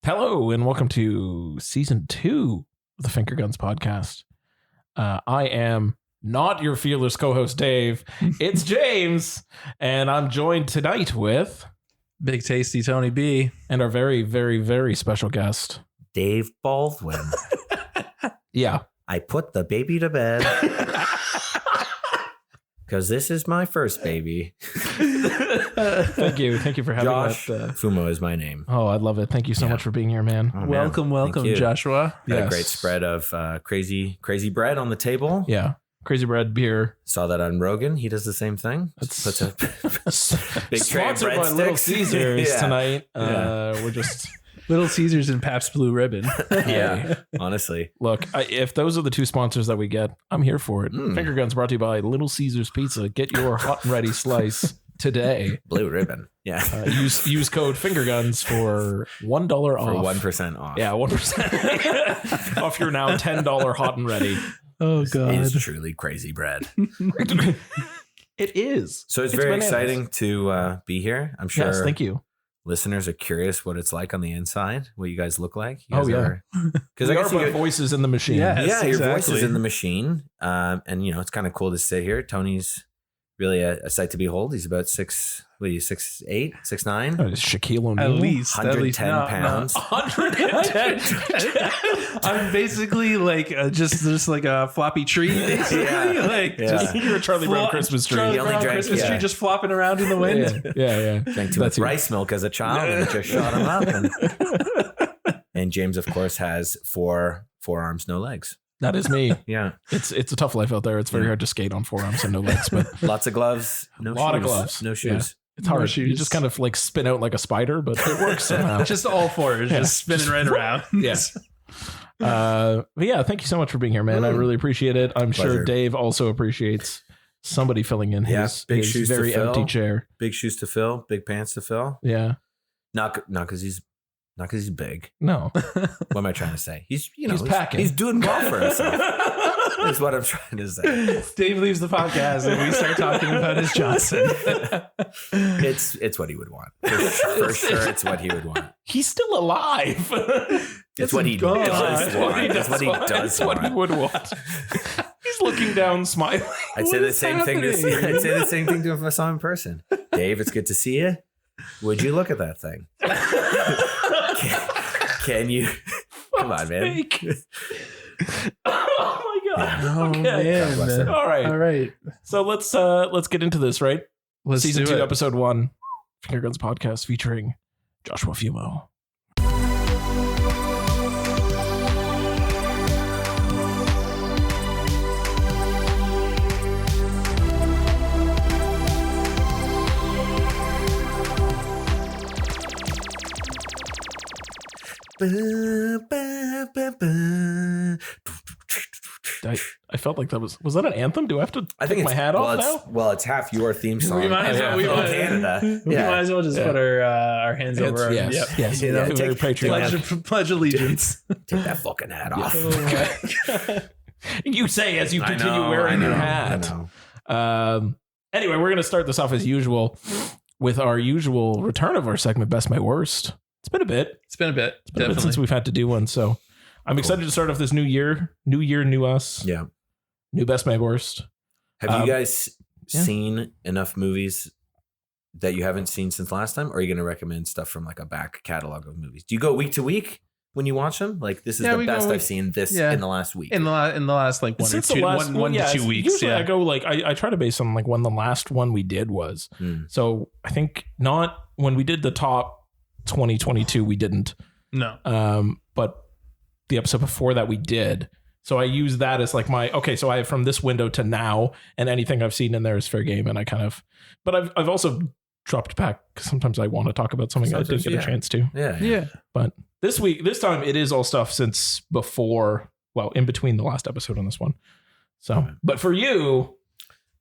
Hello, and welcome to season 2 of the Finger Guns podcast. I am not your fearless co-host, Dave. It's James, and I'm joined tonight with Big Tasty Tony B. and our very, very, very special guest, Dave Baldwin. Yeah. I put the baby to bed because this is my first baby. Thank you for having Josh that. Fumo is my name. Oh, I love it. Thank you so much for being here, man. Oh, man. Welcome, Thank you. Joshua. Had Yes. a great spread of crazy bread on the table. Yeah. Crazy bread beer. Saw that on Rogan. He does the same thing. That's Puts a big tray of sponsored by Little breadsticks. Caesars Yeah. tonight. Yeah. We're just Little Caesars and Pabst Blue Ribbon. Yeah, honestly. look. If those are the two sponsors that we get, I'm here for it. Finger Guns brought to you by Little Caesars Pizza. Get your hot and ready slice today. Blue ribbon. Yeah. Use code Finger Guns for $1 For off. 1% off. Yeah, 1% off your now $10 hot and ready. Oh, It God. is truly crazy bread. It is. So it's very bananas. exciting to be here. I'm sure Yes, thank you. listeners are curious what it's like on the inside, what you guys look like. You guys Oh, yeah. are, because We I are guess you but get, voices in the machine. Yeah. yeah, Yes, your voice is exactly. in the machine. And it's kind of cool to sit here. Tony's really a sight to behold. He's about 6'8", 6'9", Shaquille O'Neal. At least 110 no, pounds. 110. I'm basically like just like a floppy tree. Basically. Yeah. Like Yeah. just You're a Charlie Brown Christmas tree. Charlie He only Brown drank- Christmas yeah. tree just flopping around in the wind. Yeah. Drank too That's much you. rice milk as a child and it just shot him up. And James, of course, has four arms, no legs. That is me. Yeah. It's a tough life out there. It's very Yeah. hard to skate on forearms and no legs, but Lots of gloves, no Lot of shoes. gloves. No shoes. it's hard. No You shoes. just kind of like spin out like a spider, but it works somehow. Just all fours, Yeah. just spinning right around. Yes. But yeah, thank you so much for being here, man. I really appreciate it. I'm sure Pleasure. Dave also appreciates somebody filling in Yeah, his big shoes to very fill. empty chair. Big shoes to fill, big pants to fill. Yeah. Not because he's big. No. What am I trying to say? He's packing. He's doing well for himself. That's what I'm trying to say. Dave leaves the podcast and we start talking about his Johnson. It's what he would want. For sure, it's what he would want. He's still alive. It's what he God. does want. That's what he does That's what he want. would want. He's looking down, smiling. I'd say What the is same thing. happening? I'd say the same thing to him if I saw him in person. Dave, it's good to see you. Would you look at that thing? Can you? Come on, man. Fake. Oh my god. Oh, Okay. God bless him. man. All right. All right. So let's get into this, right? Let's Season do 2, it. episode 1, Finger Guns podcast featuring Joshua Fumo. I felt like that was that an anthem? Do I have to take my hat off now? Well, it's half your theme song. We might as well. half We from might, Canada. we might as well just put our hands over our Yes, yep. yes. You know, Yeah, Very take- patriotic. pledge allegiance. Take that fucking hat off. You say as you I continue know, wearing I your know, hat. I know. Anyway, we're going to start this off as usual with our usual return of our segment, Best My Worst. It's been a bit. It's been a bit. It's been a bit since we've had to do one. So I'm excited to start off this new year. New year, new us. Yeah. New Best My Worst. Have you guys yeah. seen enough movies that you haven't seen since last time? Or are you going to recommend stuff from like a back catalog of movies? Do you go week to week when you watch them? Like, this is Yeah, the we go best week- I've seen this yeah. in the last week. in the last like one Since or the two, last- one yeah, to 2 weeks. Usually Yeah. I go like, I try to base on like when the last one we did was. So I think not when we did the top 2022, we didn't. No. But the episode before that we did. So I use that as like so I have from this window to now, and anything I've seen in there is fair game. And I kind of, but I've also dropped back because sometimes I want to talk about something I didn't get a chance to. Yeah. Yeah. But this time it is all stuff since before, well, in between the last episode on this one. So, but for you,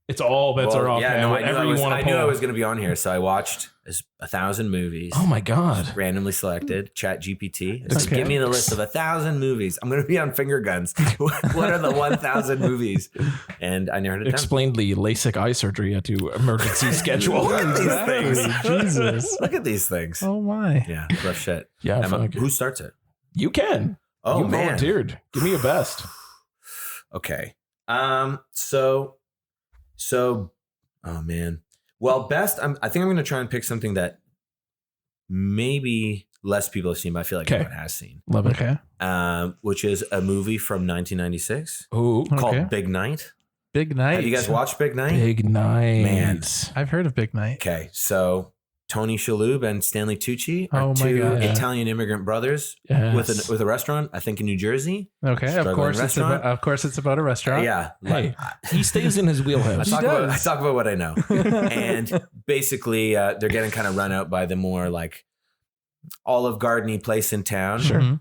It's all bets are off. Yeah, man. no, Whatever you want I to knew I pull. was going to be on here, so I watched 1,000 movies. Oh my god! Randomly selected. Chat GPT. Okay. Give me the list of 1,000 movies. I'm going to be on Finger Guns. What are the 1,000 movies? And I narrowed it down. Explained the LASIK eye surgery to emergency schedule. Look at these things. Jesus. Look at these things. Oh my. Yeah, rough shit. Yeah, Emma, fuck. who starts it? You can. Oh, you man. volunteered. Give me a best. Okay. Oh man. Well, best. I think I'm going to try and pick something that maybe less people have seen, but I feel like Okay. everyone has seen. Love it. Okay. Which is a movie from 1996 Ooh, called Okay. Big Night. Big Night. Have you guys watched Big Night? big night. Man. I've heard of Big Night. Okay, so Tony Shalhoub and Stanley Tucci are Oh my two God. Italian immigrant brothers Yes. with a restaurant, I think in New Jersey. Okay. Struggling Of restaurant. course it's about a restaurant. Yeah. Hey, he stays in his I wheelhouse. talk, does. I talk about what I know. And basically, they're getting kind of run out by the more like Olive Garden-y place in town, Sure. Mhm.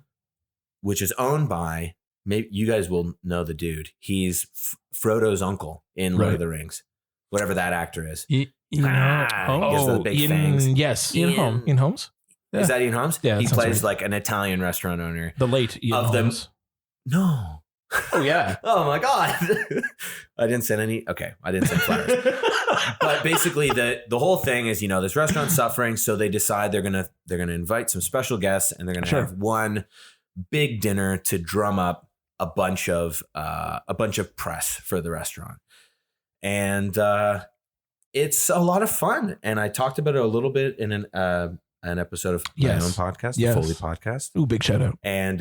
which is owned by, maybe you guys will know the dude. He's Frodo's uncle in Lord Right. of the Rings, whatever that actor is. You know. Ah, he has the big Ian, fangs. yes, Ian- Ian Holmes, Is that Ian Holmes? Yeah, that he sounds plays right. like an Italian restaurant owner. the late Ian Of them- Holmes. No. Oh yeah. Oh my God. I didn't send any. Okay. I didn't send flowers. But basically the whole thing is, this restaurant's suffering. So they decide they're going to invite some special guests and they're going to Sure. have one big dinner to drum up a bunch of press for the restaurant. And, it's a lot of fun. And I talked about it a little bit in an episode of my Yes. own podcast, Yes. the Foley podcast. Ooh, big shout out. And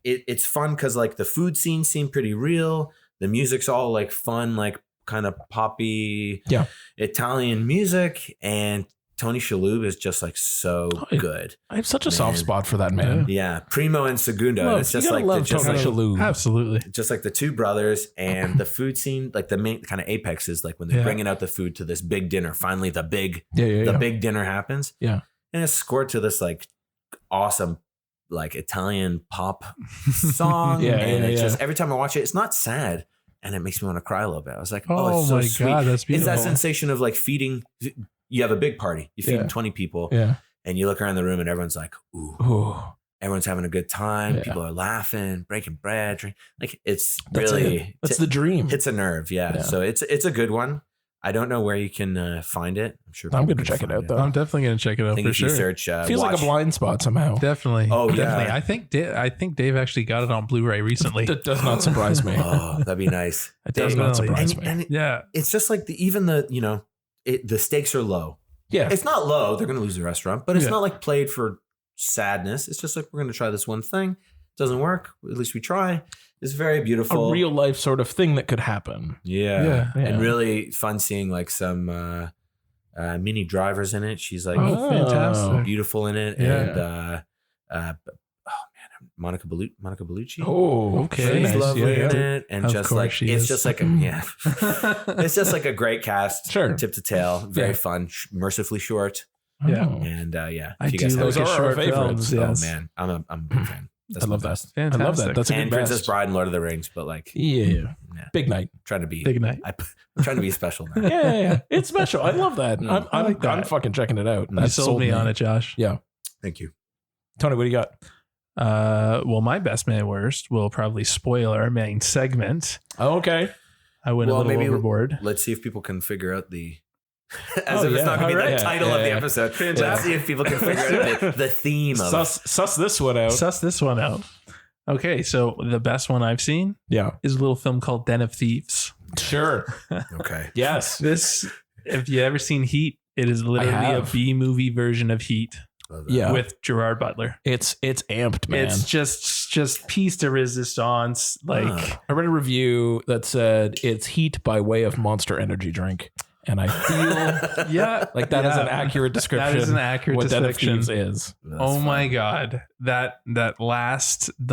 it's fun because like the food scene seemed pretty real. The music's all like fun, like kind of poppy Italian music. And Tony Shalhoub is just like so good. I have such a Man. soft spot for that man. Yeah, Primo and Segundo. Love- It's you just gotta like love Tony Shalhoub. Absolutely. just like the two brothers and the food scene, like the main kind of apex is like when they're Yeah. bringing out the food to this big dinner. Finally, the big Yeah. big dinner happens. Yeah. And it's scored to this like awesome like Italian pop song. Yeah, and yeah, it's yeah. just every time I watch it, it's not sad. And it makes me want to cry a little bit. I was like, Oh, it's so my sweet. God, that's It's beautiful. that sensation of like feeding. You have a big party. You feed Yeah. 20 people Yeah. and you look around the room and everyone's like, ooh, Ooh. everyone's having a good time. Yeah. People are laughing, breaking bread. Like it's That's really, it. That's the dream. hits a nerve. Yeah. Yeah. So it's a good one. I don't know where you can find it. I'm sure. I'm people going to can check it find out though. I'm definitely going to check it I out think for if sure. you search, Feels like a blind spot somehow. Definitely. Oh, yeah. Definitely. I think Dave actually got it on Blu-ray recently. That does not surprise me. Oh, that'd be nice. It does not Definitely. surprise me. And Yeah. it's just like the stakes are low. Yeah. It's not low. They're going to lose the restaurant, but it's Yeah. not like played for sadness. It's just like, we're going to try this one thing. Doesn't work. At least we try. It's very beautiful. A real life sort of thing that could happen. Yeah. Yeah. And really fun seeing like some Mini Drivers in it. She's like Oh, fantastic. beautiful in it. Yeah. And Monica Bellucci. Oh, Okay. very She's nice. lovely Yeah, in yeah. it. And Of just course like she it's is. just like it's just like a great cast. Sure. Tip to tail. Very Yeah. fun. Mercifully short. Yeah. Oh. And yeah. I if you do guys like Those have are his our short favorites. films. Yes. Oh man, I'm a big fan. That's I love my that. best. I love that. Fantastic. That's a good And Princess best. Bride and Lord of the Rings, but like Yeah. yeah, Big night. trying to be Big Night. I'm trying to be special now. Yeah. It's special. I love that. Mm. I'm like that. I'm fucking checking it out. You That sold me on it, Josh. Yeah. Thank you. Tony, what do you got? Well, my best man worst will probably spoil our main segment. Oh, okay. I went a Well, little maybe- overboard. Let's see if people can figure out the Oh, if it's yeah. not going to be All the right. title Yeah, of the yeah. episode. Let's Fantastic. see if people can figure out the theme of Suss this one out. Suss this one out. Okay, so the best one I've seen Yeah. is a little film called Den of Thieves. Sure. Okay. Yes. This, if you ever seen Heat, it is literally a have. B movie version of Heat Love that. Yeah. with Gerard Butler. It's amped, man. It's just piece de resistance. Like, Ah. I read a review that said it's heat by way of Monster Energy drink. And I feel yeah, like that is yeah. an accurate description. That is an accurate what Den of description. Thieves is. That's Oh fun. my god, the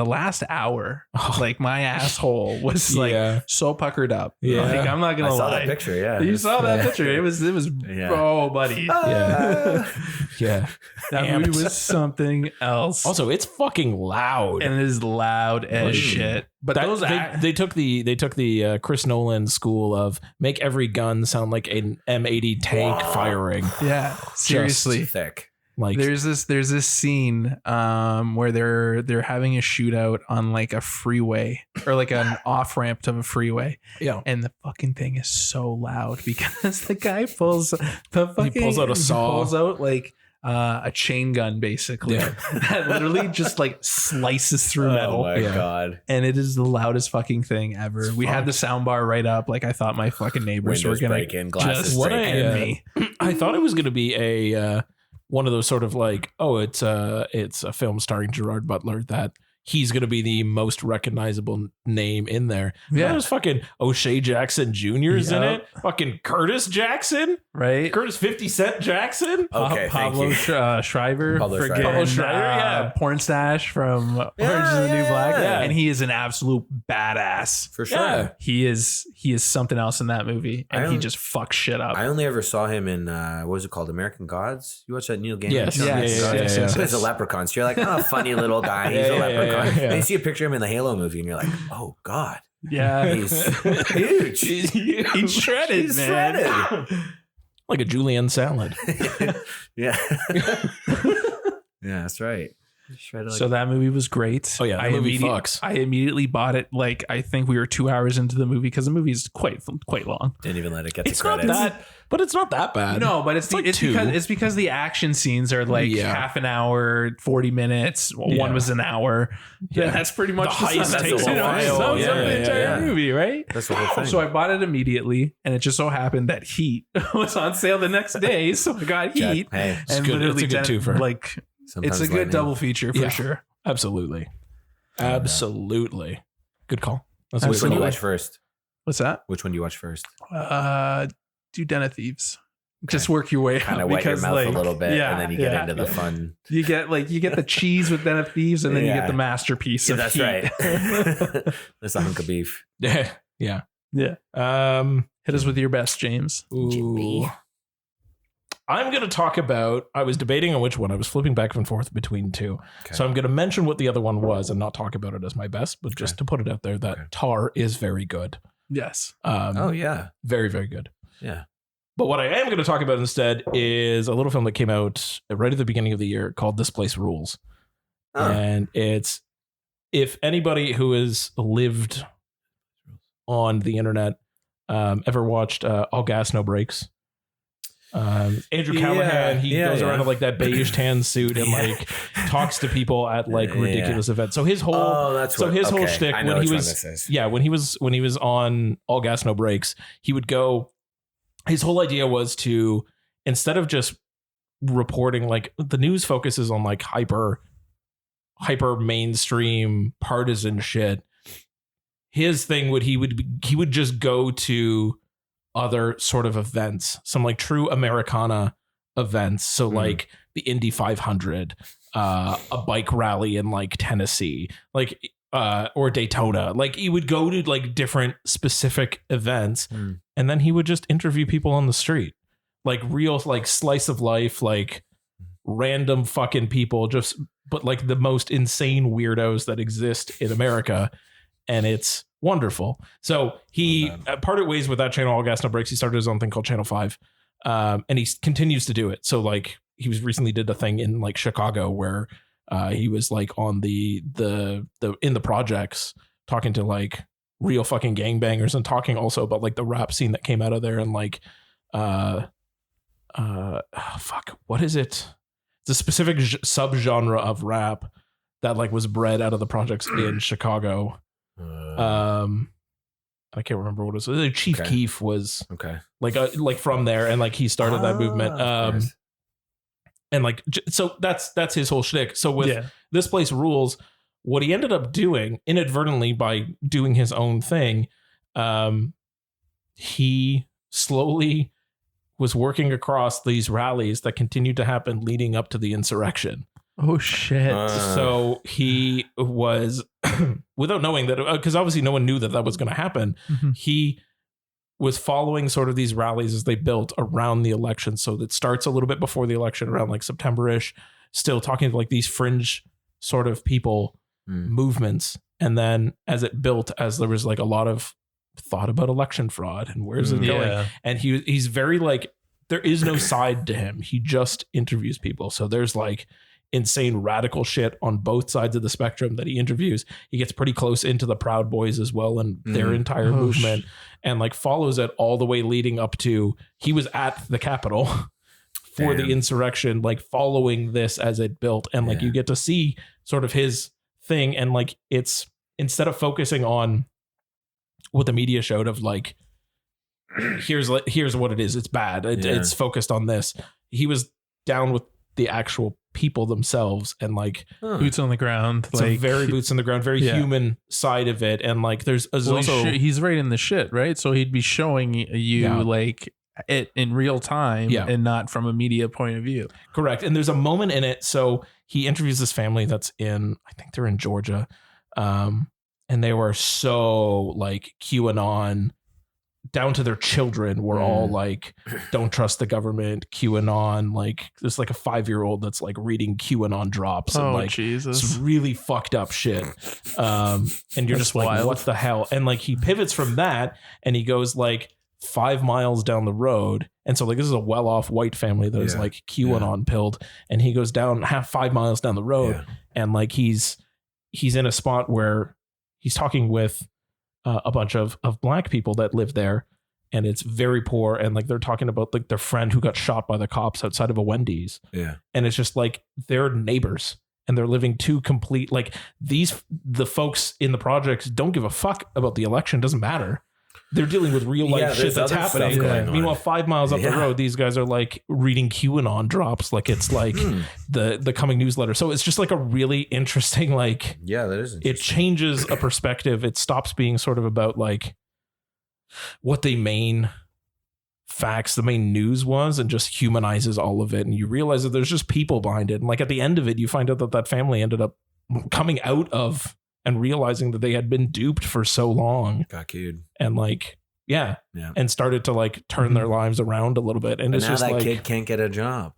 last hour, Oh. like my asshole was like Yeah. so puckered up. Yeah. Like, I'm not I gonna saw lie. that picture. Yeah. You saw that Yeah. picture. It was Yeah. oh buddy. Yeah. Yeah. That Amped. movie was something else. Also, it's fucking loud. and it is loud as Mm. shit. But those they took the Chris Nolan school of make every gun sound like an M80 tank firing. yeah, seriously. Just thick. Like There's this scene where they're having a shootout on like a freeway or like an off ramp to a freeway. yeah, And the fucking thing is so loud because the guy pulls out a saw. pulls out like a chain gun basically that literally just like slices through metal. Oh my God. And it is the loudest fucking thing ever. We had the sound bar right up. Like I thought my fucking neighbors Windows were gonna break in, glasses just what break I, in. me. I thought it was going to be a one of those sort of like, oh, it's a film starring Gerard Butler that he's going to be the most recognizable name in there. Yeah. There's fucking O'Shea Jackson Jr.'s in Yep. it. Fucking Curtis Jackson. Right? Curtis 50 Cent Jackson. Okay, thank Pablo you. Shriver, Pablo Schreiber. friggin', Pablo Schreiber, yeah. Porn Stash from Orange is the New Black, yeah. and he is an absolute badass. For sure. Yeah. He is something else in that movie, and he don't- just fucks shit up. I only ever saw him in what was it called, American Gods? You watch that Neil Gaiman Yes. show? Yes. He's a leprechaun. So you're like, oh, funny little guy. He's Yeah, a yeah, leprechaun. yeah, yeah. And you see a picture of him in the Halo movie, and you're like, oh God, Yeah, he's huge. he's shredded, He's man. shredded. Like a julienne salad. Yeah. Yeah, that's right. Shredded like So that movie was great. Oh, yeah, that movie fucks. I immediately bought it. Like I think we were 2 hours into the movie because the movie is quite long. didn't even let it get It's the not credits. that, but it's not that bad. No, but it's like it's two. because the action scenes are like Yeah. half an hour, 40 minutes. Well, Yeah. one was an hour. Yeah. That's pretty much The heist that's takes the a while. sums up Yeah, the yeah, entire yeah. movie, right? That's the whole thing. So I bought it immediately, and it just so happened that Heat was on sale the next day, so I got Jack, Heat. hey, It's good. It's a good twofer. Like sometimes it's a good lightning. double feature for Yeah. sure. Absolutely. Absolutely. Good call. That's Which one do you Absolutely. watch first? What's that? Which one do you watch first? Do Den of Thieves. Just work your way Kind up of wet your because, mouth like, a little bit, yeah, and then you get yeah, into the yeah. fun. You get the cheese with Den of Thieves, and then you Yeah. get the masterpiece Yeah, of that's Heat. right. That's a hunk of beef. Yeah. Yeah. Yeah. Hit us with your best, James. Ooh. I'm going to talk about, I was debating on which one. I was flipping back and forth between two. Okay. So I'm going to mention what the other one was and not talk about it as my best, but just to put it out there that Okay. Tar is very good. Yes. Oh yeah, Very, very good. yeah. But what I am going to talk about instead is a little film that came out right at the beginning of the year called This Place Rules. Oh. And it's, if anybody who has lived on the internet ever watched All Gas, No Brakes? Andrew Callahan, he goes around in like that beige tan suit and like talks to people at like ridiculous events. So his whole whole shtick I know when he which one was this is. when he was on All Gas No Brakes, he would go. His whole idea was to, instead of just reporting, like the news focuses on like hyper mainstream partisan shit. His thing he would just go to other sort of events, some like true Americana events. So like the Indy 500, a bike rally in like Tennessee, like or Daytona. Like he would go to like different specific events, and then he would just interview people on the street, like real like slice of life, like random fucking people, but like the most insane weirdos that exist in America. And it's wonderful. So he parted ways with that channel, All Gas No Brakes. He started his own thing called Channel 5. And he continues to do it. So like he was recently did a thing in like Chicago where he was like on the in the projects talking to like real fucking gangbangers and talking also about like the rap scene that came out of there and like what is it? It's a specific subgenre of rap that like was bred out of the projects in Chicago. I can't remember what it was. Chief Keef was like from there, and like he started that movement. And like so that's his whole shtick. So with This Place Rules, what he ended up doing inadvertently by doing his own thing, he slowly was working across these rallies that continued to happen leading up to the insurrection. Oh shit. So he was, without knowing that, because obviously no one knew that was going to happen. Mm-hmm. He was following sort of these rallies as they built around the election. So that starts a little bit before the election, around like September-ish, still talking to like these fringe sort of people movements. And then as it built, as there was like a lot of thought about election fraud and where's it going? And he's very like, there is no side to him. He just interviews people. So there's like insane radical shit on both sides of the spectrum that he interviews. He gets pretty close into the Proud Boys as well and their entire movement and like follows it all the way leading up to, he was at the Capitol for the insurrection, like following this as it built. And like you get to see sort of his thing. And like it's, instead of focusing on what the media showed of like, here's what it is, it's bad, it's focused on this, he was down with the actual people themselves and like boots on the ground, like very boots on the ground, very human side of it. And like there's also he's right in the shit, right? So he'd be showing you like it in real time and not from a media point of view. Correct. And there's a moment in it, so he interviews this family that's in, I think they're in Georgia, and they were so like QAnon down to their children were all like, don't trust the government, QAnon. Like there's like a 5-year-old that's like reading QAnon drops and like Jesus, it's really fucked up shit. And you're just like, wild. What the hell? And like he pivots from that and he goes like 5 miles down the road. And so like this is a well-off white family that is like QAnon pilled. And he goes down 5 miles down the road and like he's in a spot where he's talking with a bunch of black people that live there, and it's very poor. And like they're talking about like their friend who got shot by the cops outside of a Wendy's. Yeah. And it's just like they're neighbors and they're living two complete, like the folks in the projects don't give a fuck about the election. Doesn't matter. They're dealing with real life shit that's happening. Meanwhile, 5 miles up the road, these guys are like reading QAnon drops. Like it's like the coming newsletter. So it's just like a really interesting, like, that is interesting. It changes a perspective. It stops being sort of about like what the main facts, the main news was, and just humanizes all of it. And you realize that there's just people behind it. And like at the end of it, you find out that family ended up coming out of and realizing that they had been duped for so long. Got cued. And like, and started to like turn their lives around a little bit. And it's now just that like, kid can't get a job.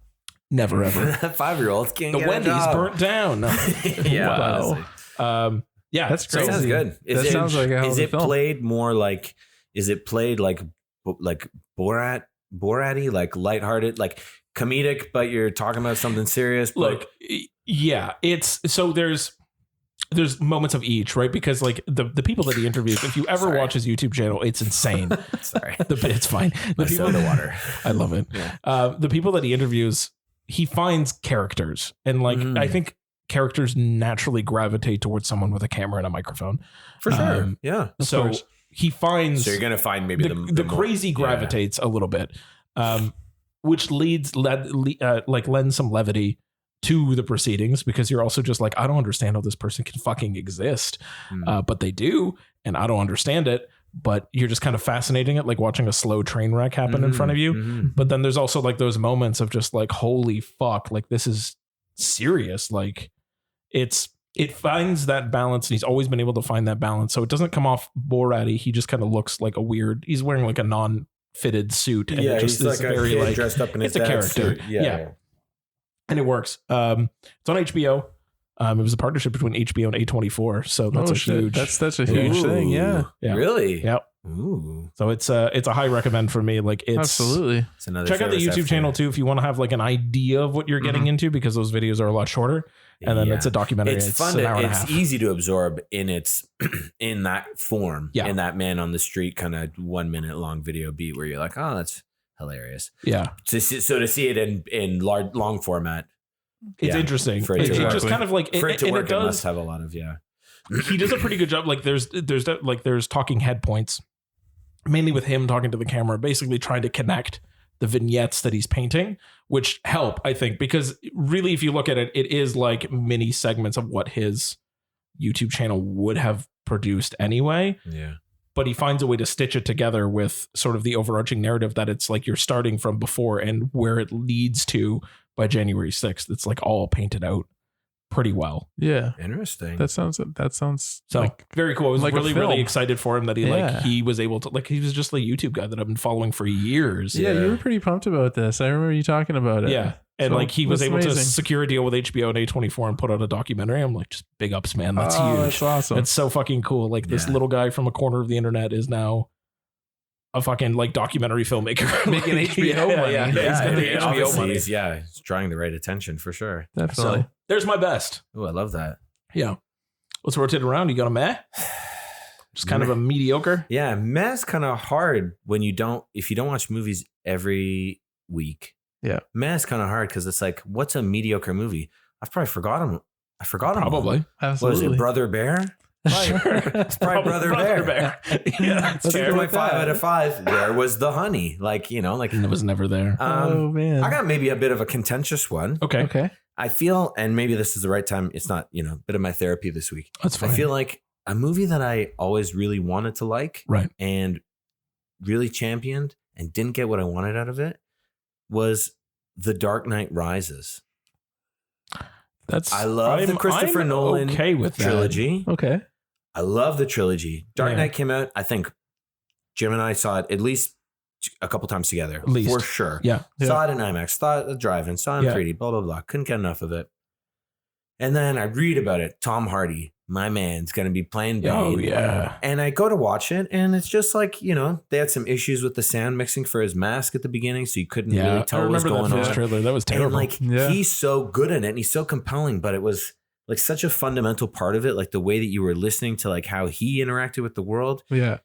Never ever. That 5-year-old can't get Wendy's a job. burnt down. Wow. That's crazy. Sounds good. Sounds like is it played more like, is it played like Borat-y, like lighthearted, like comedic, but you're talking about something serious? Look, it's, so there's moments of each, right? Because like the people that he interviews, if you ever watch his YouTube channel, it's insane. Sorry. It's fine. The people underwater. I love it. Yeah. The people that he interviews, he finds characters, and like I think characters naturally gravitate towards someone with a camera and a microphone. For sure. So he finds. So you're gonna find maybe the crazy gravitates a little bit, which lends some levity to the proceedings, because you're also just like, I don't understand how this person can fucking exist, but they do, and I don't understand it. But you're just kind of fascinating it, like watching a slow train wreck happen in front of you. But then there's also like those moments of just like, holy fuck, like this is serious. Like it finds that balance, and he's always been able to find that balance. So it doesn't come off Borat-y. He just kind of looks like he's wearing like a non-fitted suit. And it just he's like very like dressed up in his character. Yeah. And it works. It's on HBO. It was a partnership between HBO and A24, so that's huge. That's a huge thing. Yeah. Really? Yep. Ooh. So it's a high recommend for me. Like it's absolutely. It's another check out the YouTube channel too if you want to have like an idea of what you're getting into, because those videos are a lot shorter. And then it's a documentary. It's fun. It's easy to absorb in that form. Yeah. In that man on the street kind of 1 minute long video beat where you're like, oh, that's hilarious. Yeah. To see it in long format. It's interesting. It just kind of like for it to work, it does must have a lot of he does a pretty good job. Like there's talking head points, mainly with him talking to the camera, basically trying to connect the vignettes that he's painting, which help, I think, because really, if you look at it, it is like mini segments of what his YouTube channel would have produced anyway. Yeah. But he finds a way to stitch it together with sort of the overarching narrative that it's like you're starting from before and where it leads to by January 6th. It's like all painted out pretty well. Yeah. Interesting. That sounds So like very cool. I was like a really film. excited for him that Yeah. he was able to, like, he was just a YouTube guy that I've been following for years. yeah, you were pretty pumped about this. I remember you talking about it. Yeah. And So, like he was that's able to amazing. secure a deal with HBO and A24 and put out a documentary. I'm like, just big ups, man. That's Oh, huge. That's awesome. It's so fucking cool. Like this Yeah. little guy from a corner of the internet is now a fucking like documentary filmmaker. Making Like, HBO money. Yeah, yeah, he's got the HBO obviously money. he's drawing the right attention for sure. Definitely. So there's my best. Oh, I love that. Yeah. Let's rotate around. You got a meh? Just kind of a mediocre. Yeah, meh's kind of hard when if you don't watch movies every week. Yeah. Meh's kind of hard because it's like, what's a mediocre movie? I've probably forgotten. I forgot them all. Probably. Absolutely. What is it, Brother Bear? Sure. It's probably Brother Bear. Yeah, that's Let's fair. go 2.5 out of 5. Where was the honey? Like, It was never there. Oh man. I got maybe a bit of a contentious one. Okay. Okay. I feel, and maybe this is the right time. It's not, a bit of my therapy this week. That's fine. I feel like a movie that I always really wanted to like Right. and really championed and didn't get what I wanted out of it was The Dark Knight Rises. I love the Christopher Nolan okay with that. trilogy. Okay. I love the trilogy. Dark Yeah. Knight came out. I think Jim and I saw it at least a couple times together. At least. For sure. Yeah. Saw it in IMAX, saw it at the drive-in, saw it in Yeah. 3D, blah, blah, blah. Couldn't get enough of it. And then I read about it. Tom Hardy, my man's going to be playing Bane. Oh yeah. And I go to watch it, and it's just like, they had some issues with the sound mixing for his mask at the beginning, so you couldn't Yeah. really I tell what was remember that going first on. trailer. That was And terrible. like, Yeah. he's so good in it, and he's so compelling, but it was like such a fundamental part of it, like the way that you were listening to like how he interacted with the world. Yeah.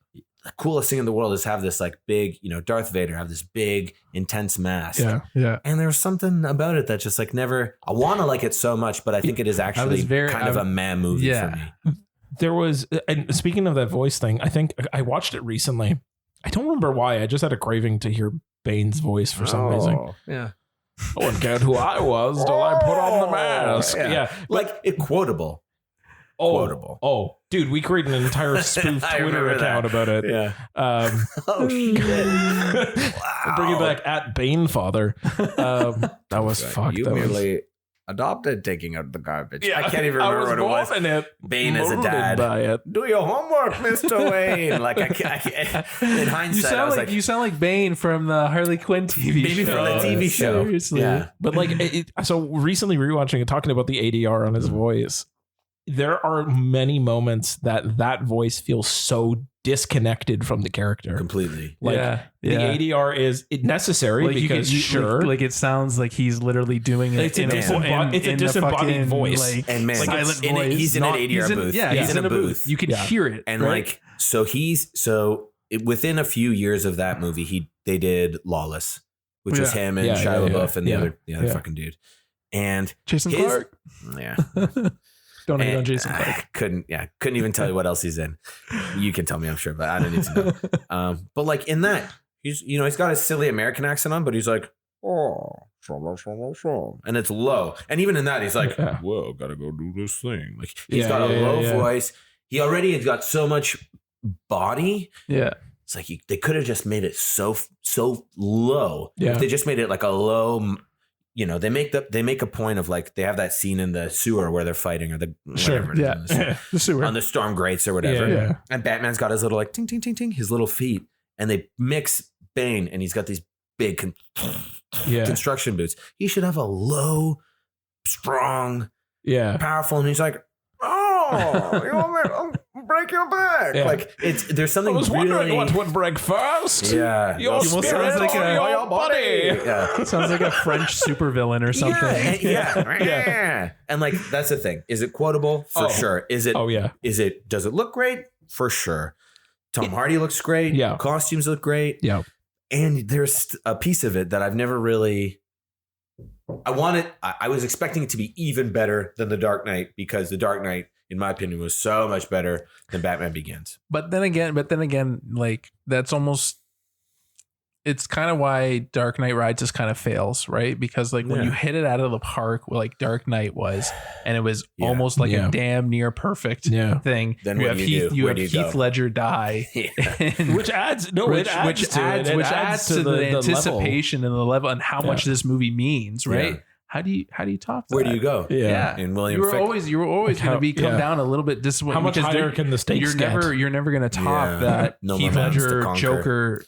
The coolest thing in the world is have this like big, Darth Vader have this big, intense mask. yeah. Yeah. And there's something about it that just like never, I want to like it so much, but I think it is actually kind of a man movie for me. There was, and speaking of that voice thing, I think I watched it recently. I don't remember why. I just had a craving to hear Bane's voice for some reason. Yeah. I wouldn't get who I was till I put on the mask. Yeah. Yeah. Like it quotable. Quotable. Oh, dude, we created an entire spoof I Twitter remember account that. about it. Yeah. Oh shit. Bring it back at Banefather. That was fucked. You That was- merely adopted taking out the garbage. Yeah, I can't even remember what it was. born in it. Bane as a Molded dad. by it. Do your homework, Mr. Wayne. Like I can't, in hindsight, I was like, you sound like Bane from the Harley Quinn TV maybe show. from the TV show. Seriously. Yeah. But like, so recently rewatching it, talking about the ADR on his voice, there are many moments that voice feels so disconnected from the character. Completely. Like yeah. the ADR is necessary Like you because could, sure, like it sounds like he's literally doing it. It's a in it's a in disembodied fucking, voice. like, And man, silent in it, voice. he's in an ADR booth. Yeah, he's in a booth. You could Yeah. hear it, And right? like, within a few years of that movie, they did Lawless, which was Yeah. him and Yeah, Shia yeah, LaBeouf and yeah. the other Yeah. fucking dude. And Jason his- Clark. yeah, Don't hate And on Jason Clark. couldn't even tell you what else he's in. You can tell me, I'm sure, but I don't need to know. But like in that, he's got a silly American accent on, but he's like, and it's low. And even in that, he's like, Yeah. whoa, gotta go do this thing. Like he's Yeah, got a yeah, low yeah. voice. He already has got so much body. Yeah. It's like they could have just made it so low. Yeah. If they just made it like a low, they make a point of like they have that scene in the sewer where they're fighting or the Sure. whatever it Yeah. is, The sewer. on the storm grates or whatever. Yeah. And Batman's got his little like ting ting ting ting, his little feet, and they mix Bane, and he's got these big Yeah. construction boots. He should have a low, strong, Yeah. powerful, and he's like, oh, you want me to break your back? Yeah. Like there's I something was wondering really, what would break first. yeah, Your almost spirit sounds like or a- your body. yeah. Sounds like a French supervillain or something. Yeah. And like that's the thing. Is it quotable? For sure. Is it? Oh yeah. Does it look great? For sure. Tom Hardy looks great. Yeah. Costumes look great. Yeah. And there's a piece of it that I've never really. I was expecting it to be even better than The Dark Knight because The Dark Knight, in my opinion, was so much better than Batman Begins. But then again, like that's almost, it's kind of why Dark Knight Rises kind of fails, right? Because like when Yeah. you hit it out of the park, like Dark Knight was, and it was Yeah. almost like Yeah. a damn near perfect Yeah. thing. Then you what have do you Heath, do? you Where have do you Heath go? Ledger die, Which adds to which it. adds to the anticipation and the level and how much Yeah. this movie means, right? Yeah. how do you top that? Where do you go? Yeah. And William You were Fick- always going to come down a little bit disappointed. How much because higher can the stakes you're never going to top that No Heath more mountains to Ledger conquer. Joker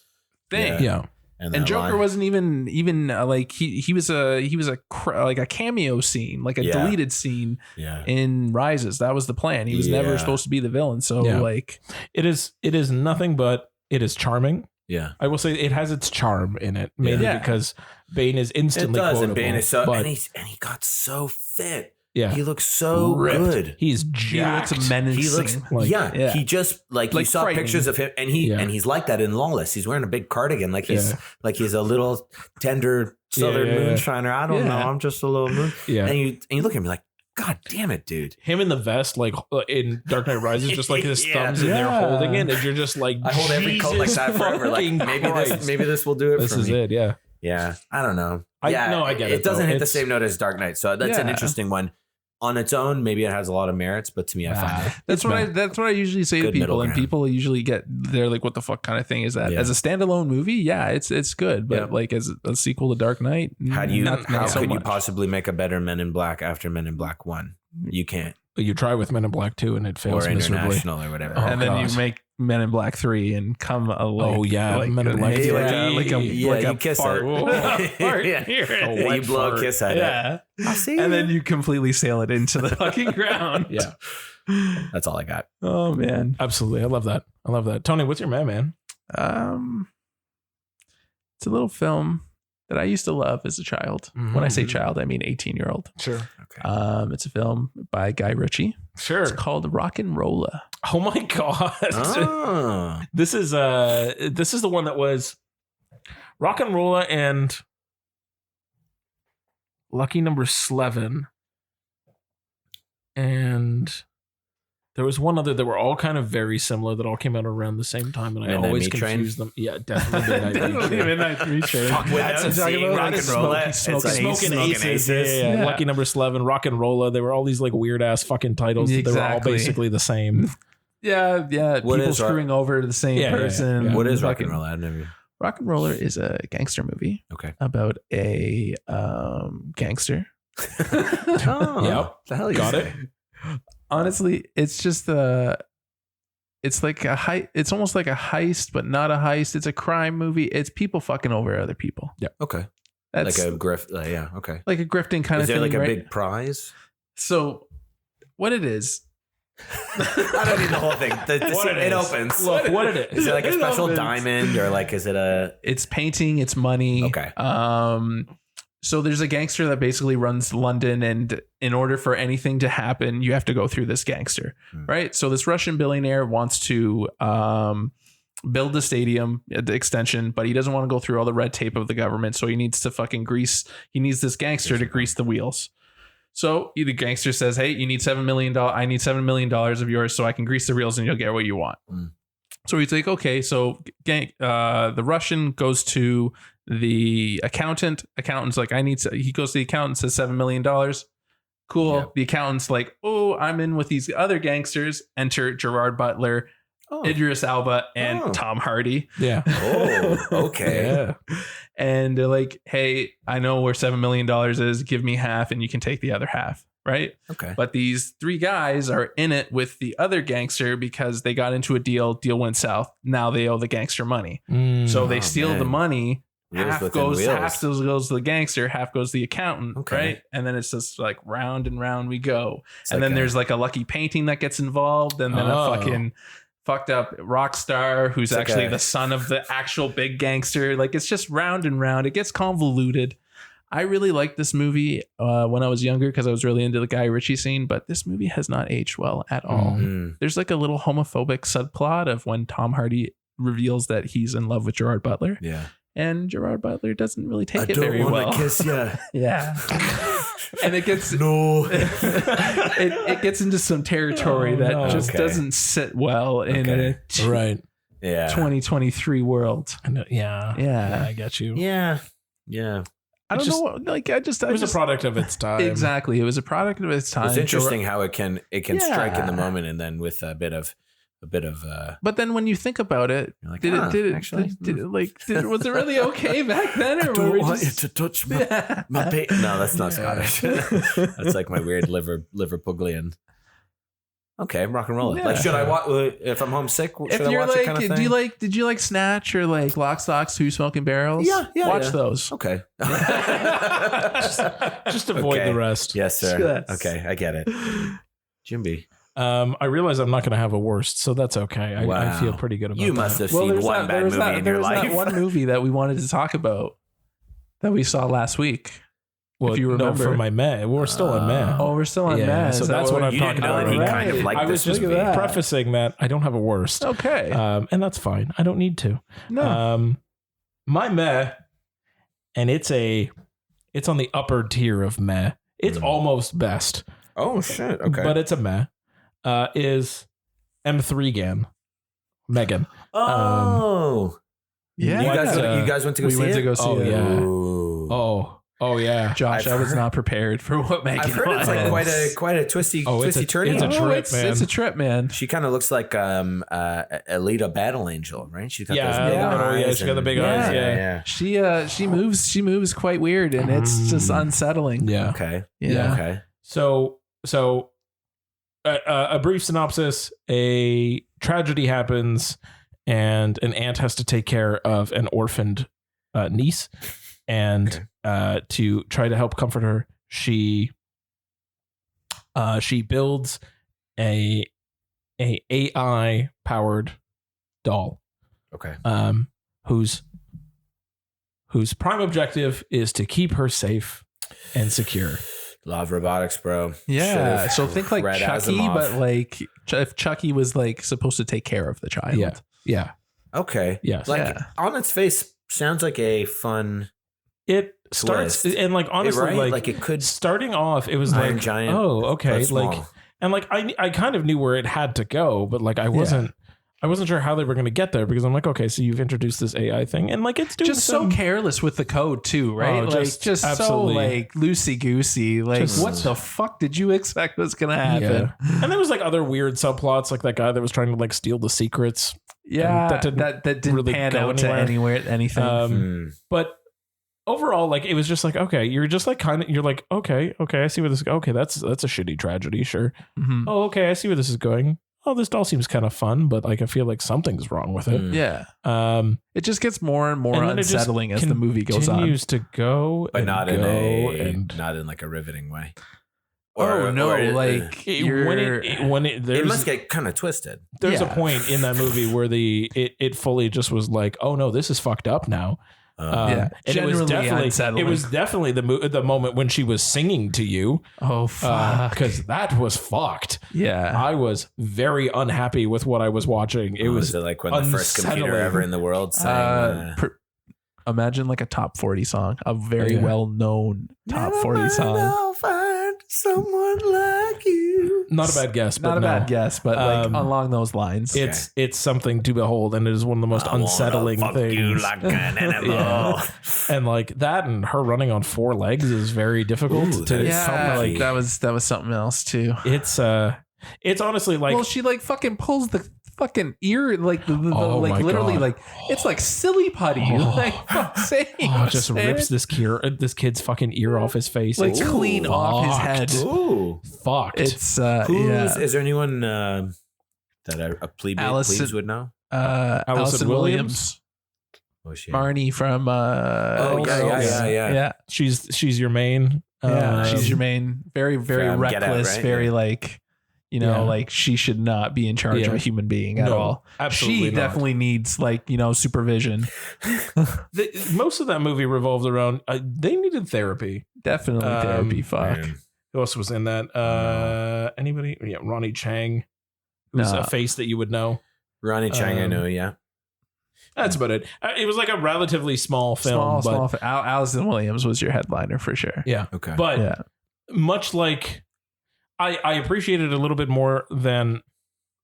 thing. Yeah. And that Joker line. wasn't even like he was like a cameo scene, like a deleted scene in Rises. That was the plan. He was never supposed to be the villain. So like it is nothing but it is charming. Yeah. I will say it has its charm in it, mainly because Bane is instantly It does, quotable. and Bane is so, but, and he got so fit. yeah, He looks so ripped. good. He's he jacked. looks menacing. He looks, like- he just like you saw frightening. pictures of him, and he's like that in Lawless. He's wearing a big cardigan, like he's a little tender Southern moonshiner. I don't know, I'm just a little moon. Yeah. And you look at me like, God damn it, dude. Him in the vest, like in Dark Knight Rises, just like his thumbs in there holding it, and you're just like, I hold every coat like that forever. Like maybe this will do it. This for is me. it. Yeah. Yeah, I don't know. I get it. It doesn't though. hit the It's- same note as Dark Knight, so that's an interesting one. On its own, maybe it has a lot of merits, but to me, I find it. That's what I usually say to Good middle people, and ground. people usually they're like, "What the fuck kind of thing is that?" Yeah. As a standalone movie, yeah, it's good, but like as a sequel to Dark Knight, How not so could you much. possibly make a better Men in Black after Men in Black 1? You can't. You try with Men in Black 2 and it fails Or miserably. International or whatever. Oh, And then gosh. you make Men in Black 3 and come a Oh, yeah, Men in Black maybe 3. like a you kiss fart. her. Fart. Yeah. A wet You blow fart. a kiss at it. Yeah, I see and you. then you completely sail it into the fucking ground. Yeah, That's all I got. Oh man. absolutely. I love that. Tony, what's your man? It's a little film that I used to love as a child. When I say child, I mean 18-year-old. Sure. Okay. It's a film by Guy Ritchie. Sure. It's called Rock and Rolla. Oh my god. Oh. This is the one that was Rock and Rolla and Lucky Number 11. And there was one other that were all kind of very similar that all came out around the same time, and I Midnight always Meat Train? confuse them. Yeah, definitely Midnight Meat Train. Fuck, That's I'm talking seeing about Rock like and Rolla. Smoking Aces. Yeah. Lucky Number 11, Rock and Rolla. They were all these like weird ass fucking titles. They were all Exactly. basically the same. Yeah. What People is screwing over the same Yeah, yeah, person. yeah. What is Rock Fucking- and Roll? I've never. Rock and Roller is a gangster movie Okay. about a gangster. Oh, Yep. The hell you Got say? Honestly, it's just it's like it's almost like a heist, but not a heist. It's a crime movie. It's people fucking over other people. Okay. That's Like a grift. Yeah. Okay. like a grifting kind Is of there thing. like a right? big prize? So what it is, I don't need the whole thing. It opens. Look, what it Is it like a It special opens. diamond or like is it a it's painting, it's money. Okay. So there's a gangster that basically runs London, and in order for anything to happen, you have to go through this gangster, right? So this Russian billionaire wants to build a stadium, the extension, but he doesn't want to go through all the red tape of the government. So he needs to fucking he needs this gangster to grease the wheels. So the gangster says, "Hey, you need $7 million. I need $7 million of yours so I can grease the wheels and you'll get what you want." So he's like, okay, so the Russian goes to the accountant. Accountant's like, he goes to the accountant, says $7 million. Cool. Yeah. The accountant's like, oh, I'm in with these other gangsters. Enter Gerard Butler, Idris Elba, and Tom Hardy. Yeah. Oh, okay. Yeah. And they're like, hey, I know where $7 million is. Give me half and you can take the other half. Right. Okay. But these three guys are in it with the other gangster because they got into a deal went south. Now they owe the gangster money. So they steal the money. Wheels Half within goes wheels. goes to the gangster, half goes to the accountant, Okay. right? And then it's just like round and round we go. It's And like then there's like a lucky painting that gets involved, and then Oh. a fucking fucked up rock star who's like actually a- the son of the actual big gangster. Like it's just round and round. It gets convoluted. I really liked this movie when I was younger because I was really into the Guy Ritchie scene, but this movie has not aged well at all. Mm. There's like a little homophobic subplot of when Tom Hardy reveals that he's in love with Gerard Butler. Yeah. And Gerard Butler doesn't really take I it don't very want well. to kiss you. Yeah. And it gets No. it gets into some territory that just Okay. doesn't sit well in Okay. a Right. Yeah. 2023 world. I know, yeah. Yeah. I get you. Yeah. Yeah. I don't just- know what, like It was a product of its time. Exactly. It was a product of its time. It's interesting how it can strike in the Yeah. moment and then with a bit of a bit of But then when you think about it, you're like, was it really okay back then? Or I don't want you to touch my No, that's not Scottish. That's like my weird Liverpudlian. Okay, rock and roll. Yeah. Like, should I watch if I'm homesick? Should I watch like, it kind of thing? did you like Snatch or like Lock, Stock, Two Smoking Barrels? Yeah, watch those. Okay. Just avoid the rest. Yes, sir. Yes. Okay, I get it. Jimby. I realize I'm not going to have a worst, so that's okay. I Wow. feel pretty good about You that. must have seen one bad movie in your life. That one movie that we wanted to talk about that we saw last week. Well, if you remember. no, for my meh. We're still on meh. Oh, we're still on Mad. So that's what I'm you talking didn't about. know any right kind of now. like I was this just movie. prefacing that I don't have a worst. Okay. And that's fine. I don't need to. No. My meh, and it's on the upper tier of meh. It's almost best, Oh shit. Okay. but it's a meh. Is M3 Megan. Oh. Yeah. You guys went to go see it? We went to go see Oh, it. yeah. Ooh. Oh yeah. Josh, I've I was heard- not prepared for what Megan I've heard it's like quite a twisty turny. it's a trip, man. It's a trip, man. She kind of looks like Alita Battle Angel, right? She's got Yeah, those big yeah. eyes. Oh, yeah, she's got the big eyes, yeah. She moves quite weird, and it's just unsettling. Yeah. Okay. Yeah. Okay. So a brief synopsis: a tragedy happens, and an aunt has to take care of an orphaned niece, and to try to help comfort her, she builds a AI powered doll, Okay. whose prime objective is to keep her safe and secure. Law of robotics, bro. Yeah. Should've So think like read Chucky, Asimov. but like if Chucky was like supposed to take care of the child. Yeah. Yeah. Okay. Yes. Like Yeah. on its face, sounds like a fun. It starts Twist. and like honestly, right? like it could. starting off, it was Iron like, Giant, oh, okay, but small. like, and like I kind of knew where it had to go, but like I wasn't sure how they were going to get there because I'm like, okay, so you've introduced this AI thing, and like it's doing Just so careless with the code too, right? Oh, like just so absolutely. like loosey goosey. Like Just- what the fuck did you expect was gonna happen? Yeah. And there was like other weird subplots, like that guy that was trying to like steal the secrets. Yeah, And that didn't really pan go out to anything. But overall, like it was just like, okay, you're just like you're like, okay, I see where this is. Okay, that's a shitty tragedy, sure. Mhm. Oh, okay, I see where this is going. Oh, this doll seems kind of fun, but like I feel like something's wrong with it. Yeah, It it just gets more and more And then it just unsettling as the movie goes on. continues to go, But and not go, in like a riveting way. There's It must get kind of twisted. there's a Yeah. point in that movie where it fully just was like, oh no, this is fucked up now. Yeah. And it was Generally definitely unsettling. it was definitely the moment when she was singing to you, Oh fuck! because that was fucked. Yeah, I was very unhappy with what I was watching. It was it like when the first computer unsettling. ever in the world sang. imagine like a top 40 song, a very Yeah. well known top 40 song. I'll find someone like you. not a bad guess, but Not a no. bad guess, but like along those lines. It's something to behold, and it is one of the most I wanna unsettling fuck things. you like an animal. Yeah. And like that, and her running on 4 legs is very difficult Ooh, to that is yeah, come, something. like that was something else too. it's honestly like Well, she like fucking pulls the fucking ear, like the Oh like my literally God. like it's like silly putty. Oh. Like fuck's sake, just man. rips this kid's fucking ear off his face. like It's clean off his fucked. head. Ooh. Fucked. It's Is there anyone that a plebes would know? Allison Williams, Oh shit. Marnie from Oh yeah. yeah. she's your main. She's your main, very From Get Out, reckless, right? very Yeah. like, Yeah. like she should not be in charge of Yeah. a human being at No, all. absolutely She not. definitely needs like, supervision. Most of that movie revolved around they needed therapy. Definitely therapy. Fuck. Man. Who else was in that? Anybody? Yeah, Ronnie Chang, who's No. a face that you would know. Ronnie Chang, I know, yeah. That's about it. It was like a relatively small film, but Allison Williams was your headliner for sure. yeah. Okay. But Yeah. much like I appreciated it a little bit more than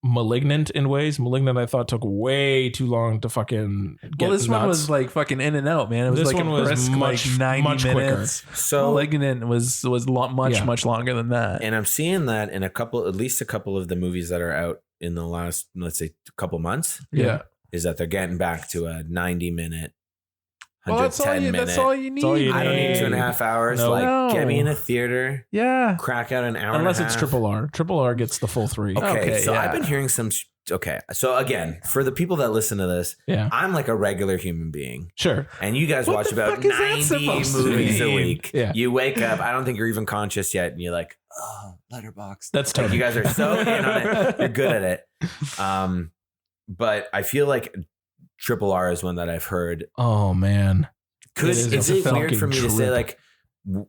Malignant in ways. Malignant I thought took way too long to fucking get Well, this one nuts. was like fucking in and out, man. It was This like one a was brisk, much- like 90 much quicker. minutes. So Malignant was much longer than that. and I'm seeing that in at least a couple of the movies that are out in the last, let's say, couple months Yeah. is that they're getting back to a 90-minute, Well, 110 minute. that's all you need. all you I don't need need. 2.5 hours. No. Like, get me in a theater, Yeah. crack out an hour Unless and a it's half. Triple R. Triple R gets the full 3. Okay, so yeah. I've been hearing some. Okay, so again, for the people that listen to this, Yeah. I'm like a regular human being, Sure. and you guys What watch the about fuck is that 90 supposed to movies a mean? week. Yeah. You wake up, I don't think you're even conscious yet, and you're like, oh, Letterboxd. That's Like, Tony. you guys are so in on it. You're good at it. But I feel like Triple R is one that I've heard. Oh man. Is It's it a weird for me fucking to say, trip. like,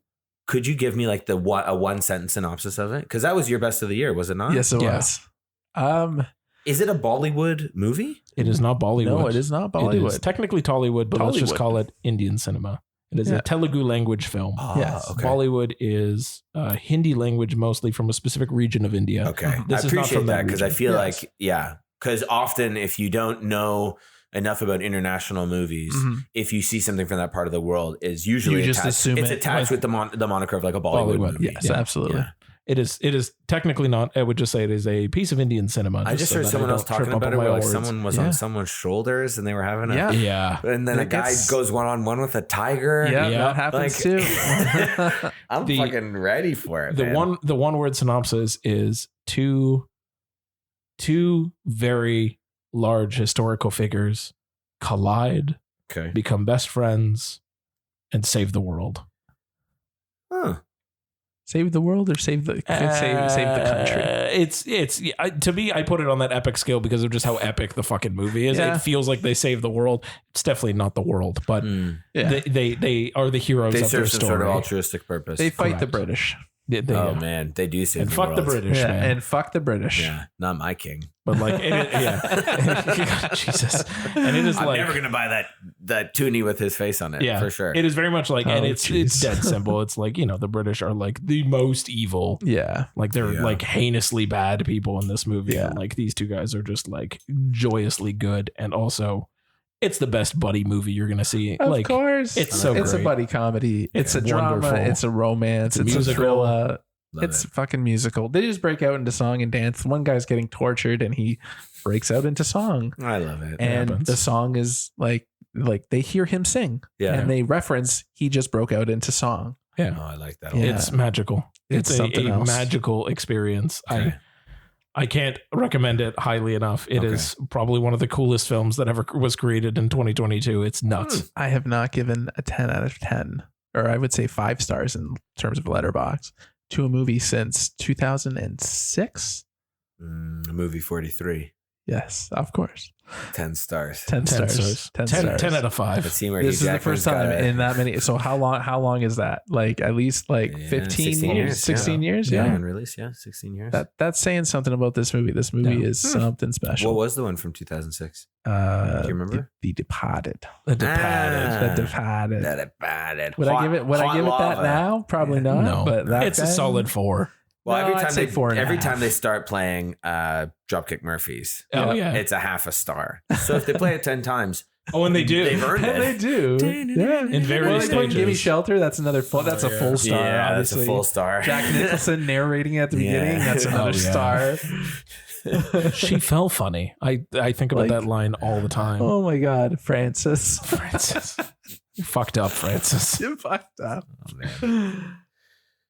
could you give me like a 1-sentence synopsis of it? Because that was your best of the year, was it not? Yes, it Yeah. was. Is it a Bollywood movie? It is not Bollywood. No, it is not It is Bollywood. technically Tollywood, but let's just Tollywood. call it Indian cinema. It is Yeah. a Telugu language film. Yes. Okay. Bollywood is Hindi language, mostly from a specific region of India. Okay. This I is not appreciate from that that because I region. feel Yes. like, yeah, because often if you don't know enough about international movies, Mhm. if you see something from that part of the world, is usually You just attached, assume it's it, attached like- with the moniker of like a Bollywood, Bollywood, movie. Yes, Yeah. absolutely. Yeah. It is technically not. I would just say it is a piece of Indian cinema. I just so heard that someone else don't trip talking up about on it my where like words. someone was Yeah. on someone's shoulders and they were having a Yeah. Yeah. and then That a guy gets- goes one-on-one with a tiger. Yeah, Yeah. that happens Like- too. I'm The- fucking ready for it. The man. one word synopsis is two very large historical figures collide, Okay. become best friends, and save the world. Huh. Save the world or save the save the country. It's to me, I put it on that epic scale because of just how epic the fucking movie is. Yeah. It feels like they save the world. It's definitely not the world, but Mm. Yeah. they are the heroes They of their serve some story. sort of altruistic purpose. They fight the Correct. British. Oh man, they do save and the fuck the world. British, Yeah, man. and fuck the British. Yeah, not my king. But like, yeah, Jesus, and it is I'm like never gonna buy that toonie with his face on it. yeah, for sure. It is very much like, and Oh, it's jeez. dead simple. It's like, you know, the British are like the most evil. Yeah. Like they're Yeah. like heinously bad people in this movie. Yeah. And like these two guys are just like joyously good, and also it's the best buddy movie you're gonna see. Of like course. it's so It's a great. buddy comedy. It's Okay. a drama. Wonderful. It's a romance. It's a It's a musical. thriller. Love It's it. fucking musical. They just break out into song and dance. One guy's getting tortured and he breaks out into song. I love it. And happens. the song is like they hear him sing yeah. and they reference he just broke out into song. Oh, I like that. a Yeah. lot. It's magical. It's It's something a else. magical experience. Okay. I can't recommend it highly enough. It Okay. is probably one of the coolest films that ever was created in 2022. It's nuts. I have not given a 10 out of 10, or I would say 5 stars in terms of Letterboxd, to a movie since 2006. Movie 43. Yes, of course. 10 stars. 10 10 stars. stars. 10 10, stars. 10 out of 5. Let's see where This Hugh is the first Jackman's time got in that many. So how long is that? Like at least like Yeah, 15 16 years, years, 16 years. yeah, Yeah. on release. Yeah, 16 years. That's saying something about this movie. This movie Yeah. is something special. What was the one from 2006? Do you remember? The Departed. The Departed. Ah. The Departed. That Departed. Would I give it? Would I give it that now? Probably not. No, but that it's a then- solid 4. Well, No, every I'd time say 4.5. every time they start playing Dropkick Murphys, Oh, Yeah. yeah. it's a half a star. So if they play it 10 times, Oh, and they do. they've earned And they it. do. Yeah. In various Well, they put Gimme stages. Shelter. That's another full. That's a yeah. full star. Yeah, obviously. that's a full star. Jack Nicholson narrating at the Yeah. beginning. That's another Oh, yeah. star. She fell funny. I think about Like- that line all the time. Oh my God, Francis. Francis. You fucked up, Francis. You fucked up. Oh, man.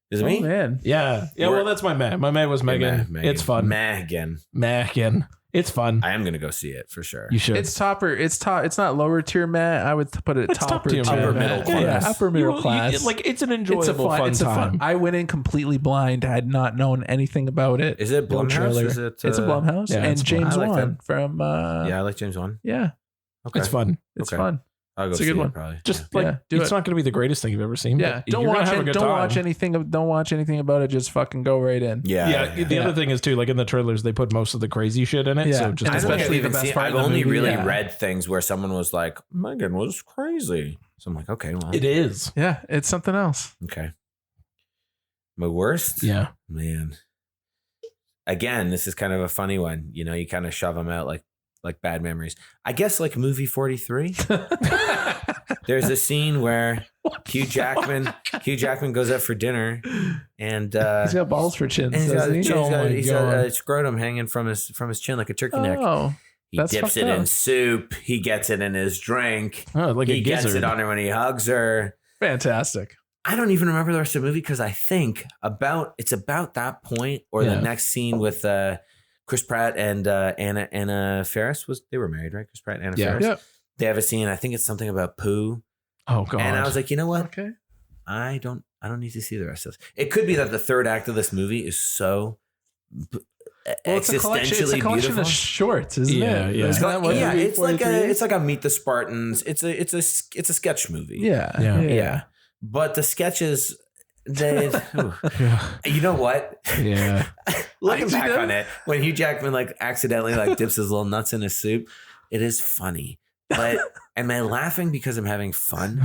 Is it Oh me? man. Yeah. Yeah, well, that's my man. My man was Megan. It's fun. Megan. Megan. It's fun. I am going to go see it for sure. You should. It's topper. It's top. It's not lower tier Matt. I would put it It's top topper tier, tier. upper Matt. middle Yeah, class. upper middle You- class. like it's an it's a enjoyable fun. fun It's a time. fun. I went in completely blind. I had not known anything about it. Is it No Blumhouse? trailer. Is it, It's a Blumhouse yeah, and it's James Blumhouse. I like Wan from. Yeah, I like James Wan. Yeah, Okay. It's fun. it's Okay. fun. I'll go It's a see good it one. probably. Just Yeah, like do it's it. not going to be the greatest thing you've ever seen. Yeah, but don't you're gonna watch have a it. good Don't time. watch anything. Don't watch anything about it. Just fucking go right in. Yeah. The Yeah. other thing is too, like in the trailers, they put most of the crazy shit in it. Yeah. So just And I don't think especially I've the even best seen- part I've of the only movie, really yeah. read things where someone was like, Megan was crazy. So I'm like, okay, well, it is. Yeah, it's something else. okay. My worst? Yeah. Man. Again, this is kind of a funny one. You know, you kind of shove them out like bad memories. I guess like movie 43. There's a scene where Hugh Jackman goes out for dinner, and he's got balls for chins. he's got God. a scrotum hanging from his chin like a turkey neck. Oh, He that's dips fucked it up. in soup. He gets it in his drink. Oh, like He a gets gizzard. it on her when he hugs her. Fantastic. I don't even remember the rest of the movie because I think it's about that point or the next scene with Chris Pratt and Anna Faris. They were married, right? Chris Pratt and Anna Faris. Yep. They have a scene. I think it's something about poo. Oh god. And I was like, you know what? Okay. I don't need to see the rest of this. It could be that the third act of this movie is so It's a collection beautiful. of shorts, isn't Yeah, it? yeah. Isn't that what movie it's like 43 is? a Meet the Spartans. It's a sketch movie. Yeah. But the sketches, they, Yeah. you know what? Yeah. Looking back on it, when Hugh Jackman like accidentally like dips his little nuts in his soup, it is funny. But am I laughing because I'm having fun?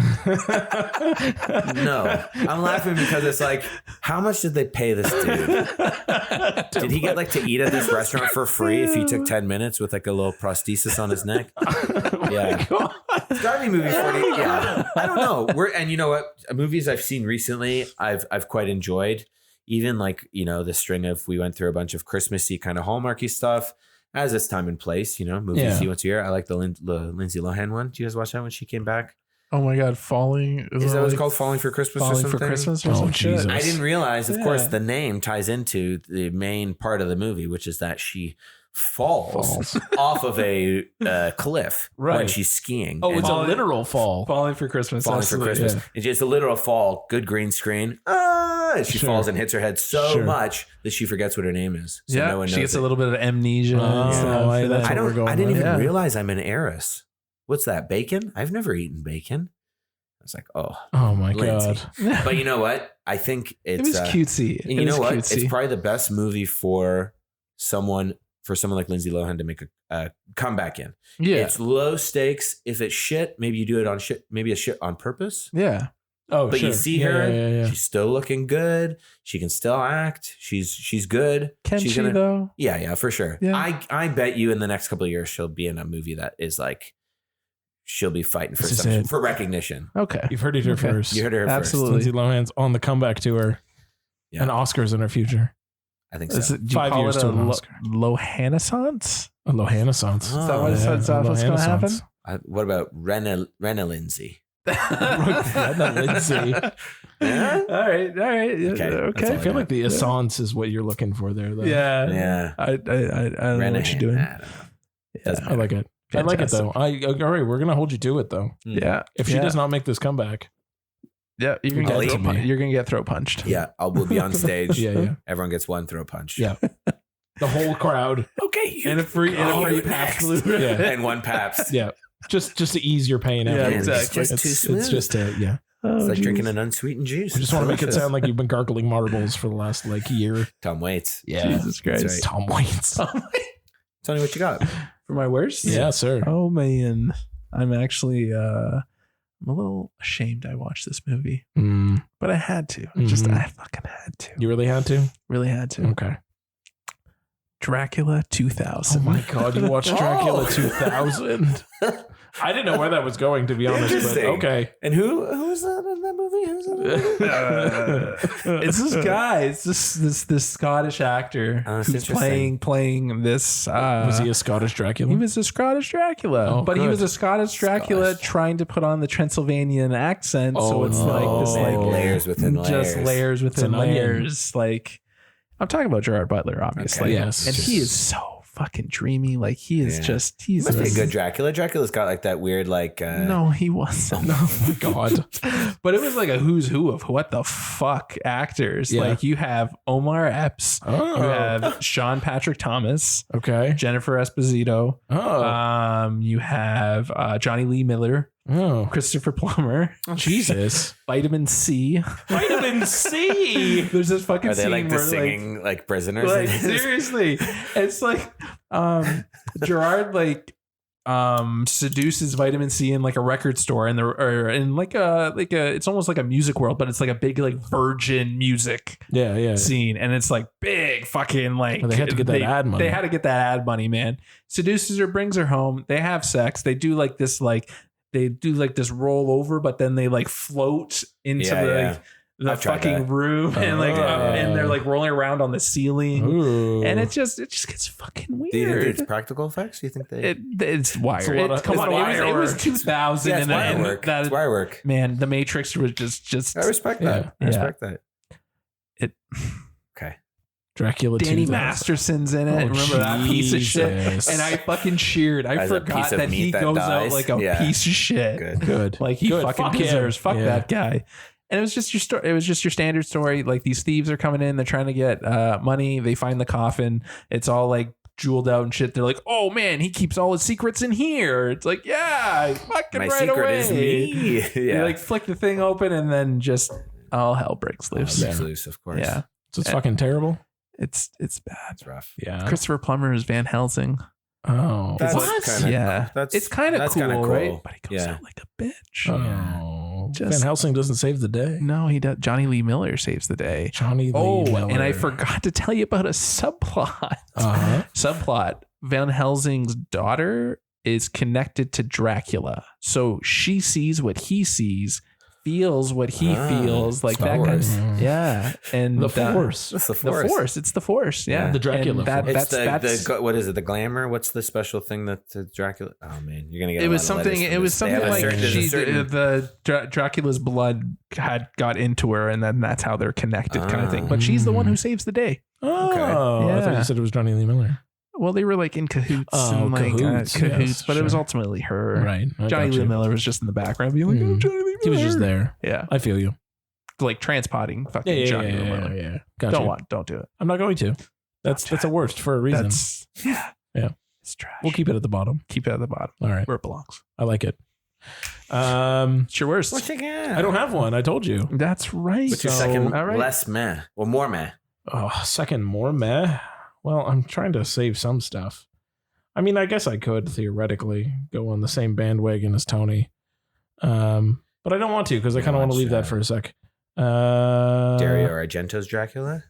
No, I'm laughing because it's like, how much did they pay this dude? Did he get like to eat at this restaurant for free if he took 10 minutes with like a little prosthesis on his neck? Yeah. It's gotta be movie 40. Yeah. I don't know. And you know what? Movies I've seen recently, I've quite enjoyed. Even like, you know, the string of, we went through a bunch of Christmassy kind of Hallmarky stuff. As its time and place, you know, movies see once a year. I like the Lindsay Lohan one. Did you guys watch that when she came back? Oh my God, Falling. Is that what it's called? Falling for Christmas or something? For Christmas or Oh, some Jesus. shit. I didn't realize, of Yeah. course, the name ties into the main part of the movie, which is that she falls off of a cliff when Right. she's skiing. Oh, And it's a literal fall. Falling for Christmas. falling for absolutely. Christmas. It's just a literal fall. Good green screen. She Sure. falls and hits her head so Sure. much that she forgets what her name is. So Yeah, no one knows she gets it. a little bit of amnesia. Oh, and stuff. I- that's I what we're don't. going I didn't with. even Yeah. realize I'm an heiress. What's that? Bacon? I've never eaten bacon. I was like, oh. Oh my Lindsay. god. But you know what? I think It it's was cutesy. and you know what? Cutesy. It's probably the best movie for someone like Lindsay Lohan to make a comeback in. Yeah. It's low stakes. If it's shit, maybe you do it on shit. Maybe it's shit on purpose. Yeah. Oh, But sure. you see Yeah, her. Yeah. She's still looking good. She can still act. She's good. Can she's she though? Yeah, for sure. Yeah. I bet you in the next couple of years she'll be in a movie that is like she'll be fighting for This is some it. for recognition. Okay. You've heard it here Okay. first. You heard her Absolutely. Lindsay Lohan's on the comeback tour. Yeah. And Oscars in her future. first. I think so. Is it, do you 5 call years it to a an Oscar. Lohanessence? A Lohanessence. Oh, Is that what yeah. is that what's going to happen? What about Rena Lindsay? Rena Lindsay. Yeah? All right. Okay, Okay. that's all I feel like the essence is what you're looking for there, though. Yeah. Yeah. I don't know what you're doing. I don't know. Doesn't I like it. I like it though. All right, we're gonna hold you to it though. Yeah. If she does not make this comeback, Yeah. You're I'll eat gonna me. you're gonna get throat punched. Yeah, we'll be on stage. yeah, Everyone gets one throat punch. yeah, the whole crowd, Okay. And a free Oh, Pabst next. Blue. Yeah. And one Pabst. yeah, just to ease your pain. Yeah, afterwards. exactly. It's just too It's smooth. just yeah. Oh, It's like geez. drinking an unsweetened juice. I just want to make it Delicious. sound like you've been gargling marbles for the last like year. Tom Waits. Jesus Christ. That's right. Tom Waits. Tell me what you got. For my worst? Yeah, sir. Oh man. I'm actually I'm a little ashamed I watched this movie. Mm, But I had to. Mhm. I fucking had to. you really had to. Really had to. Okay. Dracula Oh 2000. my god, you watched Dracula Oh. 2000. I didn't know where that was going, to be honest. But Interesting. okay. And who is that in that movie? Who's in that movie? It's this guy. It's this Scottish actor Oh, that's who's interesting. playing this. Was he a Scottish Dracula? He was a Scottish Dracula, Oh, but he good. was a Scottish Dracula Scottish. trying to put on the Transylvanian accent. So Oh, it's like this, like layers within layers. just layers It's within an onion. layers. Like I'm talking about Gerard Butler, obviously. Okay. Yes. and he is so fucking dreamy. Like he is Yeah. just He he's must be a just- good Dracula. Dracula's got like that weird like. No, he wasn't. Oh my god. But it was like a who's who of what the fuck actors. Yeah. Like you have Omar Epps, Oh. you have Sean Patrick Thomas, Okay. Jennifer Esposito. Oh. You have Johnny Lee Miller, Oh. Christopher Plummer, Jesus. Vitamin C. Vitamin C. There's this fucking Are they scene like the where singing like prisoners? like seriously, it's like Gerard like seduces Vitamin C in like a record store or in like a it's almost like a music world, but it's like a big like Virgin music Yeah, yeah. scene, and it's like big fucking like Well, they had to get that ad money. They had to get that ad money, man. Seduces her, brings her home. They have sex. They do like this like they do like this roll over, but then they like float into the fucking room and like and they're like rolling around on the ceiling. Ooh. And it just gets fucking weird. Do you think it's practical effects? Do you think they? It's wire. It was 2000. Yeah, it's and wire work. It's wire work. Man, The Matrix was just. I respect that. I respect that. Okay. Dracula. Danny 2000. Masterson's in it. Remember that piece of shit? And I fucking cheered. I forgot that he goes out like a piece of shit. Good. Like he fucking deserves. Fuck that guy. And it was just your story. It was just your standard story. Like these thieves are coming in. They're trying to get money. They find the coffin. It's all like jeweled out and shit. They're like, oh man, he keeps all his secrets in here. It's like, yeah, fucking My right secret away. is me. Yeah. You like flick the thing open and then just all hell breaks loose. Loose, of course. Yeah. So it's fucking terrible. It's bad. It's rough. Yeah. Christopher Plummer is Van Helsing. Oh. That's What? kinda, It's kind of cool, right? But he goes Yeah. out like a bitch. Oh. Just- Van Helsing doesn't save the day. No, he does. Johnny Lee Miller saves the day. Johnny Lee Miller. And I forgot to tell you about a subplot. Uh-huh. Subplot. Van Helsing's daughter is connected to Dracula. So she sees what he sees, feels what he feels, like Star that kind Wars. of, yeah. And The Force. That's the The Force. It's the Force. Yeah. The Dracula And Force. It's what is it? The glamour? What's the special thing that the Dracula? Oh man, you're gonna get. It was something. It was something like Dracula's blood had got into her, and then that's how they're connected, kind of thing. But she's the one who saves the day. Oh. Okay. I thought Yeah. you said it was Johnny Lee Miller. Well, they were like in cahoots, Oh, and like cahoots, cahoots, but it was sure. ultimately her. Right. I Johnny got Lee you. Miller was just in the background, being like, "Oh, Johnny Lee Miller." He was just there. Yeah, I feel you. like transpotting fucking Johnny Lee Miller. Yeah. Gotcha. Don't do it. I'm not going to. That's a worst for a reason. Yeah. It's trash. We'll keep it at the bottom. keep it at the bottom All right. where it belongs. I like it. It's your worst. What you got? I don't have one. I told you. That's right. What's your So, second? all right. Less meh or more meh? Oh, second more meh. Well, I'm trying to save some stuff. I mean, I guess I could theoretically go on the same bandwagon as Tony. But I don't want to because I kind of want to leave that for a sec. Dario Argento's Dracula.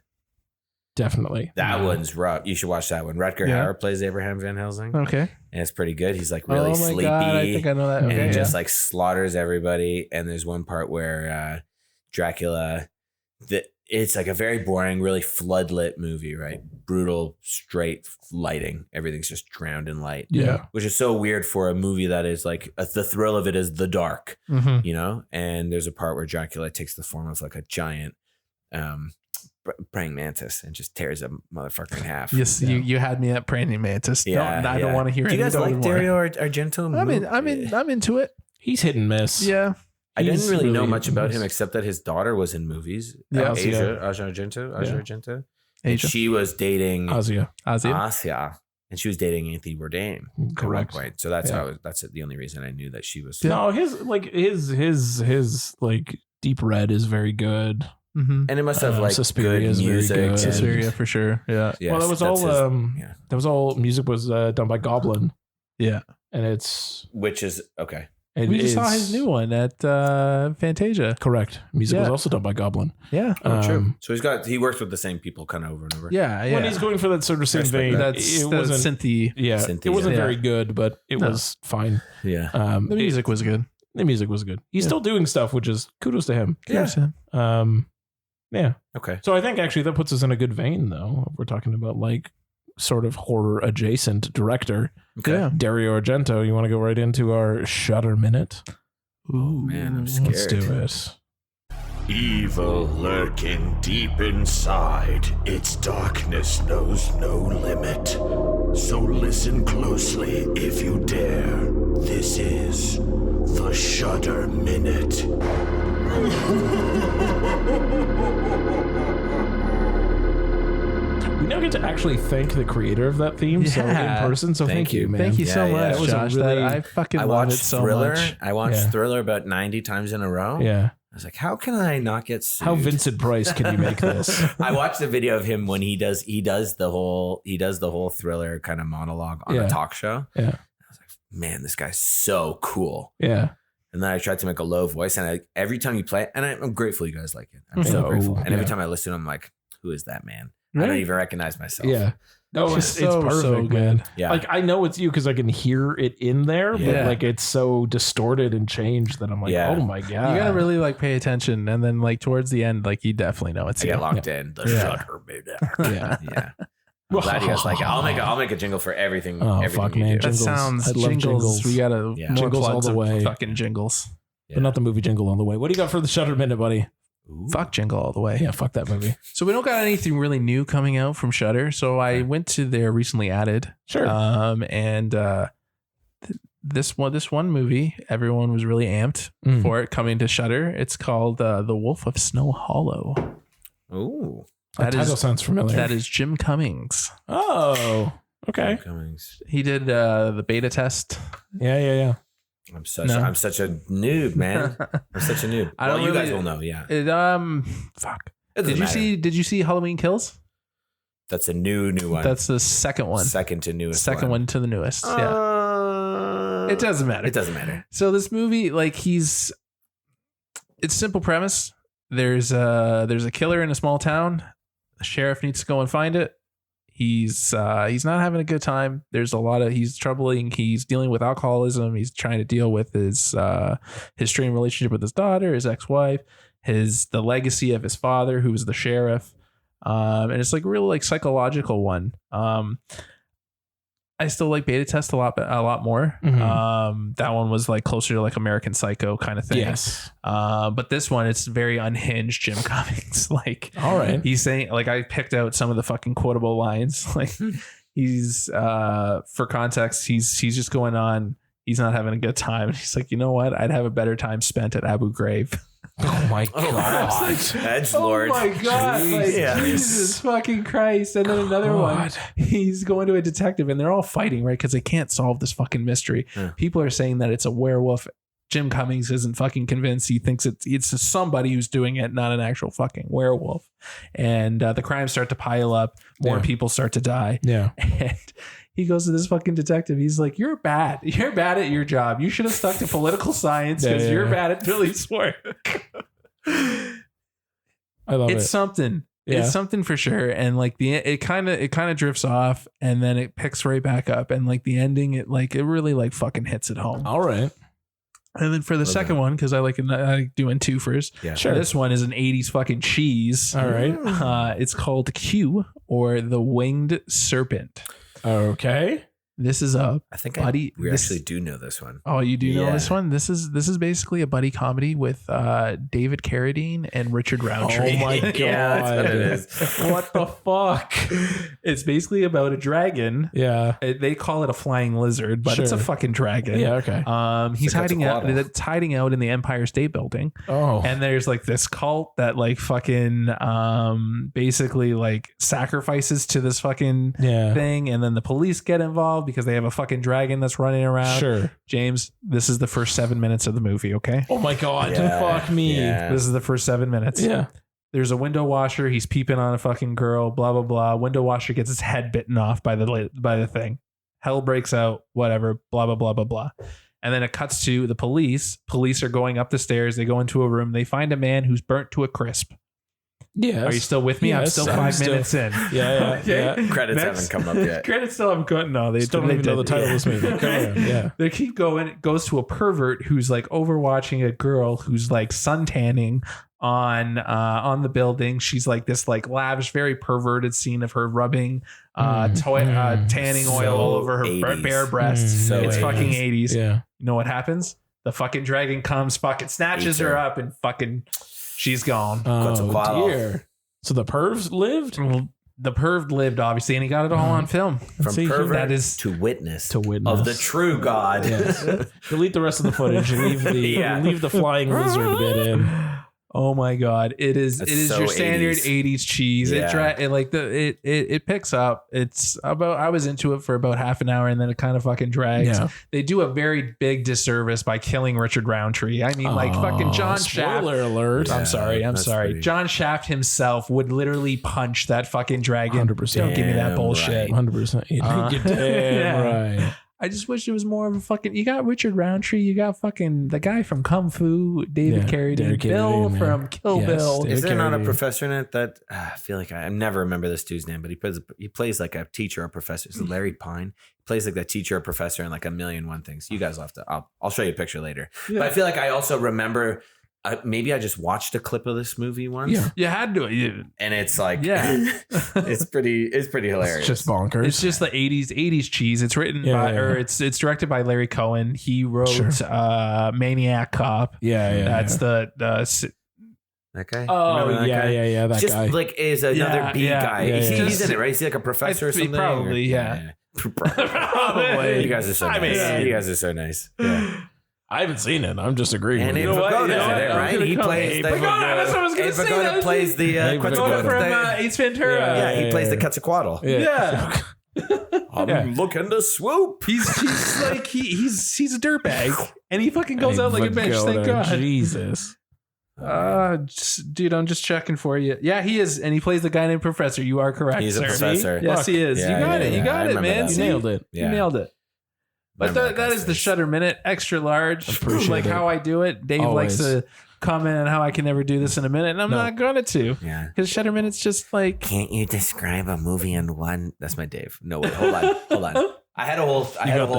Definitely. That one's rough. You should watch that one. Rutger Hauer plays Abraham Van Helsing. Okay. And it's pretty good. He's like really oh my sleepy. God, I think I know that. And Okay, he just like slaughters everybody. And there's one part where Dracula, it's like a very boring, really floodlit movie, right? Brutal, straight lighting. Everything's just drowned in light. Yeah. Which is so weird for a movie that is like the thrill of it is the dark, Mhm. you know? And there's a part where Dracula takes the form of like a giant praying mantis and just tears a motherfucker in half. Yes, you had me at praying mantis. Yeah, I don't want to hear it. Do you guys like Dario Argento? I'm into it. He's hit and miss. Yeah. I didn't He's really know really much about him nice. except that his daughter was in movies. Yeah. Asia Argento. And Asia. she was dating Ozzy. Asia, and she was dating Anthony Bourdain Correct. at one point. So that's Yeah. that's the only reason I knew that she was. No, his like deep red is very good. Mm-hmm. And it must have like Suspiria good is very music. good. and- Suspiria for sure. Yeah. Yes, Well, that was that's all. his- That was all. Music was done by Goblin, Yeah. and it's. which is okay. We just saw his new one at Fantasia. Correct. Music was Yeah. also done by Goblin. Yeah. Oh, true. So he works with the same people kind of over and over. Yeah. Yeah. When he's going for that sort of same Respect vein, that. That's it the wasn't. synthy. Yeah, Synthie, it wasn't yeah. very good, but it No. was fine. Yeah. The music was good. The music was good. He's Yeah. still doing stuff, which is kudos to him. Yeah. Yeah. Okay. So I think actually that puts us in a good vein, though. If we're talking about like sort of horror adjacent director, Okay. Yeah. Dario Argento. You want to go right into our Shudder minute? Oh man, I'm scared. Let's do it. Evil lurking deep inside, its darkness knows no limit. So listen closely if you dare. This is the Shudder Minute. We now get to actually thank the creator of that theme so in Yeah. person. So thank you, man. Thank you Yeah, so yeah. much, That was a Josh. really- I fucking I love watched it so Thriller. much. I watched Yeah. Thriller about 90 times in a row. Yeah. I was like, how can I not get sued? How Vincent Price can you make this? I watched a video of him when he does the whole Thriller kind of monologue on Yeah. a talk show. Yeah. I was like, man, this guy's so cool. Yeah. And then I tried to make a low voice, and every time you play it, and I'm grateful you guys like it. I'm Yeah. so grateful. And every Yeah. time I listen, I'm like, who is that man? I Right. don't even recognize myself. Yeah. No, She's it's perfect, so man. good. Yeah. Like I know it's you because I can hear it in there, but Yeah. like it's so distorted and changed that I'm like, Yeah. oh my god. You gotta really like pay attention, and then like towards the end, like you definitely know it's I you. get locked in. The Yeah. shutter made it. Yeah. Yeah. I'm glad you guys like it. I'll make a jingle for everything. Oh, everything fuck, you man. do. That Jingles. sounds I love jingles. jingles. We gotta Yeah. more Jingles all plugs the of way. fucking jingles. Yeah. But not the movie Jingle All the Way. What do you got for the Shutter Minute, buddy? Ooh. Fuck jingle all the way. Yeah, fuck that movie. So we don't got anything really new coming out from Shudder. So I went to their recently added. Sure. This one movie, everyone was really amped Mm. for it coming to Shudder. It's called The Wolf of Snow Hollow. Ooh. That title sounds familiar. That is Jim Cummings. Oh, okay. Cummings. He did the beta test. Yeah. I'm such No. I'm such a noob, man. I'm such a noob. I Well, don't you guys really- will know, yeah. It fuck. It doesn't matter. Did you see Halloween Kills? That's a new one. That's the second one. second to newest. Second one to the newest. Yeah. It doesn't matter. It doesn't matter. So this movie, like it's simple premise. There's a killer in a small town. The sheriff needs to go and find it. He's not having a good time. There's a lot of he's troubling. He's dealing with alcoholism. He's trying to deal with his strained relationship with his daughter, his ex-wife, the legacy of his father, who was the sheriff. And it's like really like psychological one. I still like Beta Test a lot more. Mhm. That one was like closer to like American Psycho kind of thing. Yes. But this one, it's very unhinged Jim Cummings. Like, All right. he's saying, like, I picked out some of the fucking quotable lines. Like, he's for context, he's just going on. He's not having a good time. And he's like, you know what? I'd have a better time spent at Abu Ghraib. Oh my Oh, god. Edgelord. Oh my god! Like, Yeah. Jesus fucking Christ! And then another one, he's going to a detective, and they're all fighting, right? Because they can't solve this fucking mystery. Yeah. People are saying that it's a werewolf. Jim Cummings isn't fucking convinced. He thinks it's somebody who's doing it, not an actual fucking werewolf. And the crimes start to pile up. More Yeah. people start to die. Yeah. And he goes to this fucking detective. He's like, "You're bad. You're bad at your job. You should have stuck to political science because you're bad at police work." I love It's it. something. Yeah. It's something for sure. And like it kind of drifts off, and then it picks right back up. And like the ending, it really like fucking hits it home. All right. And then for the Love second that. one, because I like doing twofers. Yeah. Sure. This one is an 80s fucking cheese. All right. It's called Q, or The Winged Serpent. Okay. This is a I think buddy. we this- actually do know this one. Oh, you do know Yeah. this one? This is basically a buddy comedy with David Carradine and Richard Roundtree. Oh my god. Yeah, that's what it is. What the fuck? It's basically about a dragon. Yeah. They call it a flying lizard, but it's a Sure. fucking dragon. Yeah. Okay. He's hiding out. Quetzalcoatl. It's hiding out in the Empire State Building, Oh. and there's like this cult that like fucking basically like sacrifices to this fucking Yeah. thing, and then the police get involved because they have a fucking dragon that's running around. Sure. James, this is the first 7 minutes of the movie. Okay, Oh my god. Yeah. Fuck me. Yeah. this is the first 7 minutes. Yeah. There's a window washer. He's peeping on a fucking girl. Blah blah blah. Window washer gets his head bitten off by the thing. Hell breaks out. Whatever. Blah blah blah blah blah. And then it cuts to the police. Police are going up the stairs. They go into a room. They find a man who's burnt to a crisp. Yes. Are you still with me? I'm Yes, still I'm 5 still- minutes in. Yeah. Yeah. Credits haven't come up yet. Credits still haven't come. No, they Still don't they even know the did. title of this movie. Go ahead. Yeah. They keep going. It goes to a pervert who's like overwatching a girl who's like suntanning on the building. She's like this like lavish, very perverted scene of her rubbing tanning oil So all over her 80s. bare breasts. So It's 80s. fucking 80s. Yeah. You know what happens? The fucking dragon comes, fucking snatches Eats her her. up, and fucking she's gone. Oh Quetzalcoatl. dear. So the pervs lived Well, the perv lived, obviously, and he got it all on film. From See, pervert that is- to witness. to witness Of the true God. Yes. Delete the rest of the footage. Leave the Yeah. leave the flying lizard bit in. Oh my god! It is It's so your standard 80s. 80s cheese. Yeah. It picks up. It's about I was into it for about half an hour and then it kind of fucking drags. Yeah. They do a very big disservice by killing Richard Roundtree. I mean, like fucking John Shaft. Spoiler alert. Yeah. I'm sorry. that's pretty- John Shaft himself would literally punch that fucking dragon. 100%. Don't give me that Damn bullshit. right. 100%. You're damn yeah. right. I just wish it was more of a fucking. You got Richard Roundtree. You got fucking the guy from Kung Fu, David Carradine, Bill from Kill Bill. Is there not a professor in it that I feel like I never remember this dude's name, but he plays like a teacher or professor. Is it Larry Pine? He plays like that teacher or professor in like 1,000,001 things. You guys will have to. I'll show you a picture later. Yeah. But I feel like I also remember. Maybe I just watched a clip of this movie once. Yeah, you had to, and it's like, it's pretty hilarious. It's just bonkers. It's just the '80s cheese. It's written by, or it's directed by Larry Cohen. He wrote Maniac Cop. That's the that guy. Oh that yeah. That just guy like is another B guy. He's in it, right? Is he like a professor or something? Probably, yeah. Probably. You guys are so nice. You guys are so nice. Yeah. I haven't seen it. I'm just agreeing. And with Pagoda's in it, right? He plays that's what I was going to say. Pagoda plays the Pagoda from Ace Ventura. Yeah, he plays the Quetzalcoatl. Yeah. I'm looking to swoop. He's like he's a dirtbag, and he fucking goes out like a bitch. Thank God. Jesus. Dude, I'm just checking for you. Yeah, he is, and he plays the guy named Professor. You are correct. He's sir. a professor. Yes, he is. Yeah, you got it. You got it, man. You nailed it. You nailed it. But that is the Shutter Minute, extra large. Like how I do it. Dave likes to comment on how I can never do this in a minute, and I'm not going to. Yeah. Because Shutter Minute's just like. Can't you describe a movie in one? That's my Dave. No, wait. Hold on. I had a whole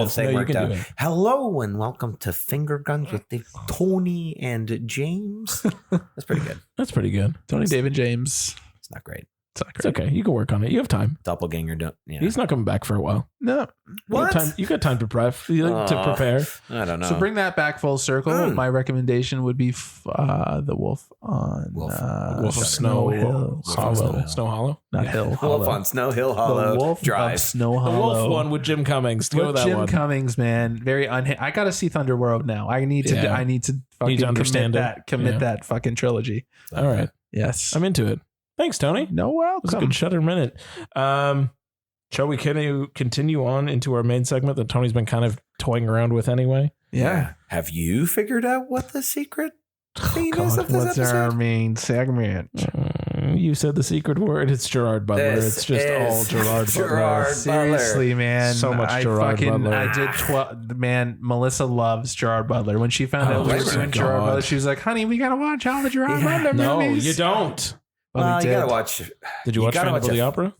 thing worked out. Hello and welcome to Finger Guns with Tony and James. That's pretty good. Tony, David, James. It's not great. It's okay. You can work on it. You have time. Doppelganger. Don't. Yeah. He's not coming back for a while. No. What? You got time to prep. To prepare. I don't know. So bring that back full circle. My recommendation would be The Wolf on Wolf of Snow Hollow. Snow Hollow? Not Hill. Wolf on Snow Hill Hollow. The Wolf Drive. of Snow The Hollow. Wolf one with Jim Cummings. Go with that Jim one. Cummings, man. Very I got to see Thunderworld now. I need to fucking understand commit that fucking trilogy. All right. Yes. I'm into it. Thanks, Tony. No, welcome. It was a good Shutter Minute. Shall we continue on into our main segment that Tony's been kind of toying around with anyway? Yeah. Have you figured out what the secret theme is of this What's episode? our main segment? You said the secret word. It's Gerard Butler. It's just all Gerard Butler. Seriously, man. So much Gerard Butler. I did 12. Man, Melissa loves Gerard Butler. When she found out we were doing Gerard Butler, she was like, honey, we got to watch all the Gerard Butler no, movies. No, you don't. Well, you got to watch. Did you watch Phantom of the Opera?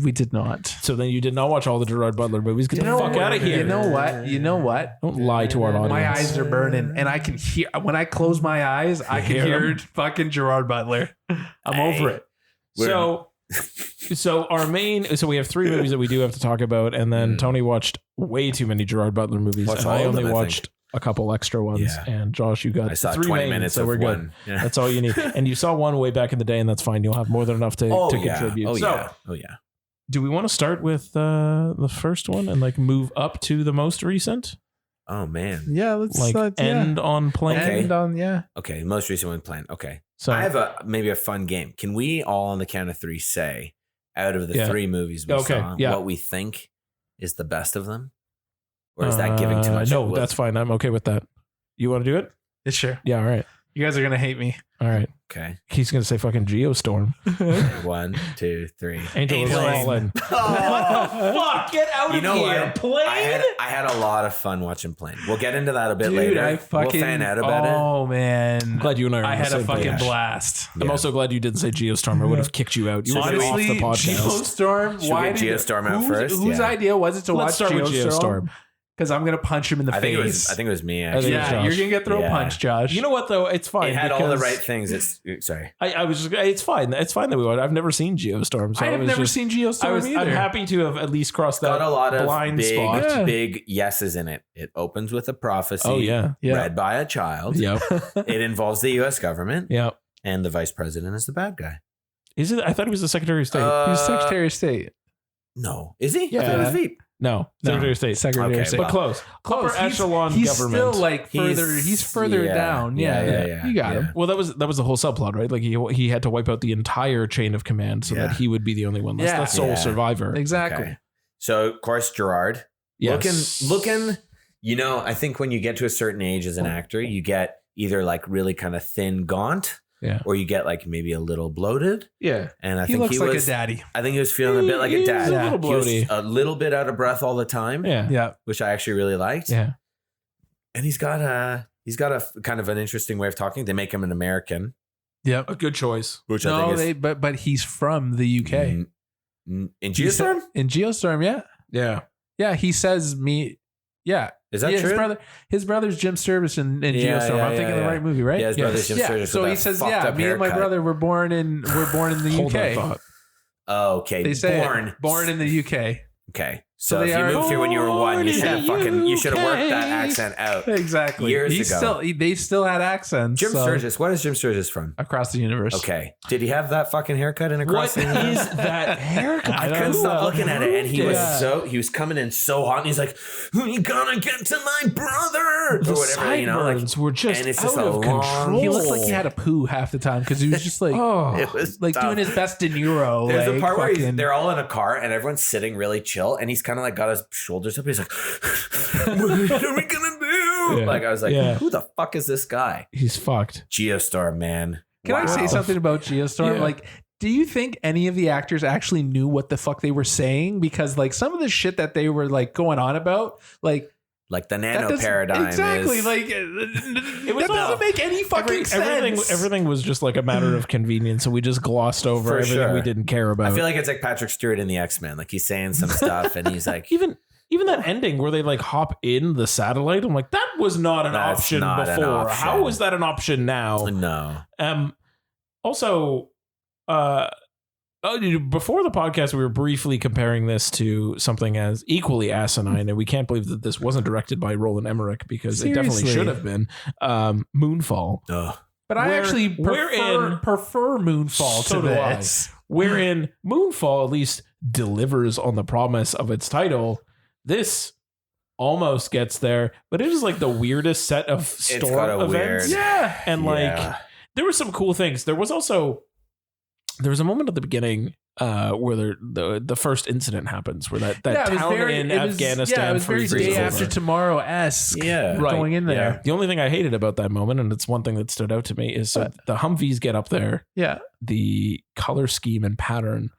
We did not. So then you did not watch all the Gerard Butler movies. Get the fuck out of here. You know what? Don't lie to our audience. My eyes are burning, and I can hear when I close my eyes. I can hear fucking Gerard Butler. I'm over it. So we have 3 movies that we do have to talk about, and then Tony watched way too many Gerard Butler movies, and I only watched a couple extra ones. Yeah. And Josh, you got I saw 3 20 main, minutes, so we're good. one. Yeah. That's all you need. And you saw one way back in the day, and that's fine. You'll have more than enough to contribute. Oh yeah. Do we want to start with the first one and like move up to the most recent? Oh man. Yeah, let's end on plane. Okay. End on Okay, most recent one planned. Okay. So I have maybe a fun game. Can we all on the count of 3 say out of the 3 movies we saw what we think is the best of them? Or is that giving too much? No, that's fine. I'm okay with that. You want to do it? Yeah, sure. Yeah, all right. You guys are gonna hate me. All right. Okay. He's gonna say fucking Geostorm. 1, 2, 3. Angel Fallen. Oh, fuck! Get out of here. What? Plane. I had a lot of fun watching Plane. We'll get into that a bit later. We'll fan out about it. Oh man! I'm glad you and I are on I the had a same fucking page. blast. I'm also glad you didn't say Geostorm. I would have kicked you out. You were off Honestly, the podcast. Geostorm. Should Why we get Geostorm out first? Whose idea was it to Let's watch start with Geostorm? Because I'm gonna punch him in the face. I think it was me. I Actually. think it was Yeah, Josh. you're gonna get thrown punch, Josh. You know what though? It's fine. It had all the because right things. Sorry. I was just. It's fine. It's fine that we watched. I've never seen Geostorm. So I have never seen Geostorm either. I'm happy to have at least crossed that Got a lot of blind big, spot. big yeses in it. It opens with a prophecy. Oh yeah. Read by a child. Yep. It involves the U.S. government. Yep. And the vice president is the bad guy. Is it? I thought he was the Secretary of State. He's Secretary of State. No, is he? Yeah. I thought it was Veep. No, Secretary of State. Secretary of State. But close. Upper echelon he's government. Still like further. He's further down. Yeah. You got him. Well, that was the whole subplot, right? Like he had to wipe out the entire chain of command so that he would be the only one. That's the sole survivor. Exactly. Okay. So of course Gerard. Yes. Looking. I think when you get to a certain age as an actor, you get either like really kind of thin, gaunt, Yeah. or you get like maybe a little bloated. Yeah. And I He think looks he like was a daddy. I think he was feeling a bit like a He dad. was a little He was bloaty. a little bit out of breath all the time, Yeah. Yeah. which I actually really liked. Yeah. And he's got a kind of an interesting way of talking. They make him an American, Yep. A good choice. which I No, think is but he's from the UK. in He said- Geostorm. In Geostorm, yeah. Yeah. Yeah, he says me. Yeah. Is that Yeah, true? His brother's Jim Sturgis in Yeah, Geostorm. yeah, I'm thinking yeah, the yeah. right movie, right? Yeah, his brother's Jim Sturgis So with he that says, fucked yeah, up me and my haircut. brother were born in the Hold that UK. thought. Oh, okay. They say born in the UK. Okay. So So if they you are moved here when you were 1, you born should have in you should have worked that UK. accent out. Exactly. Years ago. They still had accents. Jim so- Sturgis. What is Jim Sturgis from? across the universe. Okay. Did he have that fucking haircut in Across What the Universe? is that haircut? I couldn't stop looking at it, and he Yeah. was coming in so hot, and he's like, "You gonna get to my brother?" The or whatever, you know, like sideburns were just and it's out just a of long- control. He looked like he had a poo half the time because he was just like, Oh. it was like tough. doing his best De Niro. There's like, a part where fucking- they're all in a car and everyone's sitting really chill, and he's kind of like got his shoulders up. He's like, "What are we gonna do?" Yeah. Like I was like, Yeah. "Who the fuck is this guy?" He's fucked. Geostorm, man. Can I say Wow. something about Geostorm? Yeah. Like, do you think any of the actors actually knew what the fuck they were saying? Because like some of the shit that they were like going on about, like Like the that nano doesn't- paradigm exactly. is Like was that doesn't make any fucking sense. Everything was just like a matter of convenience, so we just glossed over For everything sure. we didn't care about. I feel like it's like Patrick Stewart in the X-Men. Like he's saying some stuff and he's like, even that ending where they like hop in the satellite, I'm like, that was not an That's option not an before. option. How is that an option now? no. Also, before the podcast, we were briefly comparing this to something as equally asinine, and we can't believe that this wasn't directed by Roland Emmerich because it definitely Seriously. should have been. Moonfall, Ugh. But I Where- actually wherein- prefer Moonfall So to do I. this. wherein Moonfall at least delivers on the promise of its title. This almost gets there, but it is like the weirdest set of got storm a events. weird- Yeah, and like Yeah. there were some cool things. There was a moment at the beginning where the first incident happens, where that Yeah, it was town very- in it was- Afghanistan Yeah, it was very freezes day over. after tomorrow esque. Yeah. Right. going in there. Yeah. The only thing I hated about that moment, and it's one thing that stood out to me, is so What? the Humvees get up there. Yeah. The color scheme and pattern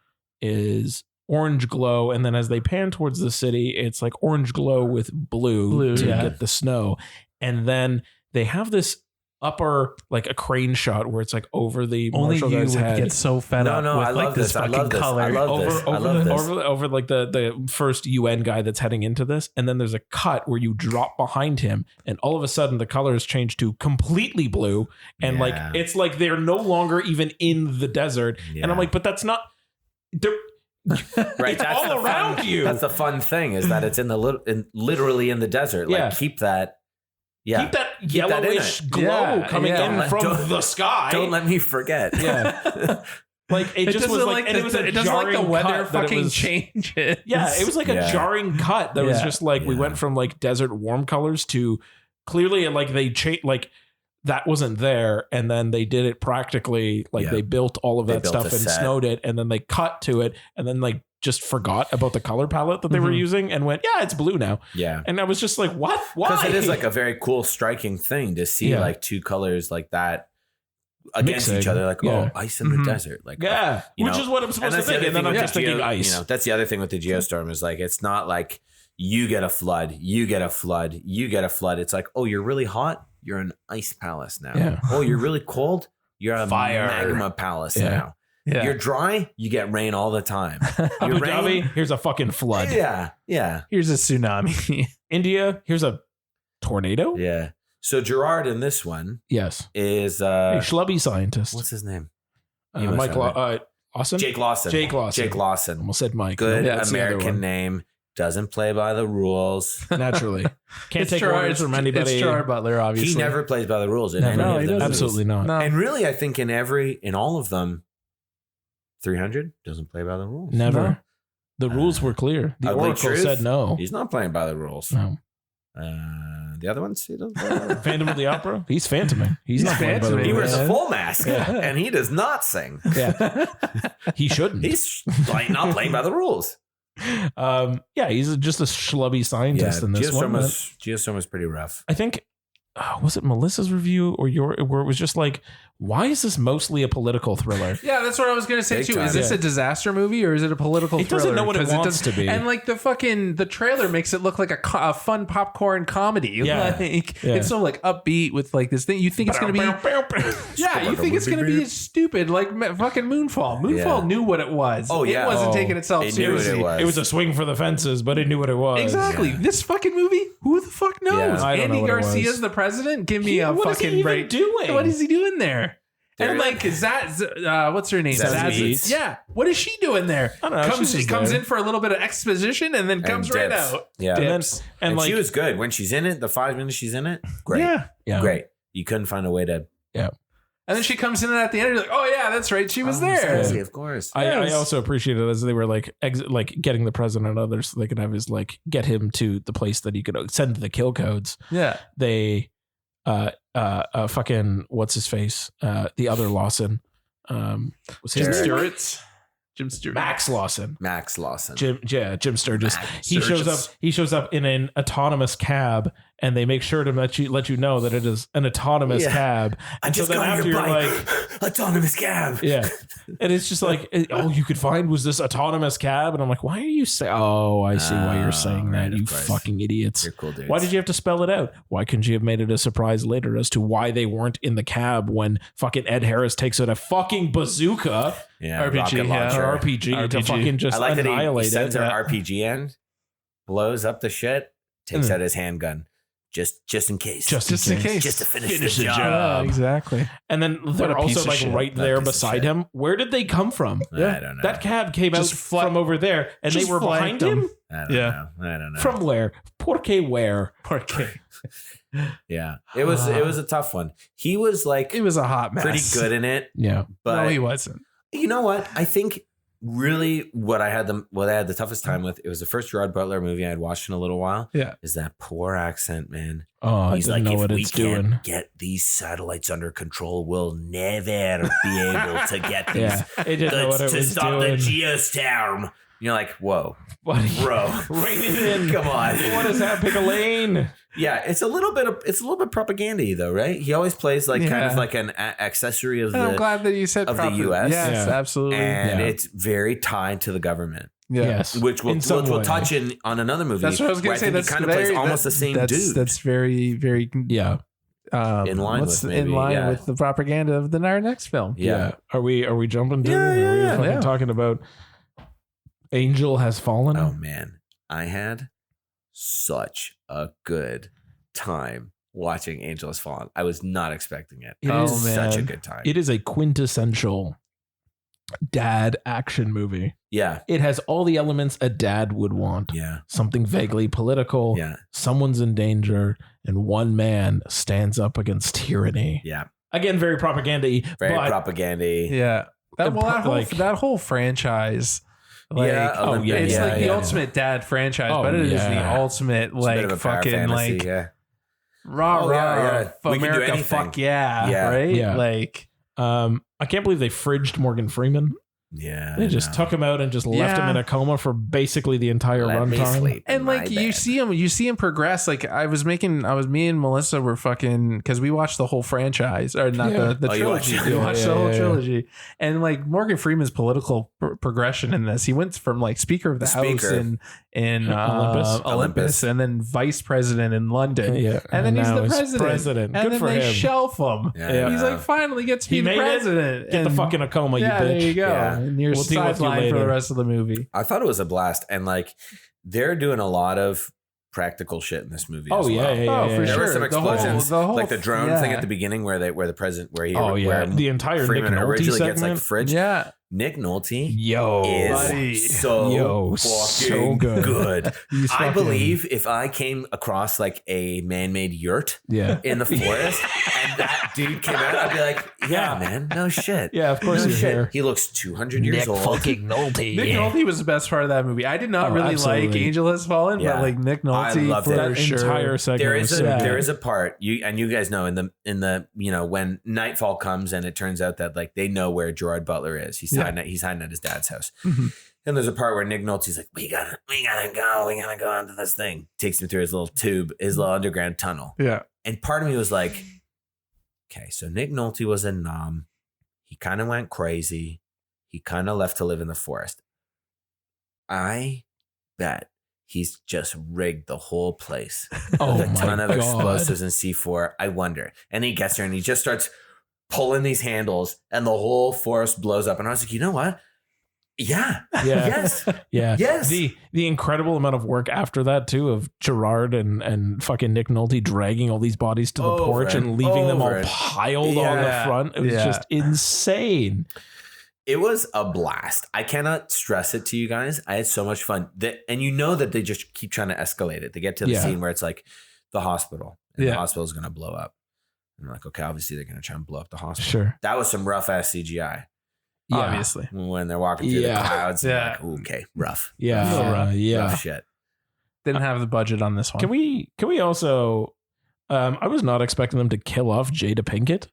is orange glow, and then as they pan towards the city, it's like orange glow with blue to yeah. get the snow. And then they have this upper, like a crane shot where it's like over the Only marshal you guy's would head. get so fed No, up no, with I like love this this. I fucking love this. color. I love this. Over like the first UN guy that's heading into this, and then there's a cut where you drop behind him, and all of a sudden the color has changed to completely blue, and like Yeah. it's like they're no longer even in the desert, and I'm like, but that's not. Right, It's that's all the around fun, you. That's the fun thing is that it's in the literally in the desert. Like Yeah. keep that. Yeah. Keep that Keep that in yellowish it. glow Yeah, coming yeah. in from Don't- the sky. Don't let me forget. Yeah. Like it just was like, and it was a it doesn't like the jarring weather cut that it fucking was- changes. Yeah, it was like Yeah. a jarring cut that was Yeah. just like we Yeah. went from like desert warm colors to clearly like they changed like that wasn't there, and then they did it practically like Yeah. they built all of They that built stuff a and set. snowed it, and then they cut to it, and then like just forgot about the color palette that they were Mhm. using and went, yeah, it's blue now, Yeah. and I was just like, what? Why? Because it is like a very cool, striking thing to see Yeah. like two colors like that against Mixing. each other. Like, Yeah. oh, ice in the Mhm. desert. Like, yeah, you which know, is what I'm supposed to that's the think, other and then thing I'm with just the thinking Geo- ice. You know, that's the other thing with the Geostorm is like it's not like you get a flood, you get a flood, you get a flood. It's like, oh, you're really hot, you're an ice palace now. Yeah. Oh, you're really cold, you're a Fire. magma palace Yeah. now. Yeah. You're dry, you get rain all the time. Abu Your rain- Dhabi, here's a fucking flood. Yeah, yeah, Here's a tsunami. India, here's a tornado. yeah. So Gerard in this one Yes, is a schlubby scientist. what's his name? You must Mike have Lawson. Jake Lawson. Jake Lawson. Jake Lawson. Almost said Mike. Good No, that's the other American one. name. Doesn't play by the rules. Naturally, can't It's take Gerard- orders from anybody. It's Gerard Butler, obviously. He never plays by the rules in Never. any No, of he the doesn't. movies. Absolutely not. No. And really, I think in all of them, 300 doesn't play by the rules. Never. No. The rules were clear. The Ugly Oracle Truth? said no. He's not playing by the rules. No. The other ones, he doesn't play by the rules. Phantom of the Opera. He's phantoming. He's not playing by the phantoming. He rules. wears a Man. full mask and he does not sing. Yeah, he shouldn't. He's like not playing by the rules. Yeah, he's just a schlubby scientist in this one. Geostorm was pretty rough. I think was it Melissa's review or where it was just like, why is this mostly a political thriller? Yeah, that's what I was going to say Big too. time. Is this a disaster movie or is it a political It thriller? doesn't know what it 'Cause wants to be. And like the trailer makes it look like a fun popcorn comedy. Yeah. It's so like upbeat with like this thing. You think it's going to be, yeah, you think it's going to be stupid like fucking Moonfall. Moonfall knew what it was. Oh, yeah. It wasn't Oh, taking itself it knew what it seriously. was. It was a swing for the fences, but it knew what it was. Exactly. Yeah. This fucking movie, who the fuck knows? Yeah. I don't know Andy what it Garcia's was. the president? Give me a What is he fucking even break. doing? What is he doing there? And There- like what's her name? Zazie Beetz. Yeah. What is she doing there? I don't know, she's just Comes there. in for a little bit of exposition and then comes right dips. out. Yeah. Dips. And like she was good when she's in it. The 5 minutes she's in it, great, Yeah. great. You couldn't find a way to. And then she comes in and at the end, you're like, oh yeah, that's right. She was Oh, there. Zazie, of course. I Yes. also appreciated as they were like like getting the president and others so they could have his like get him to the place that he could send the kill codes. Yeah. They fucking what's his face? The other Lawson. Was his Jared. Jim Stewart. Max Lawson. Max Lawson. Jim Sturgis. Max He shows Sturgis. up. He shows up in an autonomous cab, and they make sure to let you know that it is an autonomous Yeah. cab. I And just so then got after your you're bike. Autonomous cab. yeah, and it's just like all you could find was this autonomous cab, and I'm like, why are you saying? Oh, I see why you're saying right, that. of You course. fucking idiots. You're cool, dude. Why did you have to spell it out? Why couldn't you have made it a surprise later as to why they weren't in the cab when fucking Ed Harris takes out a fucking bazooka Yeah, RPG, rocket yeah. launcher. or RPG to fucking just I like that he annihilate sends it? her RPG in, blows up the shit, takes out his handgun, just in case, Just in case. just to finish Finish the the job. Yeah, exactly. And then What they're a piece also of like shit. right What a there piece of beside shit. him. Where did they come from? I don't know. That cab came Just out from over there, and they just were behind flanked him. him. I don't Yeah. know. I don't know. From where? Porque where? Porque. Yeah, it was a tough one. He was like It was a hot mess. pretty good in it, Yeah. but No, he wasn't. you know what? I think really what I had the toughest time with, it was the first Gerard Butler movie I had watched in a little while. Yeah. Is that poor accent, man. Oh, I He's didn't like, know if what we it's can't doing. get these satellites under control, we'll never be able to get these Yeah, it didn't know what it to was stop doing. the geostorm. You're like, whoa, Buddy, bro, rein it in. Come on. What is that? Pick a lane. Yeah, it's a little bit propaganda though, right? He always plays like kind of Yeah. like an accessory of And I'm the, glad that you said of the proper- US. Yes, Yeah. absolutely. and Yeah. it's very tied to the government, yeah. Yes. which we'll In some way. touch in on another movie. That's what I was where going to say. think That's he kind of plays very- almost the same that's, dude. That's very, very Yeah. In line what's with in maybe, line yeah. with the propaganda of our next film. yeah. Are we jumping to? Yeah, Are we yeah, fucking yeah. talking about Angel Has Fallen? Oh man, I had such a good time watching Angel Has Fallen. I was not expecting it. It It was is- such a man. good time. It is a quintessential dad action movie. Yeah, It has all the elements a dad would want. yeah, Something vaguely political. yeah, Someone's in danger, and one man stands up against tyranny. yeah. Again, very propaganda-y, Very but propaganda. Yeah. The That whole franchise. Like, Yeah, oh, yeah, it's like the yeah. ultimate dad franchise, Oh, but it is yeah. the ultimate It's a bit like of a power fucking fantasy, like yeah. rah Oh, rah yeah, yeah. rah, We can do America anything. fuck yeah, Yeah. right? Yeah. Like I can't believe they fridged Morgan Freeman. Yeah, They just took him out and just left him Yeah. in a coma for basically the entire Let me runtime. sleep in and like my you bed. see him progress. Like me and Melissa were fucking because we watched the whole franchise or not Yeah. the Oh, you watched trilogy. it. We watched Yeah, the whole yeah, yeah. trilogy, and like Morgan Freeman's political progression in this, he went from like Speaker of the House Speaker. in Olympus. Olympus, and then Vice President in London. Yeah, And then he's now the president. And Good then for they him. shelf him. Yeah. He's like, finally gets to He be the made it. president. Get the And- fuck in a coma, yeah, you bitch. there you go. Yeah. And you're We'll deal with you sidelined for the later. rest of the movie. I thought it was a blast, and like they're doing a lot of practical shit in this movie. Oh as yeah, well. yeah, yeah, Oh, yeah, for yeah. There sure. were some The whole- explosions, the whole- like the drone yeah. thing at the beginning, where the president, where he, Oh yeah, where the entire Freeman Nick Nolte originally segment. gets like fridge. Yeah. Nick Nolte Yo, buddy. is so so fucking good. good. He's I fucking- believe if I came across like a man-made yurt yeah, in the forest and that dude came out, I'd be like, yeah, man, no shit. yeah. Of course No you're shit. here. He looks 200 years old. Nolte. Nick Nolte was the best part of that movie. I did not Oh, really absolutely. like Angel Has Fallen, Yeah. but like Nick I Nolte loved for it. That sure. entire segment. There was is so a good. there is a part you guys know in the when nightfall comes and it turns out that like they know where Gerard Butler is. He's hiding at his dad's house. Mhm. And there's a part where Nick Nolte's like, we gotta go onto this thing. Takes him through his little tube, his little underground tunnel. Yeah. And part of me was like, okay, so Nick Nolte was a nom. He kind of went crazy. He kind of left to live in the forest. I bet he's just rigged the whole place with a ton of explosives and C4. I wonder. And he gets there and he just starts pulling these handles and the whole forest blows up. And I was like, you know what? Yeah. Yes. Yeah. Yes. The incredible amount of work after that too of Gerard and fucking Nick Nolte dragging all these bodies to the porch and leaving them all piled on the front. It was just insane. It was a blast. I cannot stress it to you guys. I had so much fun. And you know that they just keep trying to escalate it. They get to the scene where it's like the hospital. And the hospital is going to blow up. And I'm like, okay, obviously they're going to try and blow up the hospital. Sure. That was some rough ass CGI. Yeah. Obviously. When they're walking through the clouds. Like, okay, rough. Rough shit. Didn't have the budget on this one. Can we also I was not expecting them to kill off Jada Pinkett.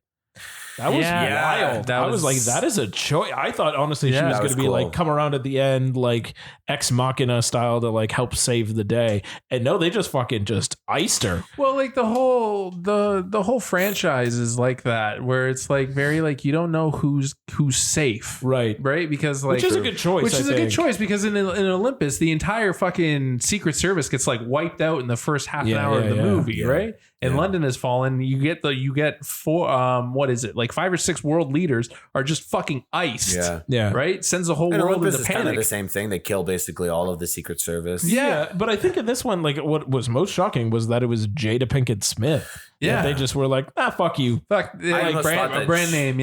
That was wild. I was like, that is a choice. I thought honestly she was going to be like come around at the end, like Ex Machina style to like help save the day. And no, they just fucking just iced her. Well, like the whole franchise is like that, where it's like very like you don't know who's safe, right? Because like which is a good choice. A good choice because in Olympus, the entire fucking Secret Service gets like wiped out in the first half an hour of the movie, right? And London has fallen. You get four what is it? Like 5 or 6 world leaders are just fucking iced. Yeah. Right? Sends the whole and world Olympus into is panic. kind of the same thing. They kill basically all of the Secret Service. Yeah, but I think in this one, like what was most shocking was that it was Jada Pinkett Smith. Yeah. They just were like, fuck you. Fuck, like brand name,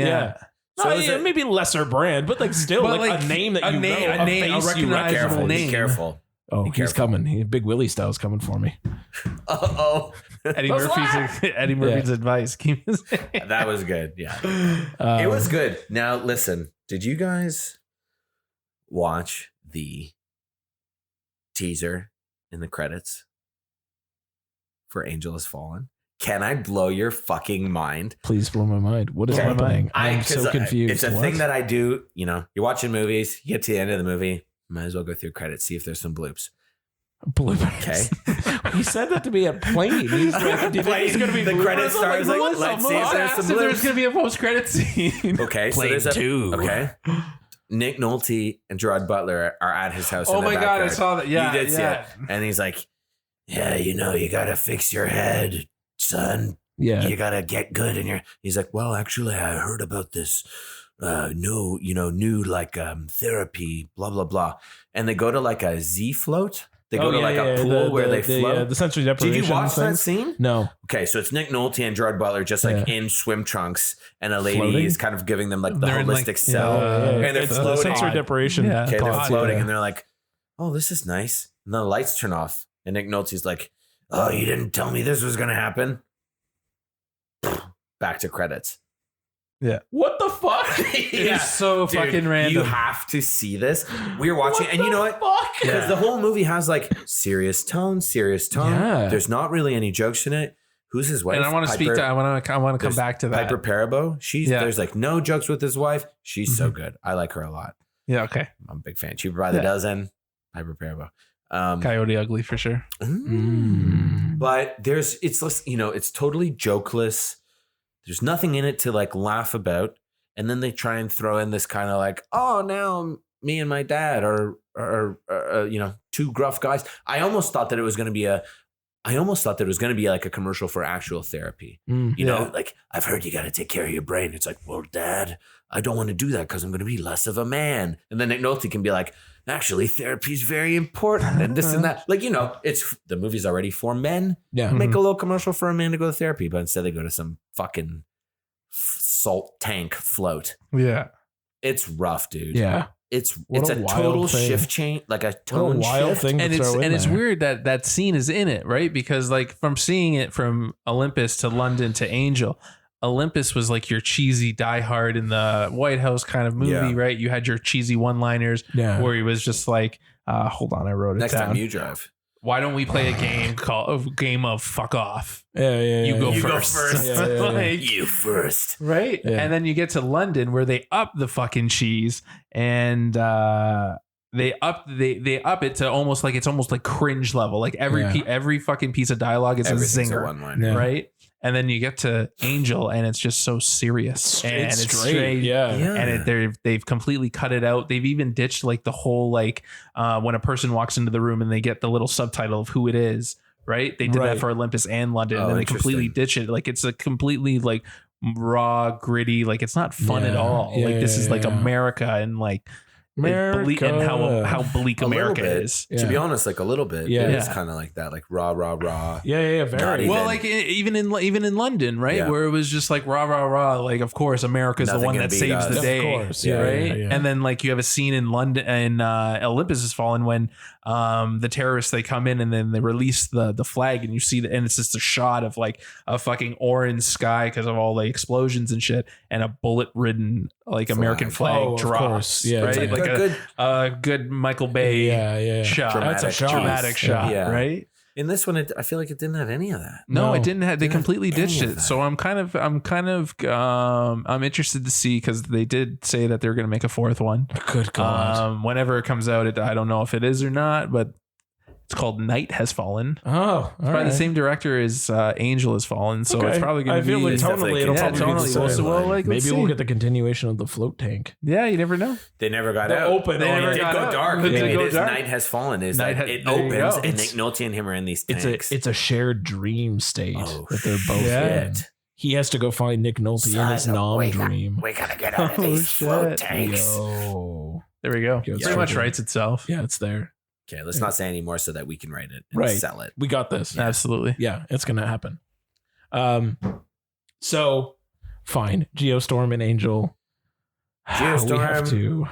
So maybe lesser brand, but like still like a name that you know, a recognizable name. Be careful. Oh, he's coming. Big Willie style's coming for me. Eddie Murphy's advice. That was good. Yeah. It was good. Now, listen, did you guys watch the teaser in the credits for Angel Has Fallen? Can I blow your fucking mind? Please blow my mind. What is happening? I'm so confused. It's a thing that I do. You know, you're watching movies, you get to the end of the movie, might as well go through credits, see if there's some bloops. Bloopers. Okay. He said that to me at Plane. He's like, do you think it's going to be the credit stars? Like, let's see if there's some bloops. There's going to be a post-credit scene. Okay, Plane so there's 2. Okay. Nick Nolte and Gerard Butler are at his house. Oh my God, I saw that. Yeah, you did see it. And he's like, yeah, you know, you got to fix your head, son. Yeah. You got to get good in your... He's like, well, actually, I heard about this new like therapy, blah, blah, blah. And they go to like a Z float. They go to a pool where they float. The sensory deprivation. Did you watch thing? that scene? No. Okay, so it's Nick Nolte and Gerard Butler just like in swim trunks, and a lady is kind of giving them like the holistic sell, and they're floating. The sensory deprivation. Okay, they're floating, and they're like, "Oh, this is nice." And then the lights turn off, and Nick Nolte's like, "Oh, you didn't tell me this was gonna happen." Back to credits. Yeah. What the fuck? It's so Dude, fucking random. You have to see this. We were watching, and you know what? Because the whole movie has like serious tone. Yeah. There's not really any jokes in it. Who's his wife? And I want to speak to. I want to come back to that. Piper Perabo. There's like no jokes with his wife. She's so good. I like her a lot. Yeah. Okay. I'm a big fan. Cheaper by the dozen. Piper Perabo. Coyote Ugly for sure. But it's totally jokeless. There's nothing in it to like laugh about. And then they try and throw in this kind of like, oh, now me and my dad are two gruff guys. I almost thought that it was going to be like a commercial for actual therapy. You know, like, I've heard you got to take care of your brain. It's like, well, Dad, I don't want to do that because I'm going to be less of a man. And then Nick Nolte can be like, actually, therapy is very important and this and that. Like, you know, the movie's already for men. Yeah. Make a little commercial for a man to go to therapy, but instead they go to some fucking salt tank float. Yeah. It's rough, dude. Yeah. It's a wild total thing. shift change, like a tone wild shift. thing. And it's weird that scene is in it, right? Because like from seeing it from Olympus to London to Angel, Olympus was like your cheesy Die Hard in the White House kind of movie, right? You had your cheesy one-liners where he was just like, hold on, I wrote it Next down. time you drive. Why don't we play a game of fuck off? Yeah. You go Go first. first. Like, You first. right? Yeah. And then you get to London where they up the fucking cheese and they up it to almost like it's almost like cringe level. Like every fucking piece of dialogue is a zinger, one-liner. right? And then you get to Angel, and it's just so serious and it's straight. Yeah. And they've completely cut it out. They've even ditched like the whole like when a person walks into the room and they get the little subtitle of who it is. Right? They did that for Olympus and London, and then they completely ditch it. Like it's a completely like raw, gritty. Like it's not fun at all. Like this is like America and like. America. And how bleak America is. To be honest, like a little bit. Yeah. It's kind of like that, like rah. Very. Well, like even in London, right, Yeah. where it was just like rah. Like of course America's Nothing the one can that beat saves us. the day, Of course. right? Yeah. And then like you have a scene in London and Olympus Has Fallen when the terrorists they come in and then they release the flag and you see and it's just a shot of like a fucking orange sky because of all the explosions and shit and a bullet ridden like American flag drops. Yeah, right. Like a good Michael Bay shot. Dramatic That's a dramatic shot, Yeah. right? In this one, I feel like it didn't have any of that. No, it didn't have. They completely ditched any of it. that. So I'm interested to see because they did say that they're going to make a fourth one. Good God. Whenever it comes out, I don't know if it is or not, but it's called Night Has Fallen. Oh, It's by the same director as Angel Has Fallen, so it's probably going to be. I feel like It's tonally it'll definitely probably be the tonally. same. Well, like, let's Maybe we'll see. get the continuation of the float tank. Yeah, you never know. They never got They're out. open. They They never never did got go out. dark. They Maybe did go it is dark. Night Has Fallen. Is Night that has- it there you opens go. and Nick Nolte and him are in these tanks. It's a shared dream state Oh, that they're both Yeah. in. He has to go find Nick Nolte in his nom dream. We gotta get out of Oh, these float shit. tanks. Yo. There we go. Yeah, Pretty much okay. writes itself. Yeah, it's there. Okay, let's not say any more so that we can write it and Right. sell it. We got this. Absolutely. Yeah, it's gonna happen. So fine. Geostorm and Angel. We have Geostorm. to.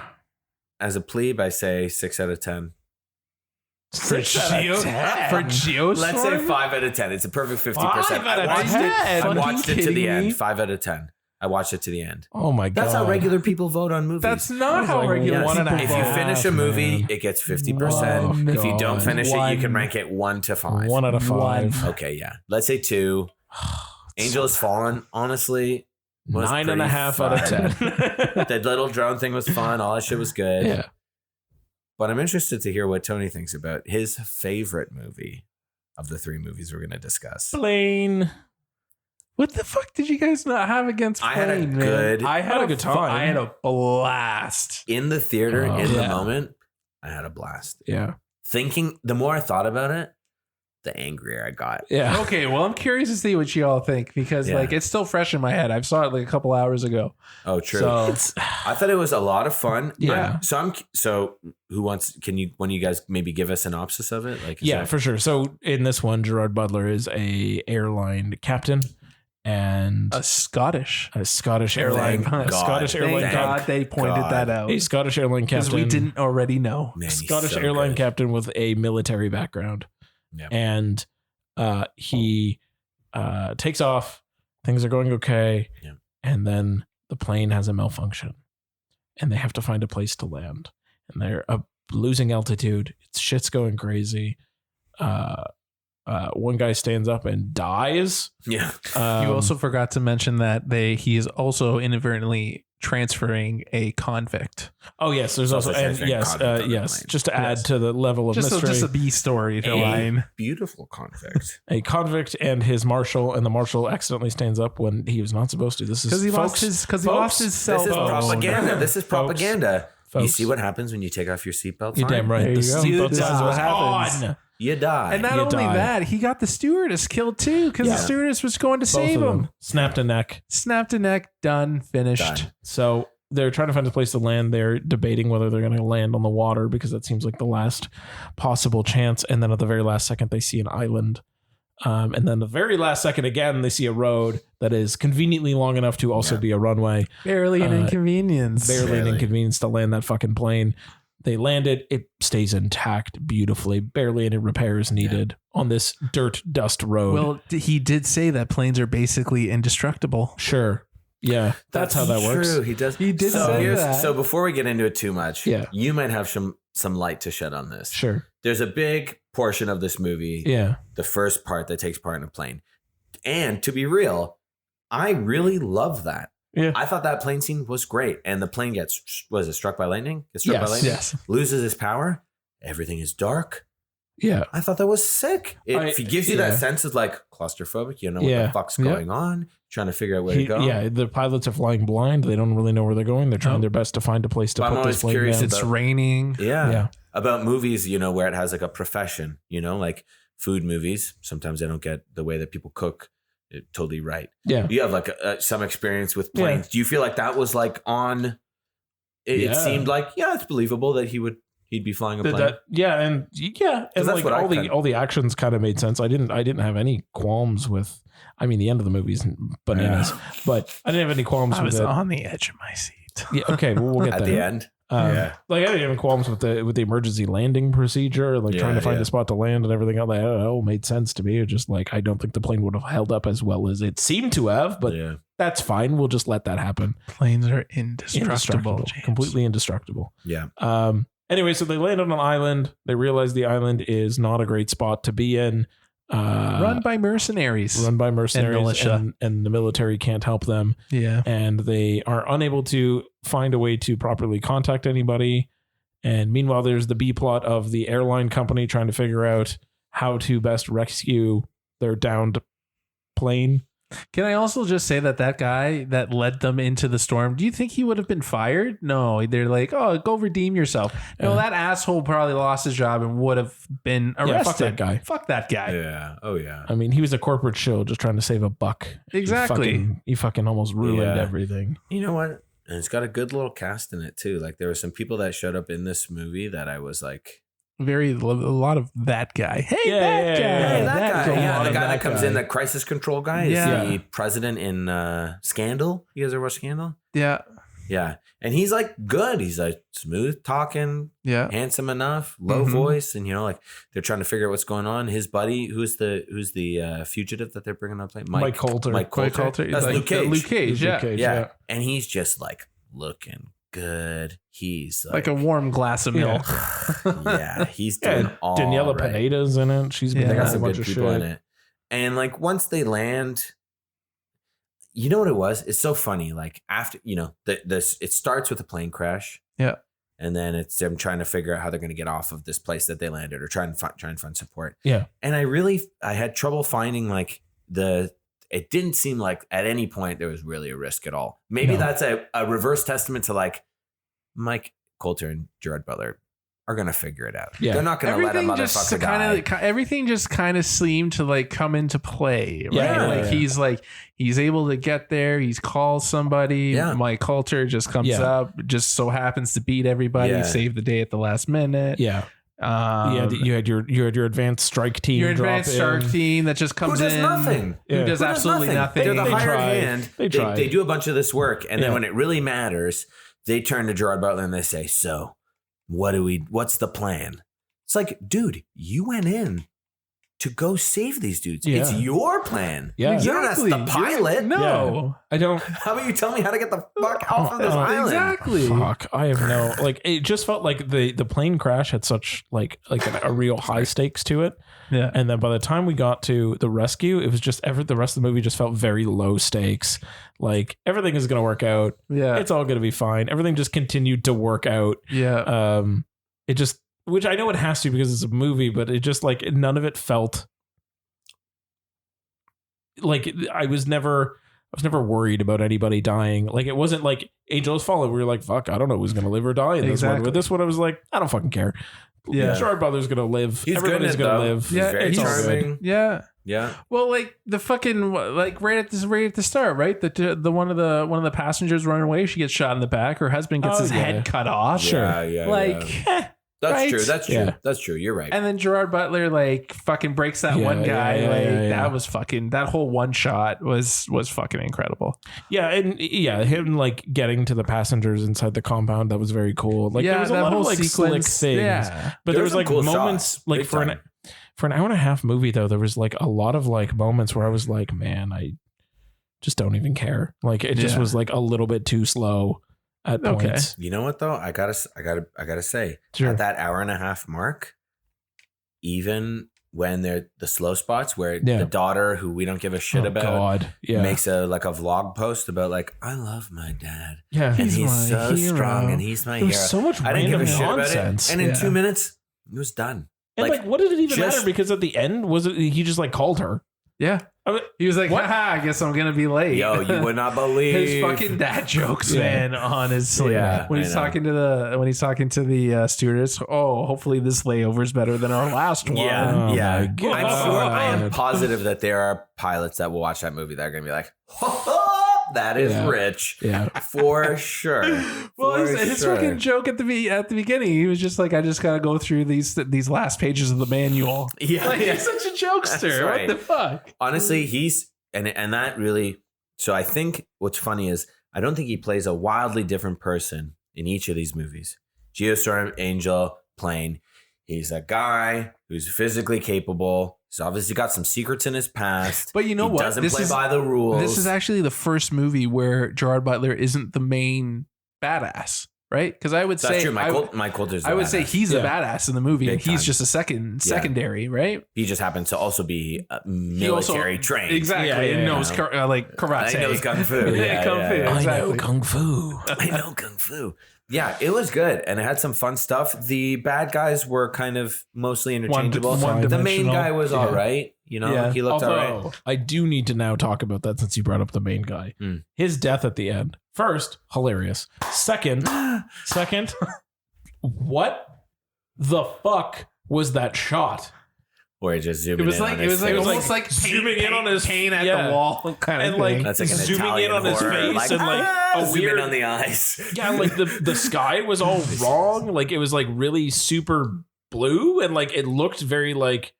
As a plebe, I say 6 out of 10. For Geostorm? Let's say 5 out of 10. It's a perfect 50%. 5 out of I watched 10? it. I watched it to Fucking the kidding me? end. 5 out of 10. I watched it to the end. Oh my god. That's how regular people vote on movies. That's not how like regular Yes. one and a If you half, finish a movie, man. it gets 50%. Whoa, If you don't God. finish it, you can One. rank it 1 to 5. 1 out of 5. Okay, yeah. Let's say 2. Angel Has Fallen, honestly, was 9.5 out of pretty 10. That little drone thing was fun. All that shit was good. Yeah. But I'm interested to hear what Tony thinks about his favorite movie of the 3 movies we're going to discuss. Plane. What the fuck did you guys not have against I had a Plane, man? good- I had a a good good time. time. I had a blast. In the theater, Oh, in the yeah. moment, I had a blast. Yeah. Thinking, the more I thought about it, the angrier I got. Yeah. Okay, well, I'm curious to see what you all think because Yeah. like it's still fresh in my head. I saw it like a couple hours ago. Oh, true. So I thought it was a lot of fun. Yeah. So who wants? Can you? One of you guys maybe give a synopsis of it? Like, is Yeah, that- for sure. So in this one, Gerard Butler is a airline captain and a Scottish. a Scottish airline. Thank A Scottish God. airline Thank Thank captain. God they pointed God. that out A Scottish airline because captain. we didn't already know. Man, he's Scottish so airline good. captain with a military background. Yeah. And he takes off. Things are going okay. Yeah. And then the plane has a malfunction and they have to find a place to land. And they're losing altitude. Shit's going crazy. One guy stands up and dies. Yeah. You also forgot to mention that he is also inadvertently transferring a convict. Oh yes, there's Also also and transferring yes, content on the yes, plane. just to add Yes. to the level of Just mystery. a B story to A line. beautiful convict. A convict and his marshal, and the marshal accidentally stands up when he was not supposed to. This is Because he folks, lost his cell This is phone. propaganda. This is Folks. propaganda. You Folks. see what happens when you take off your seatbelt? You're damn right. There The you go. seatbelt This is sign what was happens. on. You die. And not You only die. that, he got the stewardess killed too because Yeah. the stewardess was going to Both save of him. them. Snapped a neck. Snapped a neck, done, finished. Done. So they're trying to find a place to land. They're debating whether they're going to land on the water because that seems like the last possible chance. And then at the very last second, they see an island. And then the very last second, again, they see a road that is conveniently long enough to also Yeah. be a runway. Barely an inconvenience. Barely an Barely. inconvenience to land that fucking plane. They landed. It stays intact beautifully. Barely any repairs needed on this dirt dust road. Well, he did say that planes are basically indestructible. sure. Yeah. That's how that works. True. He does. He did so say here's- that. So before we get into it too much, Yeah. you might have some light to shed on this. Sure. There's a big portion of this movie, Yeah. the first part that takes part in a plane. And to be real, I really love that. Yeah. I thought that plane scene was great. And the plane was it struck by lightning? Gets struck by lightning? Yes. Loses his power. Everything is dark. Yeah. I thought that was sick. It gives you that sense of like claustrophobic. You know what the fuck's going on. Trying to figure out where to go. Yeah, the pilots are flying blind. They don't really know where they're going. They're trying their best to find a place to put this plane down. It's raining. Yeah. About movies, you know, where it has like a profession, you know, like food movies. Sometimes I don't get the way that people cook it totally right. Yeah. You have like some experience with planes. Yeah. Do you feel like that was like on, it seemed like, it's believable that he'd be flying a plane. And like all the actions kind of made sense. I didn't have any qualms with. I mean, the end of the movie's bananas, but I didn't have any qualms. I was with it. on the edge of my seat. Yeah. Okay. Well, we'll get at there. the end. Like I didn't have any qualms with the emergency landing procedure, like trying to find a spot to land and everything else. Like, it all made sense to me. It just like I don't think the plane would have held up as well as it seemed to have, but that's fine. We'll just let that happen. Planes are indestructible. Completely indestructible. Yeah. Anyway, so they land on an island. They realize the island is not a great spot to be in. Run by mercenaries. And militia. And the military can't help them. Yeah. And they are unable to find a way to properly contact anybody. And meanwhile, there's the B plot of the airline company trying to figure out how to best rescue their downed plane. Can I also just say that guy that led them into the storm, do you think he would have been fired? No, they're like, oh, go redeem yourself. No, that asshole probably lost his job and would have been arrested. Fuck that guy. Yeah. Oh, yeah. I mean, he was a corporate shill just trying to save a buck. Exactly. He fucking almost ruined everything. You know what? And it's got a good little cast in it, too. Like, there were some people that showed up in this movie that I was like... a lot of that guy. Hey, that guy. Yeah, the guy that comes in, the crisis control guy, is the president in Scandal. You guys ever watch Scandal? Yeah. Yeah. And he's like good. He's like smooth talking, handsome enough, low voice. And, you know, like they're trying to figure out what's going on. His buddy, who's the fugitive that they're bringing up? Like Mike Coulter. That's like, Luke Cage. Luke Cage, yeah. And he's just like looking good. He's like a warm glass of milk. Yeah, he's doing all Daniela right. Pineda's in it. She's been got a some bunch good of people shit in it. And like once they land, you know what it was? It's so funny. Like after, you know, it starts with a plane crash. Yeah. And then it's them trying to figure out how they're going to get off of this place that they landed or try and find support. Yeah. And I had trouble finding like it didn't seem like at any point there was really a risk at all. Maybe that's a reverse testament to like Mike Coulter and Gerard Butler are going to figure it out. Yeah. They're not going to let a motherfucker die. Everything just kind of seemed to like come into play. Right? Yeah. He's able to get there. He calls somebody. Yeah. Mike Coulter just comes up, just so happens to beat everybody, save the day at the last minute. Yeah. You had your advanced strike team. Your advanced strike team that just comes in. Who does nothing. Who does absolutely nothing. They're the hired hand. They do a bunch of this work. And then when it really matters, they turn to Gerard Butler and they say, so what's the plan? It's like, dude, you went in to go save these dudes. Yeah. It's your plan. Yeah. You don't ask the pilot. No. I don't. How about you tell me how to get the fuck off of this island? Exactly. Fuck. I have no, like, it just felt like the plane crash had such like a real high stakes to it. Yeah. And then by the time we got to the rescue, it was just the rest of the movie just felt very low stakes. Like everything is going to work out. Yeah. It's all going to be fine. Everything just continued to work out. Yeah. It just, which I know it has to because it's a movie, but it just like none of it felt like I was never worried about anybody dying. Like it wasn't like Angel's Fallen. We were like, fuck, I don't know who's going to live or die in this one. With this one, I was like, I don't fucking care. Yeah. Gerard Butler's going to live. Everybody's going to live. Yeah. Very charming. Yeah. Yeah. Well, like the fucking like right at the start, right? The one of the passengers running away. She gets shot in the back. Her husband gets his head cut off. Sure. Yeah. Like. That's right? true. That's true. Yeah. That's true. You're right. And then Gerard Butler like fucking breaks that one guy. That was fucking, that whole one shot was fucking incredible. Yeah. And him like getting to the passengers inside the compound. That was very cool. Like there was a lot of like slick things, but there was like cool moments shots. Like for an hour and a half movie though, there was like a lot of like moments where I was like, man, I just don't even care. Like it just was like a little bit too slow. At points. You know what though? I gotta say, sure. At that hour and a half mark, even when they're the slow spots where the daughter, who we don't give a shit about, makes a vlog post about like, I love my dad. Yeah, and he's so strong and he's my hero. So much I didn't give a shit nonsense. about it. And in 2 minutes, it was done. And like, what did it even matter? Because at the end, he just like called her. Yeah. He was like, haha, I guess I'm going to be late. Yo, you would not believe his fucking dad jokes, man, honestly. Yeah, when he's talking to the stewardess, hopefully this layover is better than our last one. Yeah. I'm sure, I am positive that there are pilots that will watch that movie that are going to be like, that is rich. Yeah. For sure. Well, his fucking joke at the beginning, he was just like, I just got to go through these last pages of the manual. Yeah. Like, he's such a jokester. Right. What the fuck? Honestly, he's, and that really, so I think what's funny is I don't think he plays a wildly different person in each of these movies. Geostorm, Angel, Plane. He's a guy who's physically capable. He's obviously got some secrets in his past. But you know what? Doesn't play by the rules. This is actually the first movie where Gerard Butler isn't the main badass, right? Because I would say that's true. Mike Coulter's I would say he's a badass in the movie, and he's just a secondary, right? He just happens to also be military trained, exactly, and knows like karate. He knows kung fu. Exactly. I know kung fu. I know kung fu. Yeah, it was good, and it had some fun stuff. The bad guys were kind of mostly interchangeable. The main guy was all right. You know, he looked all right. I do need to now talk about that since you brought up the main guy. His death at the end. First, hilarious. Second, what the fuck was that shot? Or it just zoomed in. It was almost like zooming in on his paint at the wall kind of thing. That's like zooming in on his face and like a weird on the eyes. Yeah, like the sky was all wrong. Like it was like really super blue and like it looked very like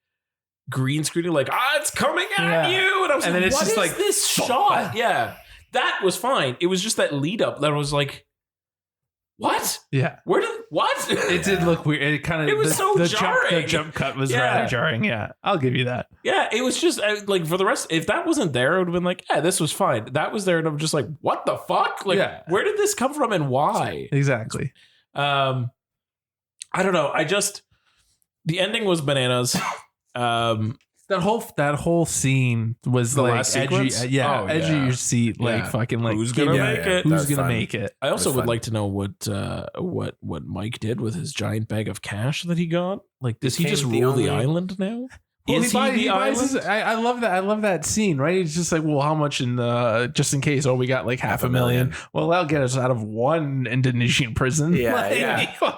green screening. Like it's coming at you, and I was like, then it's what just is like this shot? Yeah, that was fine. It was just that lead up that was like. What? Yeah. What? It did look weird. It was so jarring. The jump cut was rather jarring. Yeah. I'll give you that. Yeah. It was just like for the rest, if that wasn't there, I would have been like, yeah, this was fine. That was there. And I'm just like, what the fuck? Like, where did this come from and why? Exactly. I don't know. The ending was bananas. That whole scene was the like last edgy. sequence? Edge of your seat. Like fucking like who's gonna make it? Who's gonna make it? I also would like to know what Mike did with his giant bag of cash that he got. Like, does he just rule the island now? Well, Is he the island? I love that. I love that scene. Right? It's just like, well, how much in just in case? Oh, we got like half a million. Well, that'll get us out of one Indonesian prison. It's fun.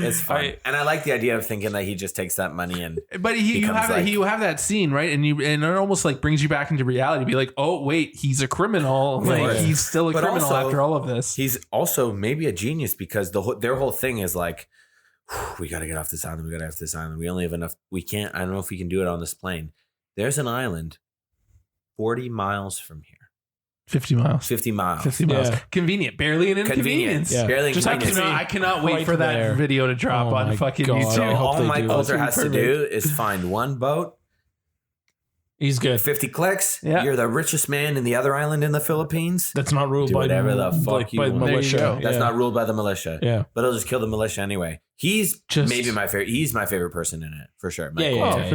It's fun, and I like the idea of thinking that he just takes that money and. But you have that scene, right? And it almost like brings you back into reality. Be like, oh wait, he's a criminal. Like he's still a criminal also, after all of this. He's also maybe a genius because their whole thing is like. We got to get off this island. We only have enough. We can't. I don't know if we can do it on this plane. There's an island 40 miles from here. 50 miles. 50 miles. 50 miles. Yeah. Convenient. Barely an inconvenience. Yeah. Barely just inconvenience. I cannot wait for that video to drop on fucking YouTube. So all Mike Coulter has to do is find one boat. He's good. 50 clicks. Yeah. You're the richest man in the other island in the Philippines. That's not ruled by whatever the fuck by militia. That's not ruled by the militia. Yeah. But he'll just kill the militia anyway. He's maybe my favorite. He's my favorite person in it for sure.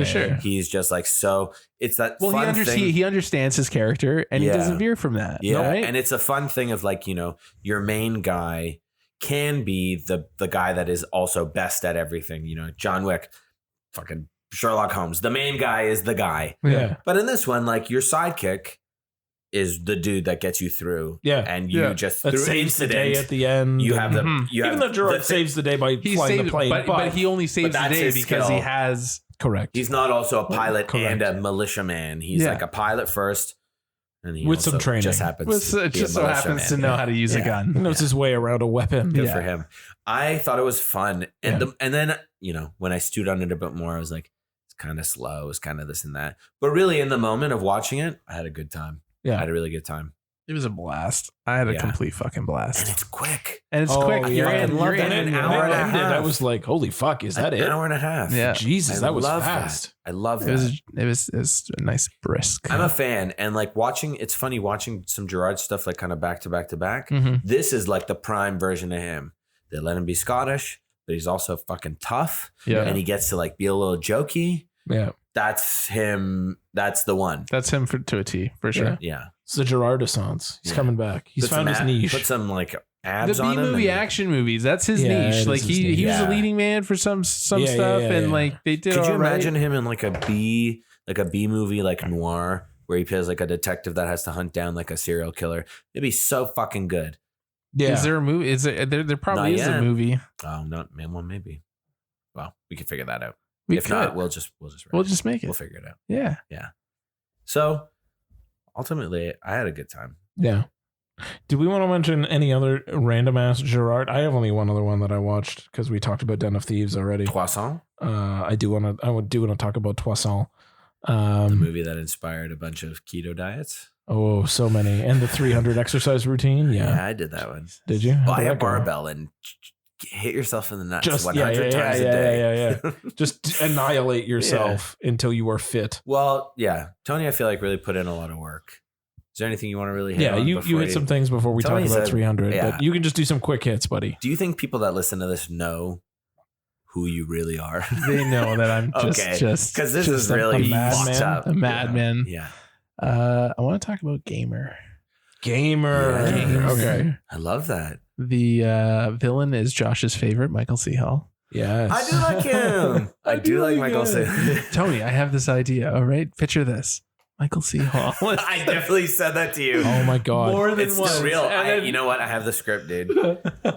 Sure. He's just like so. It's that. Well, fun thing. He understands his character and he doesn't veer from that. Yeah, right? And it's a fun thing of like your main guy can be the guy that is also best at everything. John Wick, fucking Sherlock Holmes. The main guy is the guy. Yeah. But in this one, like your sidekick is the dude that gets you through. Yeah. And you just that through saves incident, the day at the end. You have even though Gerard saves the day by flying the plane, but he only saves the day because he has correct. He's not also a pilot and a militiaman. He's like a pilot first. And he with some training, just so happens to know how to use a gun. He knows his way around a weapon. Good for him. I thought it was fun, and then when I stewed on it a bit more, I was like, it's kind of slow, it's kind of this and that. But really, in the moment of watching it, I had a good time. Yeah, I had a really good time. It was a blast. I had a complete fucking blast, and it's quick. You're in an hour and a half. I was like, holy fuck, is that it? An hour and a half. Yeah, Jesus, that was fast. I love that. It was a nice brisk. I'm a fan, and like watching. It's funny watching some Gerard stuff, like kind of back to back to back. Mm-hmm. This is like the prime version of him. They let him be Scottish. but he's also fucking tough. Yeah. And he gets to like be a little jokey. Yeah. That's him. That's the one. That's him to a T for sure. Yeah. It's the Gerard Renaissance. He's coming back. He's found his niche. Put some like abs The on B him. movie action movies. That's his Yeah, niche. it Like is his he niche. was a Yeah. leading man for some stuff, and like they did. Could you all right. imagine him in like a B movie like noir where he plays like a detective that has to hunt down like a serial killer? It'd be so fucking good. Yeah. Is there a movie? Is there probably Not is a yet. movie. Oh, not man, one maybe. Well, we can figure that out. We If could. not, we'll just make it. We'll figure it out. Yeah. So ultimately, I had a good time. Yeah. Do we want to mention any other random ass Gerard? I have only one other one that I watched because we talked about Den of Thieves already. Poisson, I do want to talk about Toisson. the movie that inspired a bunch of keto diets. Oh, so many. And the 300 exercise routine. Yeah. I did that one. Did you? How'd Buy a that go? barbell and hit yourself in the nuts Just 100 times a day. Yeah. Just annihilate yourself until you are fit. Well, yeah. Tony, I feel like really put in a lot of work. Is there anything you want to really hit Yeah, on you before hit some things before we talk Tony about said- 300, yeah. but you can just do some quick hits, buddy. Do you think people that listen to this know who you really are? They know that I'm Okay. just Because this just is really a madman. fucked up. a madman. Yeah. I want to talk about Gamer. Gamer. Yeah. Gamer. Okay. I love that. The villain is Josh's favorite, Michael C. Hall. Yes. I do like him. I do like Michael C. Tony, I have this idea. All right, picture this: Michael C. Hall. I definitely said that to you. Oh my God. More than It's once. real. And then- You know what? I have the script, dude.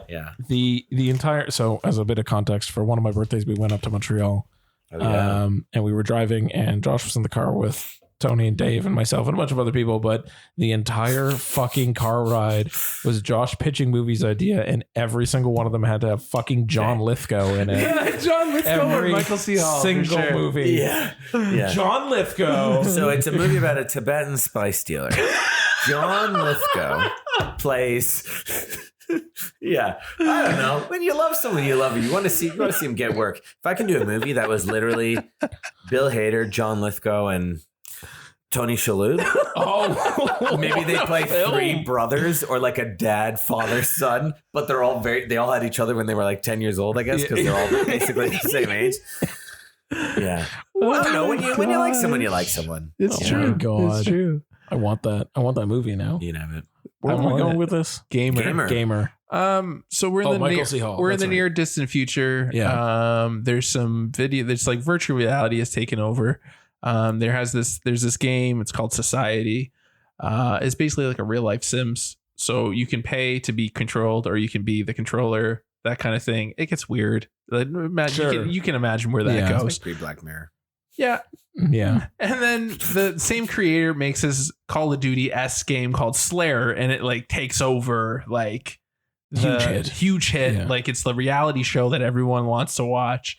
Yeah. The entire, so as a bit of context, for one of my birthdays, we went up to Montreal. Oh, yeah. And we were driving, and Josh was in the car with Tony and Dave and myself and a bunch of other people, but the entire fucking car ride was Josh pitching movies idea, and every single one of them had to have fucking John Lithgow in it. Yeah, John Lithgow Every or Michael C. Hall. for single sure. movie. Yeah. Yeah. John Lithgow. So it's a movie about a Tibetan spice dealer. John Lithgow plays. Yeah, I don't know. When you love someone, you love them. You want to see him get work. If I can do a movie that was literally Bill Hader, John Lithgow, and Tony Shalhoub, Oh, maybe they play three brothers or like a dad, father, son, but they all had each other when they were like 10 years old, I guess, because they're all basically the same age. Yeah. I don't know. When you like someone, you like someone. It's Oh true. my God. It's true. I want that. I want that movie now. You know it. Where am I want going it. with this? Gamer. Gamer. So we're in the Michael near, C. Hall, we're in that's the right. near distant future. Yeah. There's some video. There's like virtual reality has taken over. There's this game. It's called Society. It's basically like a real life Sims. So you can pay to be controlled, or you can be the controller. That kind of thing. It gets weird. Like, Sure. you can imagine where that Yeah. goes. It's like pre-Black Mirror. Yeah. Yeah. And then the same creator makes this Call of Duty-esque game called Slayer, and it like takes over like huge hit. Yeah. Like it's the reality show that everyone wants to watch.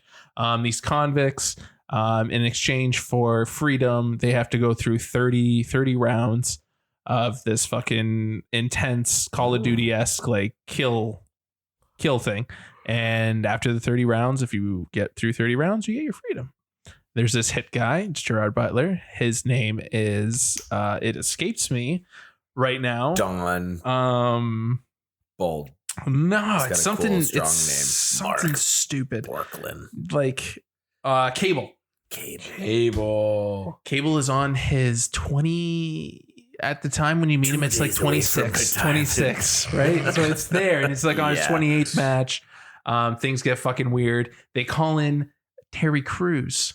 These convicts, in exchange for freedom, they have to go through 30 rounds of this fucking intense Call of Duty-esque like kill thing. And after the 30 rounds, if you get through 30 rounds, you get your freedom. There's this hit guy, it's Gerard Butler. His name is it escapes me right now. Don Bold. No, He's got it's a something cool, strong it's name. something Mark stupid. Borklin. Like Cable. Cable. Cable is on his 20 at the time when you meet him, it's like 26, right? So it's there, and it's like on his 28th match. Things get fucking weird. They call in Terry Crews.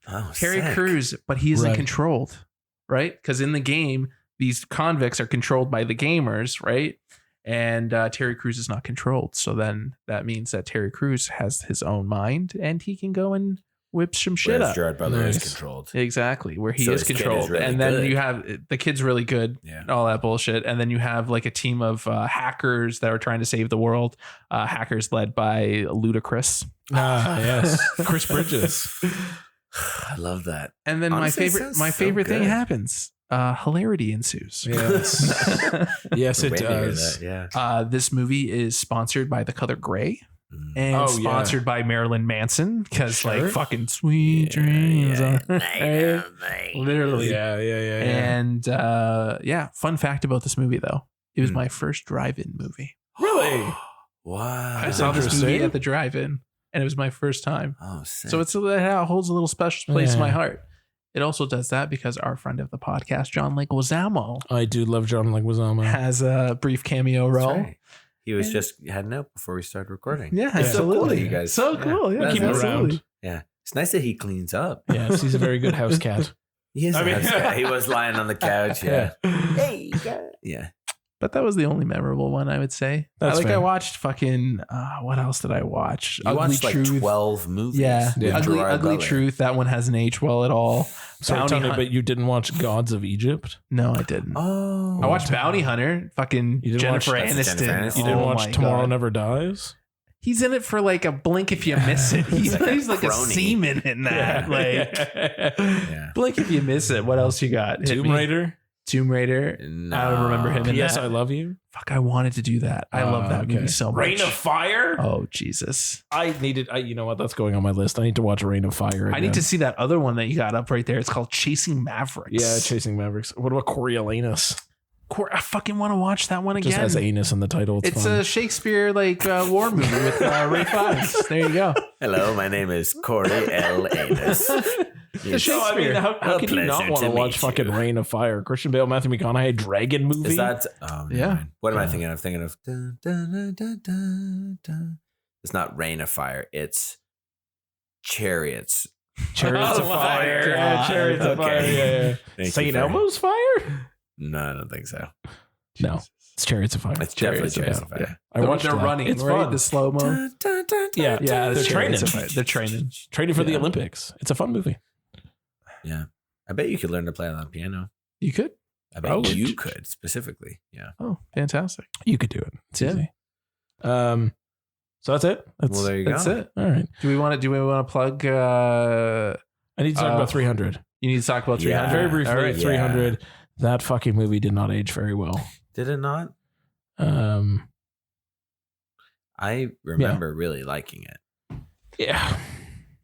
Oh, Terry sick. Crews, but he isn't Right. controlled, right? Because in the game, these convicts are controlled by the gamers, right? And Terry Crews is not controlled. So then that means that Terry Crews has his own mind, and he can go and whip some shit Whereas up. Gerard Butler is Nice. controlled. Exactly, where he So is this kid is controlled. really And then good. you have the kid's really good, Yeah. all that bullshit. And then you have like a team of hackers that are trying to save the world. Hackers led by Ludacris. Ah, yes. Chris Bridges. I love that. And then Honestly, it my sounds so favorite thing good. happens. Hilarity ensues. Yes. Yes, it Wait to hear does. that, Yeah. This movie is sponsored by The Color Gray Mm. and Oh, yeah. sponsored by Marilyn Manson because Sure. like fucking sweet dreams. Literally. Yeah. And fun fact about this movie though. It was my first drive-in movie. Really? Wow. I saw this movie interesting. at the drive-in. and it was my first time. Oh, sick. So it holds a little special place in my heart. It also does that because our friend of the podcast, John Leguizamo, I do love John Leguizamo. has a brief cameo That's role. right. He was just heading out before we started recording. Yeah, It's so cool absolutely. that you guys. So cool. Yeah, That's keep him awesome. around. Yeah. It's nice that he cleans up. Yes, he's a very good house cat. He is. I mean- He was lying on the couch. Yeah. Hey, yeah. But that was the only memorable one, I would say. That's I fair. watched fucking what else did I watch? You watched like 12 movies. Yeah, with Ugly Gerard Butler. Truth. That one hasn't aged well at all. So Bounty Tony, Hunt- but you didn't watch Gods of Egypt? No, I didn't. Oh. I watched Bounty Hunter. Fucking You didn't Jennifer watch- that's Aniston. Jennifer Aniston. You didn't Oh watch my Tomorrow God. Never Dies? He's in it for like a blink if you miss it. He's like a crony. seaman in that. Like Yeah. blink if you miss it. What else you got? Hit Tomb me. Raider? Tomb Raider. No. I don't remember him in P.S. that. I Love You? Fuck, I wanted to do that. I love that movie so much. Reign of Fire? Oh Jesus! You know what? That's going on my list. I need to watch Reign of Fire again. I need to see that other one that you got up right there. It's called Chasing Mavericks. Yeah, Chasing Mavericks. What about Coriolanus? I fucking want to watch that one Just again. has anus in the title. It's It's fun. a Shakespeare war movie with Ray Fiennes. There you go. Hello, my name is Corey L. Anus. Yes. No, I mean, how A can you not pleasure want to to watch meet fucking you. Reign of Fire? Christian Bale, Matthew McConaughey, dragon movie? Is that? Oh, Yeah. yeah. What am I Yeah. thinking of? Thinking of. Dun, dun, dun, dun, dun, dun. It's not Rain of Fire. It's Chariots. Chariots of Oh my Fire? God. Yeah, Chariots of Okay. Fire. Yeah, Thank you St. for- Elmo's Fire? No, I don't think so. No, it's Chariots of Fire. It's definitely Chariots Chariots of of Fire. I watched They're that. running. It's right? fun. The slow mo. Dun, dun, dun, Yeah, dun, Yeah, dun, they're dun, training. dun, dun, They're training. Training for the Yeah. Olympics. It's a fun movie. Yeah. I bet you could learn to play on the piano. You could. I bet Probably. you could specifically. Yeah. Oh, fantastic. You could do it. It's Yeah. easy. So that's it. Well, there you That's go. it. All right. Do we want to plug? I need to talk about 300. You need to talk about Yeah. 300. Very briefly, All right. 300. That fucking movie did not age very well. Did it not? I remember really liking it. Yeah.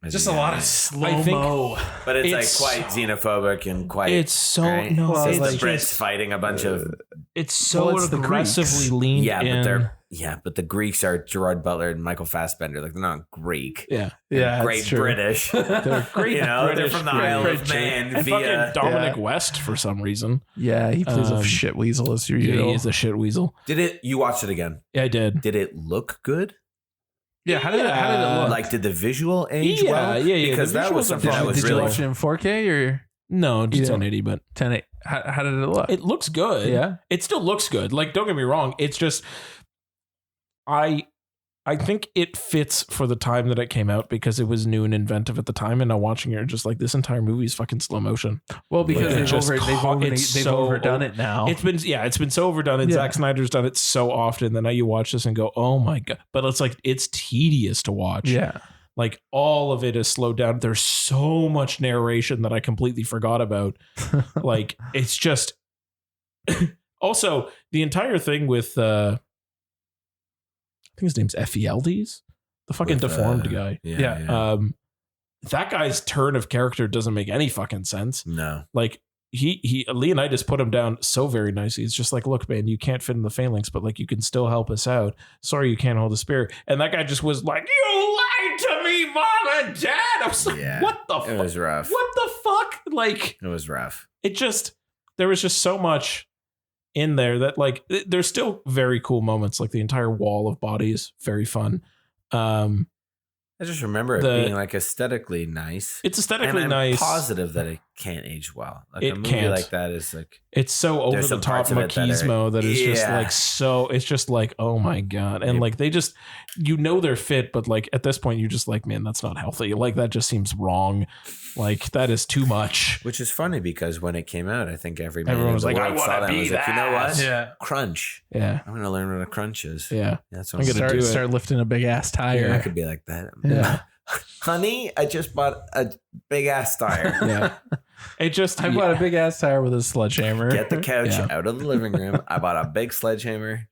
Just a lot of slow mo. But it's it's- like quite xenophobic and quite. It's so right? no. Well, it's it's the Brits just- fighting a bunch of. It's so Well, it's the aggressively Greeks. leaned Yeah, in. but the Greeks are Gerard Butler and Michael Fassbender. Like they're not Greek. Yeah. Yeah, Great it's true. British. They're great. You know, British, they're from the great Isle British. of Man And via. fucking Dominic West for some reason. Yeah, he plays a Um, shit weasel as Yeah, usual. he is a shit weasel. You watched it again? Yeah, I did. Did it look good? Yeah, how did it look? Like, did the visual age Yeah, well? yeah. Because The that was visuals are something fun. that was did you really. watch it in 4K or No, just You know. 1080, but 1080? How did it look? it looks good. Yeah. It still looks good. Like, don't get me wrong. It's just I think it fits for the time that it came out because it was new and inventive at the time. And now watching it, just like this entire movie is fucking slow motion. Well, because Yeah. they've overdone it now. It's been so overdone, and Yeah. Zack Snyder's done it so often that now you watch this and go, oh my god! But it's like it's tedious to watch. yeah. Like all of it is slowed down. There's so much narration that I completely forgot about. Like it's just also the entire thing with I think his name's Ephialtes, the fucking With, deformed guy. Yeah. That guy's turn of character doesn't make any fucking sense. No. Like he Leonidas put him down so very nicely. It's just like, look, man, you can't fit in the phalanx, but like you can still help us out. Sorry, you can't hold a spear. And that guy just was like, you lied to me, mom and dad. I was like, Yeah. what the It fuck? was rough. What the fuck? Like It was rough. there was just so much in there that like there's still very cool moments, like the entire wall of bodies, very fun. I just remember it being like aesthetically nice. It's aesthetically and I'm nice. positive that it can't age well. Like It a movie can't. like that is like It's so over There's the some top parts of it that are- machismo that is just Yeah. like so. It's just like, oh my god, and Yep. like they just, you know, they're fit, but like at this point, you're just like, man, that's not healthy. Like that just seems wrong. Like that is too much. which is funny because when it came out, I think every man Everyone in was the like, I world saw wanna that and be was like, you know what? that. Yeah. Crunch. Yeah, I'm gonna learn what a crunch is. yeah. That's I'm what gonna I'm do it. Start lifting a big ass tire. I could be like that. Yeah. Honey, I just bought a big ass tire. Yeah. It just, I bought a big ass tire with a sledgehammer. Get the couch Yeah. out of the living room. I bought a big sledgehammer.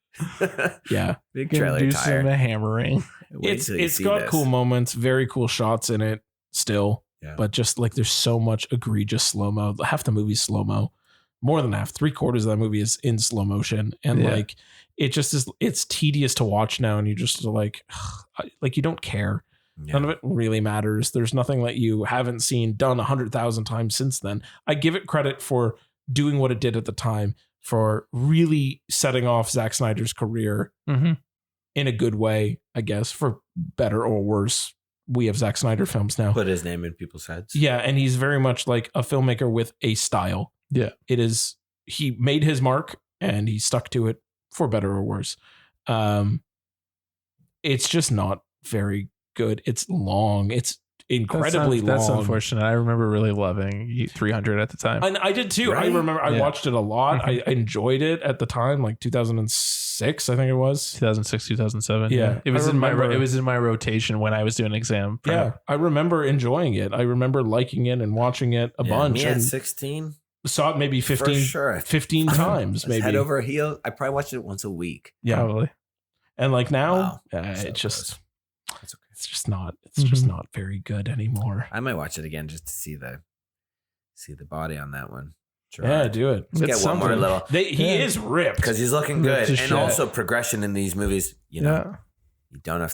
yeah. Big Gonna trailer do tire. some hammering. Wait till you It's see got this. cool moments, very cool shots in it still, Yeah. but just like there's so much egregious slow mo. Half the movie's slow mo, more than half. 3/4 of that movie is in slow motion, and Yeah. like it just is. It's tedious to watch now, and you just like you don't care. Yeah. None of it really matters. There's nothing that you haven't seen done 100,000 times since then. I give it credit for doing what it did at the time, for really setting off Zack Snyder's career in a good way, I guess, for better or worse. We have Zack Snyder films now. Put his name in people's heads. Yeah, and he's very much like a filmmaker with a style. Yeah. It is, he made his mark and he stuck to it for better or worse. It's just not very good. It's long. It's incredibly long. That's unfortunate. I remember really loving 300 at the time. And I did too. Right? I remember I watched it a lot. I enjoyed it at the time, like 2006, I think it was. 2006, 2007. Yeah. It was I remember- it was in my rotation when I was doing exam. prep. Yeah. I remember enjoying it. I remember liking it and watching it a bunch. Me at And 16. saw it maybe 15, For sure. 15 times, maybe. Head over heel. I probably watched it once a week. Yeah. Probably. And like now, Wow. it's So just, close. That's okay. it's just not, it's just not very good anymore. I might watch it again just to see the body on that one. Yeah, do it. Let's It's get one more something. little He is ripped. because he's looking Ripped good, as and shit. also progression in these movies. You know, Yeah. we don't have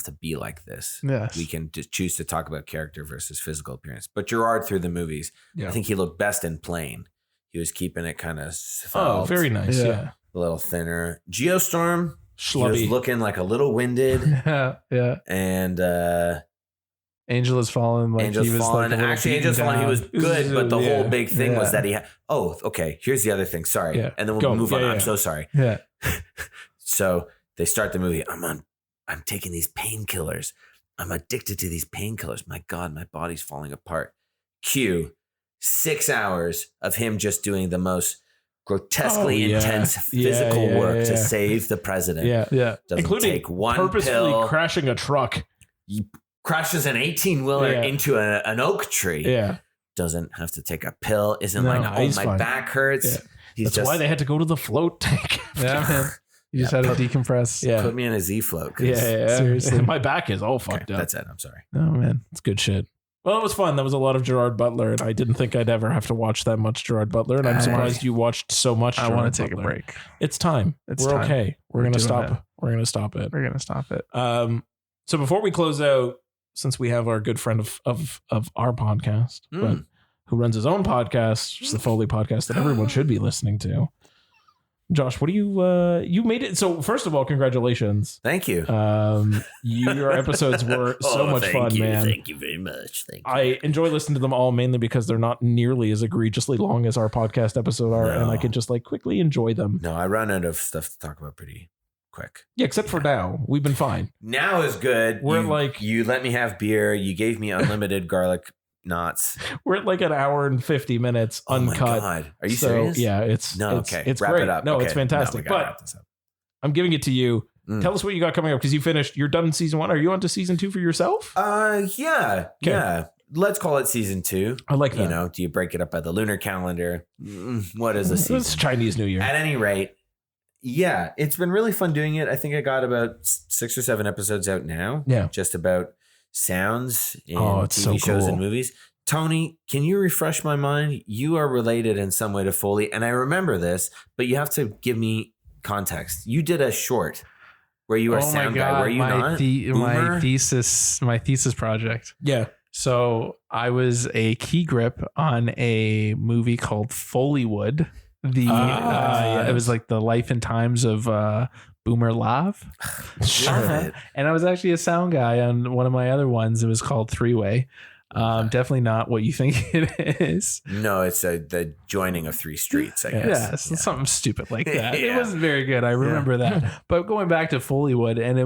to be like this. Yes. We can just choose to talk about character versus physical appearance. But Gerard through the movies, Yeah. I think he looked best in plain. He was keeping it kind of Oh, very nice. Yeah. Yeah. a little thinner. Geostorm, he was Schlubby. looking like a little winded, Yeah. Yeah. and Angel Has Fallen. Like Angel's he was Fallen. like a little Actually, beaten Angel's Fallen, he down. was good, but the Yeah. whole big thing was Yeah. that he had. Oh, okay. Here's the other thing. Sorry, Yeah. and then we'll Go. move on. Yeah, I'm yeah. so sorry. Yeah. So they start the movie. I'm taking these painkillers. I'm addicted to these painkillers. My God, my body's falling apart. Cue 6 hours of him just doing the most grotesquely Oh, yeah. intense Yeah, physical yeah, work to yeah. save the president. Yeah. Yeah. Doesn't Including take one purposefully pill. crashing a truck. He crashes an 18-wheeler Yeah. into an oak tree. Yeah. Doesn't have to take a pill. Isn't No, like, no, oh, he's my fine. back hurts. Yeah. He's That's just why they had to go to the float tank. Yeah, man. You just had to decompress. Yeah. put me in a Z float. Yeah. Seriously. My back is all Okay, fucked up. that's it. I'm sorry. Oh man. It's good shit. Well, it was fun. That was a lot of Gerard Butler, and I didn't think I'd ever have to watch that much Gerard Butler, and I'm I- surprised you watched so much. I Gerard want to take Butler. a break. It's time. It's We're time. okay. We're We're gonna doing stop. it. We're gonna stop it. We're gonna stop it. So before we close out, since we have our good friend of our podcast, but who runs his own podcast, which is the Foley podcast that everyone should be listening to. Josh, what do you made it? So first of all, congratulations. Thank you. Your episodes were so much thank fun, you. man. Thank you very much. Thank you. I enjoy listening to them all mainly because they're not nearly as egregiously long as our podcast episode are, and I No. can just like quickly enjoy them. No, I run out of stuff to talk about pretty quick. Yeah, except for now, we've been fine. Now is good. We're you, like- you let me have beer. You gave me unlimited garlic knots. We're at like an hour and 50 minutes Oh my uncut. God. Are you So, serious? Yeah, it's No, it's, okay. It's Wrap great. it up. No, Okay. it's fantastic. we gotta But wrap this up. I'm giving it to you. Mm. Tell us what you got coming up because you finished. You're done season 1. Are you on to season 2 for yourself? Yeah. Okay. Yeah. Let's call it season 2. I like that. You know, do you break it up by the lunar calendar? What is a It's season? Chinese New Year. At any rate, yeah, it's been really fun doing it. I think I got about 6 or 7 episodes out now. Yeah. Just about sounds in Oh, it's TV so shows cool. and movies. Tony, can you refresh my mind? You are related in some way to Foley, and I remember this, but you have to give me context. You did a short where you were a sound guy. Were you not? My thesis project. Yeah. So I was a key grip on a movie called Foleywood. Yes. It was like the life and times of Boomer Love. Love it. And I was actually a sound guy on one of my other ones. It was called Three Way. Definitely not what you think it is. No, it's the joining of 3 streets, I guess. Yeah, something stupid like that. It Yeah. wasn't very good. I remember that. But going back to Foleywood, and it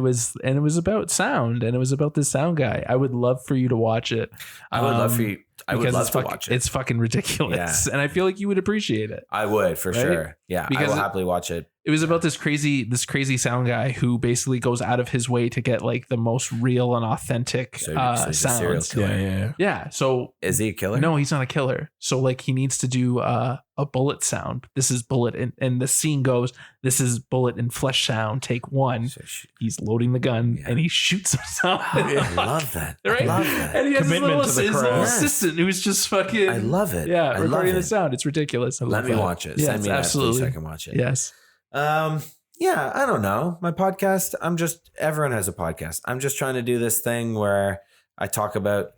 was about sound, and it was about this sound guy. I would love for you to watch it. I would love for you. I would because love it's to fucking- watch it. It's fucking ridiculous, and I feel like you would appreciate it. I would for Right? sure. Yeah, Because I will it- happily watch it. It was about this crazy sound guy who basically goes out of his way to get like the most real and authentic So he's a serial sounds. killer. Yeah. Yeah. So Is he a killer? no, he's not a killer. So like he needs to do a bullet sound. This is bullet, and the scene goes, this is bullet and flesh sound. Take 1. So He's loading the gun Yeah. and he shoots himself. I love that. Right? I love that. And he has his Commitment little, to the his little craft. assistant who's just fucking. I love it. Yeah, I love recording the it. sound. It's ridiculous. I Let love me that. watch it. Yes, Send me that, absolutely. please, so I can watch it. Yes. Yeah, I don't know. My podcast, everyone has a podcast. I'm just trying to do this thing where I talk about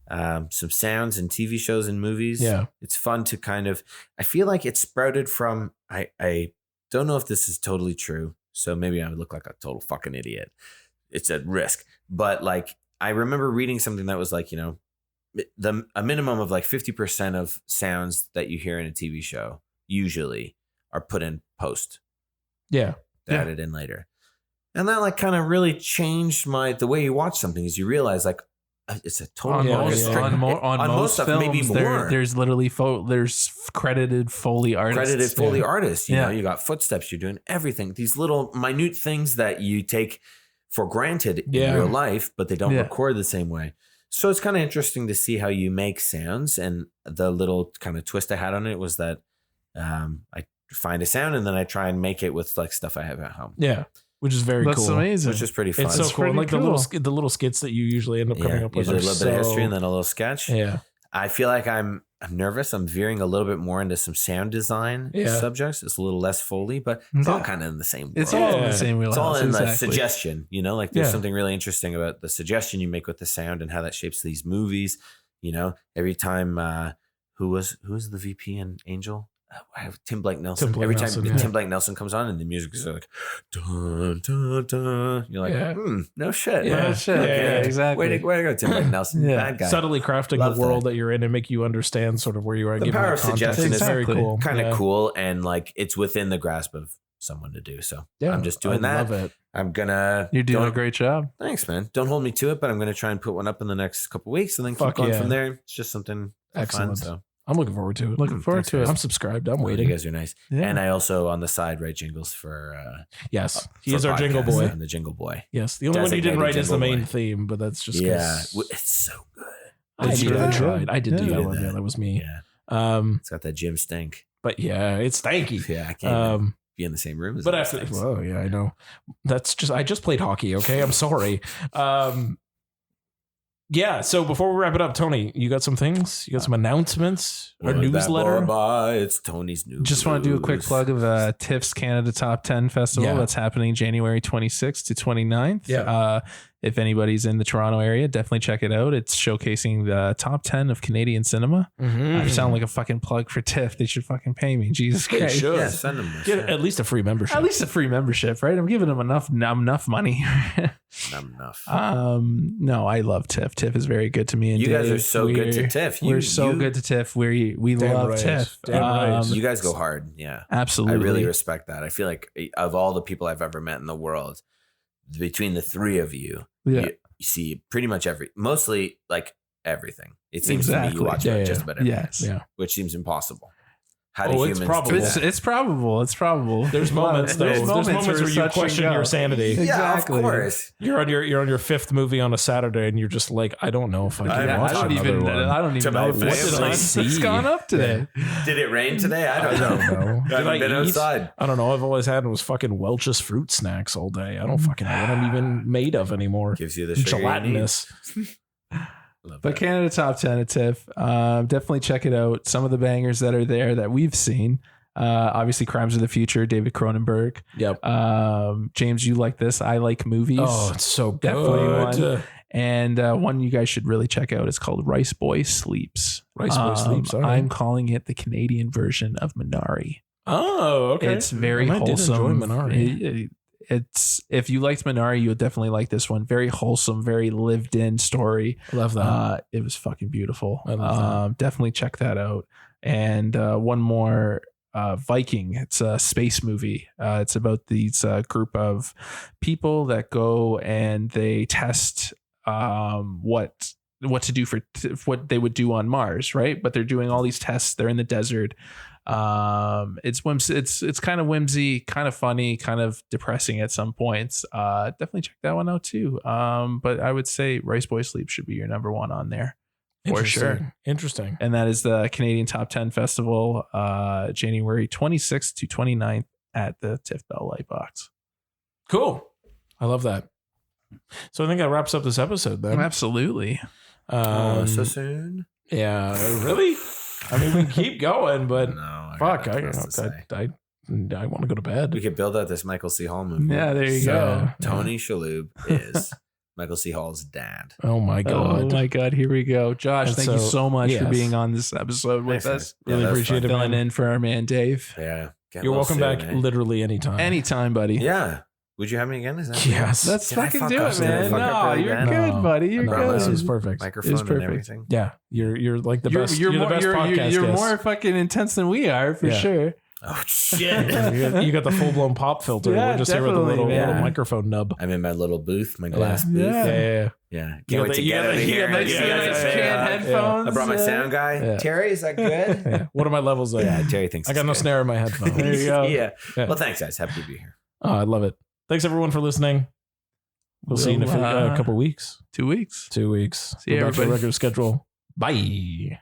some sounds and TV shows and movies. Yeah. It's fun to I feel like it sprouted from, I don't know if this is totally true. So maybe I would look like a total fucking idiot. It's at risk. But like, I remember reading something that was like, a minimum of like 50% of sounds that you hear in a TV show usually are put in post. Yeah. Added in later. And that like kind of really changed the way you watch something, is you realize like it's a total on most stuff, films, maybe more. There's literally there's credited Foley artists. Artists. You know, you got footsteps. You're doing everything. These little minute things that you take for granted in real life, but they don't record the same way. So it's kind of interesting to see how you make sounds. And the little kind of twist I had on it was that I find a sound and then I try and make it with like stuff I have at home. Yeah. Which is very That's cool. amazing. Which is pretty fun. It's so cool. And like the little skits that you usually end up coming up with. Usually a little bit of history and then a little sketch. Yeah. I feel like I'm nervous. I'm veering a little bit more into some sound design subjects. It's a little less Foley, but it's all kind of in the same world. It's all in the same wheelhouse. It's all in the suggestion, like there's something really interesting about the suggestion you make with the sound and how that shapes these movies. Every time, who was the VP in Angel? I have Tim Blake Nelson. Every time Tim Blake Nelson comes on and the music is like, dun, dun, dun. You're like, no shit. Yeah, exactly. Way to go, Tim Blake Nelson. Bad guy. Subtly crafting the world that you're in and make you understand sort of where you are. The power of suggestion is very cool. Kind of cool. And like, it's within the grasp of someone to do. So I'm just doing that. Love it. You're doing a great job. Thanks, man. Don't hold me to it, but I'm going to try and put one up in the next couple of weeks and then keep going from there. It's just something excellent. Fun, so. I'm looking forward to it. I'm subscribed. I'm waiting. You guys are nice. Yeah. And I also on the side write jingles for yes. He is our jingle boy. I'm the jingle boy. Yes. The only one you didn't write is the main theme, but that's just it's so good. I tried. I did do that one. Yeah, that was me. Yeah. It's got that Jim stink. But yeah, it's stanky. Yeah, I can't be in the same room as but after I know. I just played hockey, okay? I'm sorry. Yeah, so before we wrap it up, Tony, you got some things? You got some announcements? Our newsletter? It's Tony's news. Just want to do a quick plug of TIFF's Canada Top 10 Festival. That's happening January 26th to 29th. Yeah. If anybody's in the Toronto area, definitely check it out. It's showcasing the top 10 of Canadian cinema. Mm-hmm. I sound like a fucking plug for TIFF. They should fucking pay me. Jesus Christ. They should. Yeah, send them this. Get at least a free membership. At least a free membership, right? I'm giving them enough money. Not enough. No, I love TIFF. TIFF is very good to me. And you guys are so good to TIFF. We're so good to TIFF. We love TIFF. You guys go hard. Yeah. Absolutely. I really respect that. I feel like of all the people I've ever met in the world, between the three of you, you see pretty much mostly like everything. It seems to me you watch just about everything, which seems impossible. How do humans? It's probable. It's probable. There's moments though. There's moments where you question your sanity. Exactly. Yeah, of course. You're on your fifth movie on a Saturday, and you're just like, I don't know if I can watch another one. I don't even know what's gone up today. Did it rain today? I don't know. Did I been outside? I don't know. I've always had was fucking Welch's fruit snacks all day. I don't fucking know what I'm even made of anymore. Gives you the gelatinous. But Canada Top 10 at TIFF. Definitely check it out. Some of the bangers that are there that we've seen. Obviously, Crimes of the Future, David Cronenberg. Yep. James, you like this? I like movies. Oh, it's so good. Definitely one. And one you guys should really check out is called Rice Boy Sleeps. Rice Boy Sleeps. Right. I'm calling it the Canadian version of Minari. Oh, okay. It's very wholesome. I did enjoy Minari. It's if you liked Minari, you'll definitely like this one. Very wholesome, very lived in story. I love that. It was fucking beautiful. I love that. Definitely check that out. And one more, Viking. It's a space movie. It's about these group of people that go and they test what to do for what they would do on Mars, right? But they're doing all these tests. They're in the desert. It's kind of whimsy, kind of funny, kind of depressing at some points. Definitely check that one out too. But I would say Rice Boy Sleep should be your number one on there for sure. Interesting. And that is the Canadian Top 10 Festival, January 26th to 29th at the TIFF Bell Lightbox. Cool. I love that. So I think that wraps up this episode then. Absolutely. So soon? Yeah, really? I mean, we keep going, but no, fuck, I I want to go to bed. We could build out this Michael C. Hall movie. Yeah, there you go. Tony Shalhoub is Michael C. Hall's dad. Oh my god. Oh my god, here we go. Josh, And thank you so much for yes. being on this episode with Thanks, us. man. Really that was appreciate fun. it, Filling man. in for our man Dave. Yeah. Get You're well welcome soon, back eh? literally anytime. Anytime, buddy. Yeah. Would you have me again? Is that Yes. Let's Did I fucking fuck do up? it, Did I man. fuck up No, really you're bad? good, No. buddy. You're No, good. this was perfect. Microphone It was and perfect. everything. Yeah, you're like the best. You're You're the more, best podcast you're guest. more fucking intense than we are, for Yeah. sure. Oh shit! You got the full blown pop filter. Yeah, We're just here with a definitely, little man. microphone nub. I'm in my little booth, my glass Yeah. booth. Yeah. Yeah. You Can't wait to get out of here. Nice, nice canned headphones. I brought my sound guy. Yeah. Terry, is that good? Yeah. What are my levels like? Yeah, Terry thinks I got it's no good. snare in my headphones. There you go. Yeah. Yeah. Well, thanks, guys. Happy to be here. Oh, I love it. Thanks everyone for listening. We'll see you in a couple weeks. 2 weeks. 2 weeks. See you, We're back to the everybody. regular schedule. Bye.